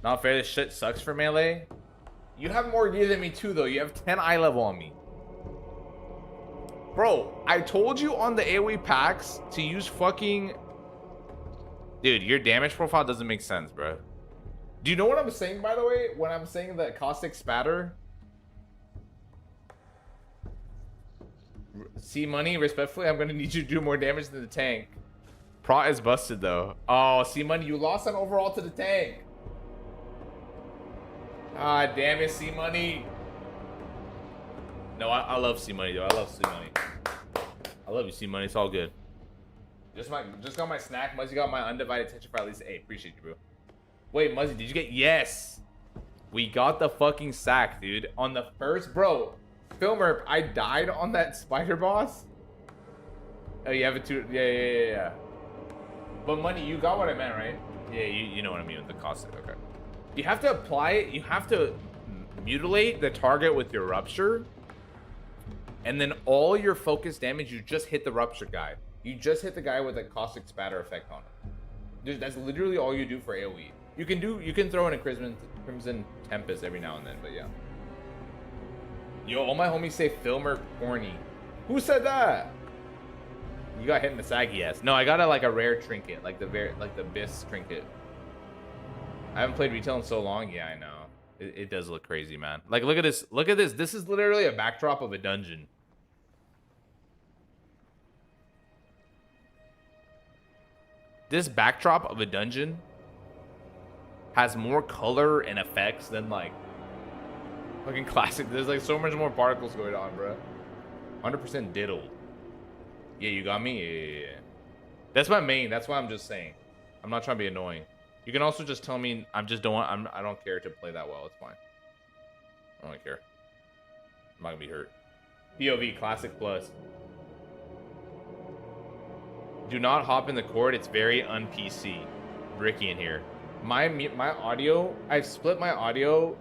Not fair, this shit sucks for melee. You have more gear than me too, though. You have 10 eye level on me. Bro, I told you on the AoE packs to use fucking... Dude, your damage profile doesn't make sense, bro. Do you know what I'm saying, by the way? When I'm saying the caustic spatter? C-Money, respectfully, I'm gonna need you to do more damage than the tank. Prot is busted, though. Oh, C-Money, you lost on overall to the tank. Ah, damn it, C-Money. No, I love C-Money, though. I love C-Money. I love you, C-Money. It's all good. Just got my snack. Muzzy got my undivided attention for at least 8. Appreciate you, bro. Wait, Muzzy, did you get... Yes. We got the fucking sack, dude. On the first... Bro, Filmer, I died on that spider boss. Oh, you have it too... Yeah. But Money, you got what I meant, right? Yeah, you know what I mean with the caustic. Okay. You have to apply it. You have to mutilate the target with your rupture. And then all your focus damage, you just hit the rupture guy. You just hit the guy with a caustic spatter effect on it. Dude, that's literally all you do for AoE. You can throw in a Crimson Tempest every now and then, but yeah. Yo, all my homies say Filmer corny. Who said that? You got hit in the saggy ass. No, I got a rare trinket, like the Biss trinket. I haven't played retail in so long. Yeah, I know. It does look crazy, man. Like, look at this. Look at this. This is literally a backdrop of a dungeon. This backdrop of a dungeon has more color and effects than like fucking classic. There's like so much more particles going on, bro. 100% diddled. Yeah, you got me. Yeah. That's my main. That's why I'm just saying. I'm not trying to be annoying. You can also just tell me I don't care to play that well. It's fine. I don't really care. I'm not gonna be hurt. POV Classic Plus. Do not hop in the cord. It's very un-PC. Bricky in here. My audio. I've split my audio,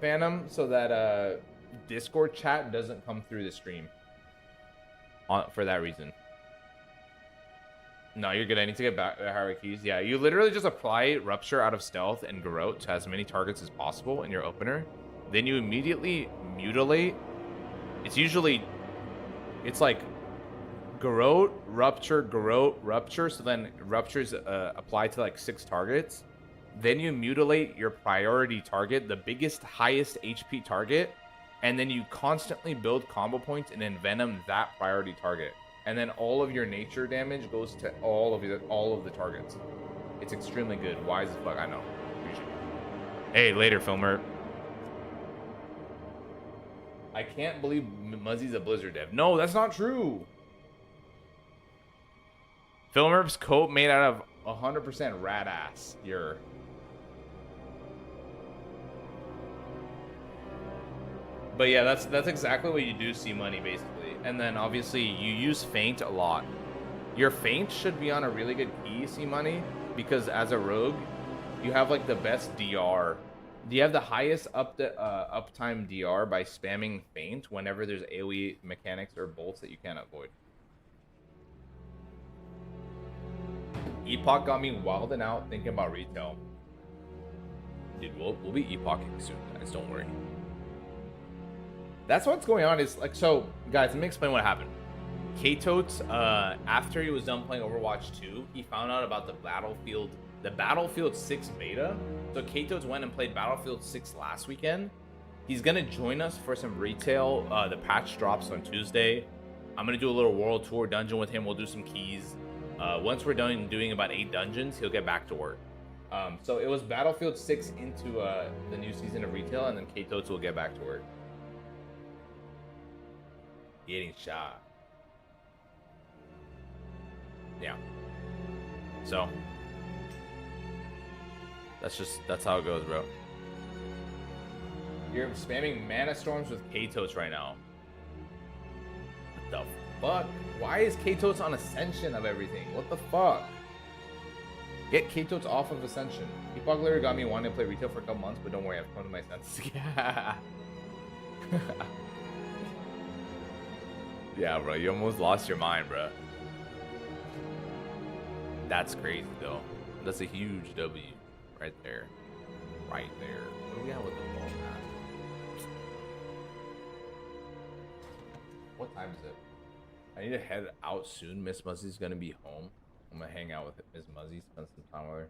Phantom, so that Discord chat doesn't come through the stream. For that reason. No, you're good. I need to get back hierarchies. Yeah, you literally just apply Rupture out of stealth and Garrote to as many targets as possible in your opener. Then you immediately mutilate. It's like Garrote, Rupture. So then Ruptures apply to like 6 targets. Then you mutilate your priority target, the biggest, highest HP target. And then you constantly build combo points and envenom that priority target. And then all of your nature damage goes to all of the targets. It's extremely good. Wise as fuck. I know. Appreciate it. Hey, later, Filmer. I can't believe Muzzy's a Blizzard dev. No, that's not true. Filmerp's coat made out of 100% rat ass. But yeah, that's exactly what you do, see money basically. And then obviously you use feint a lot. Your feint should be on a really good key, see money, because as a rogue, you have like the best DR. You have the highest uptime DR by spamming feint whenever there's AoE mechanics or bolts that you can't avoid. Epoch got me wilding out thinking about retail. Dude, we'll be epoching soon, guys. Don't worry. That's what's going on. Is like, so guys, let me explain what happened. K-Totes, after he was done playing Overwatch 2, he found out about the Battlefield 6 beta. So K-Totes went and played Battlefield 6 last weekend. He's gonna join us for some retail. The patch drops on Tuesday. I'm gonna do a little world tour dungeon with him. We'll do some keys. Once we're done doing about 8 dungeons, he'll get back to work. So it was Battlefield 6 into the new season of retail, and then K-Totes will get back to work. Getting shot. Yeah. So that's how it goes, bro. You're spamming mana storms with K-Totes right now. What the fuck? Why is K-Totes on Ascension of everything? What the fuck? Get K-Totes off of Ascension. Epoch literally got me wanting to play retail for a couple months, but don't worry, I've come to my senses. Yeah, bro, you almost lost your mind, bro. That's crazy, though. That's a huge W right there. Right there. What do we have with the ball, man? What time is it? I need to head out soon. Miss Muzzy's gonna be home. I'm gonna hang out with Miss Muzzy, spend some time with her.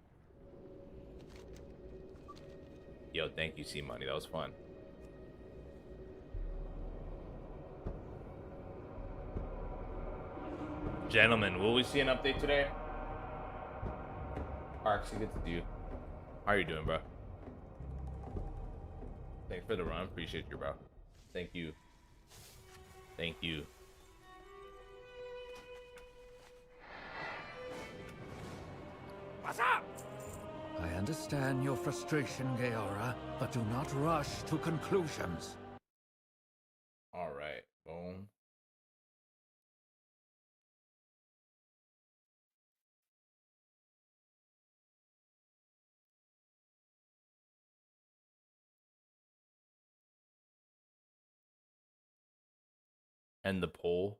Yo, thank you, C Money. That was fun. Gentlemen, will we see an update today? Actually, good to do. How are you doing, bro? Thanks for the run. Appreciate you, bro. Thank you. Thank you. What's up? I understand your frustration, Gaora, but do not rush to conclusions. All right, boom. And the poll.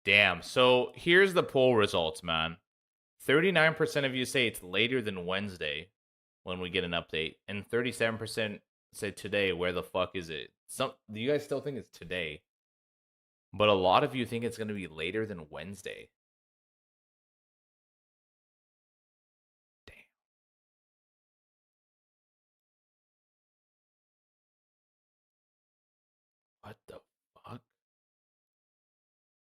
Damn. So here's the poll results, man. 39% of you say it's later than Wednesday when we get an update, and 37% say today. Where the fuck is it? Do you guys still think it's today? But a lot of you think it's going to be later than Wednesday. Damn. What the fuck?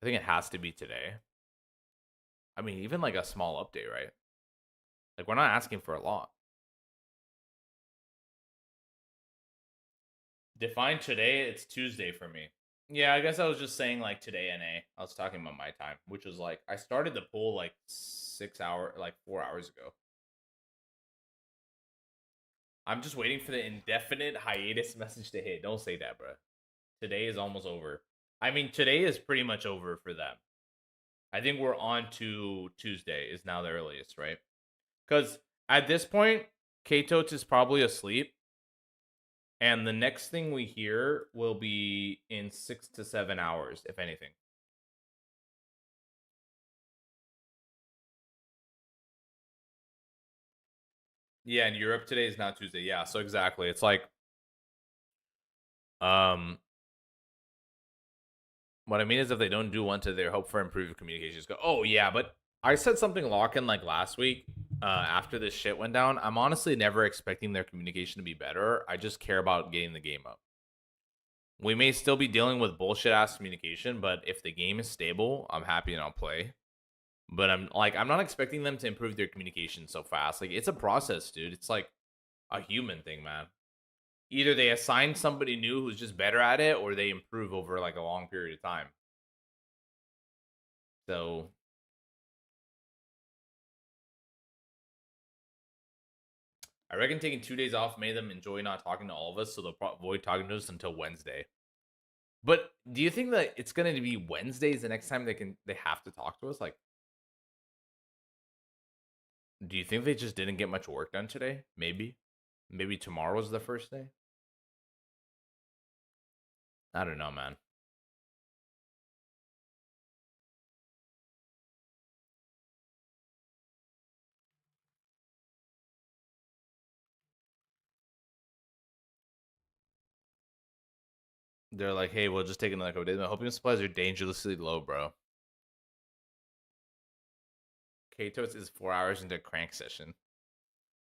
I think it has to be today. I mean, even like a small update, right? Like, we're not asking for a lot. Define today, it's Tuesday for me. Yeah, I guess I was just saying like today NA. I was talking about my time, which was like, I started the poll like 4 hours ago. I'm just waiting for the indefinite hiatus message to hit. Don't say that, bro. Today is almost over. I mean, today is pretty much over for them. I think we're on to Tuesday is now the earliest, right? Because at this point, K-Totes is probably asleep. And the next thing we hear will be in 6 to 7 hours, if anything. Yeah, in Europe today is not Tuesday. Yeah, so exactly. It's like, what I mean is if they don't do one to their hope for improved communications, go, oh yeah, but I said something lock-in like last week after this shit went down. I'm honestly never expecting their communication to be better. I just care about getting the game up. We may still be dealing with bullshit-ass communication, but if the game is stable, I'm happy and I'll play. But I'm not expecting them to improve their communication so fast. Like, it's a process, dude. It's like a human thing, man. either they assign somebody new who's just better at it, or they improve over like a long period of time. So I reckon taking 2 days off made them enjoy not talking to all of us, so they'll avoid talking to us until Wednesday. But do you think that it's going to be Wednesdays the next time they have to talk to us? Like, do you think they just didn't get much work done today? Maybe tomorrow's the first day. I don't know, man. They're like, hey, we'll just take another couple days. I'm hoping supplies are dangerously low, bro. Katos is 4 hours into a crank session.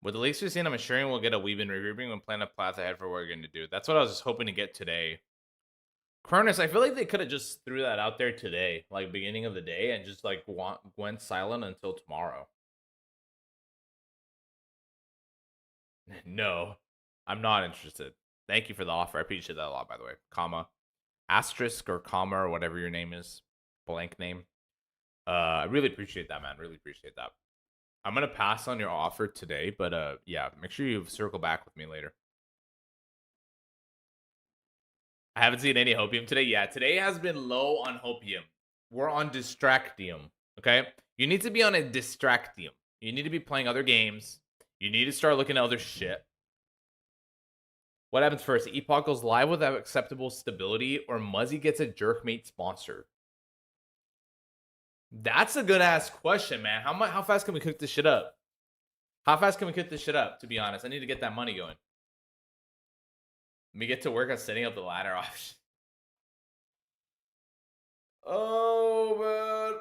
With the leaks we've seen, I'm assuring we'll get a Weebin regrouping and plan a path ahead for what we're going to do. That's what I was just hoping to get today. Cronus, I feel like they could have just threw that out there today, like beginning of the day, and just like went silent until tomorrow. No, I'm not interested. Thank you for the offer. I appreciate that a lot, by the way. Comma, asterisk or comma or whatever your name is, blank name. I really appreciate that, man. Really appreciate that. I'm gonna pass on your offer today, but yeah, make sure you circle back with me later. I haven't seen any hopium today. Yeah, today has been low on hopium. We're on distractium. Okay, you need to be on a distractium. You need to be playing other games. You need to start looking at other shit. What happens first? Epoch goes live without acceptable stability, or Muzzy gets a jerkmate sponsor? That's a good ass question, man. How fast can we cook this shit up? How fast can we cook this shit up? To be honest, I need to get that money going. Let me get to work on setting up the ladder option. Oh man.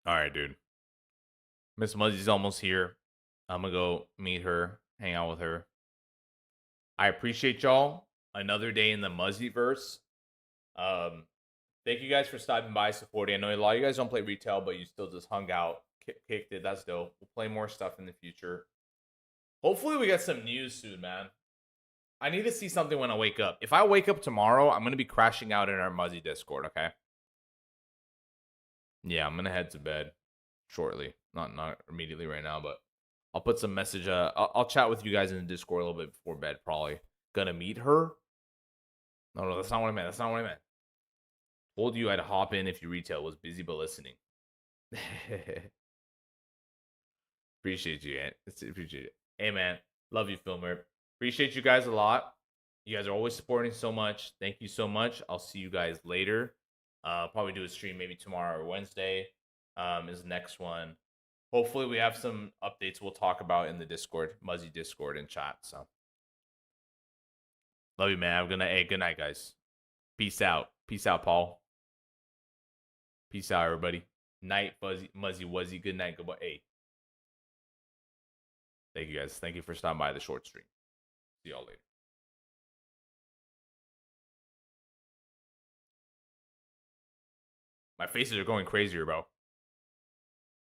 All right, dude. Miss Muzzy's almost here. I'm gonna go meet her, hang out with her. I appreciate y'all. Another day in the Muzzyverse. Thank you guys for stopping by, supporting. I know a lot of you guys don't play retail, but you still just hung out, kicked it. That's dope. We'll play more stuff in the future. Hopefully we get some news soon, man. I need to see something when I wake up. If I wake up tomorrow, I'm gonna be crashing out in our Muzzy Discord, okay? Yeah, I'm gonna head to bed shortly. Not immediately right now, but I'll put some message. I'll chat with you guys in the Discord a little bit before bed, probably. Gonna meet her? No, that's not what I meant. That's not what I meant. Told you I'd hop in if you retail. Was busy but listening. Appreciate you, Ant. Appreciate it. Hey, man. Love you, Filmer. Appreciate you guys a lot. You guys are always supporting so much. Thank you so much. I'll see you guys later. Probably do a stream maybe tomorrow or Wednesday. Is the next one. Hopefully we have some updates we'll talk about in the Discord, Muzzy Discord and chat. So love you, man. Good night, guys. Peace out. Peace out, Paul. Peace out, everybody. Night, Muzzy Wuzzy. Good night. Goodbye. Hey. Thank you, guys. Thank you for stopping by the short stream. See y'all later. My faces are going crazier, bro.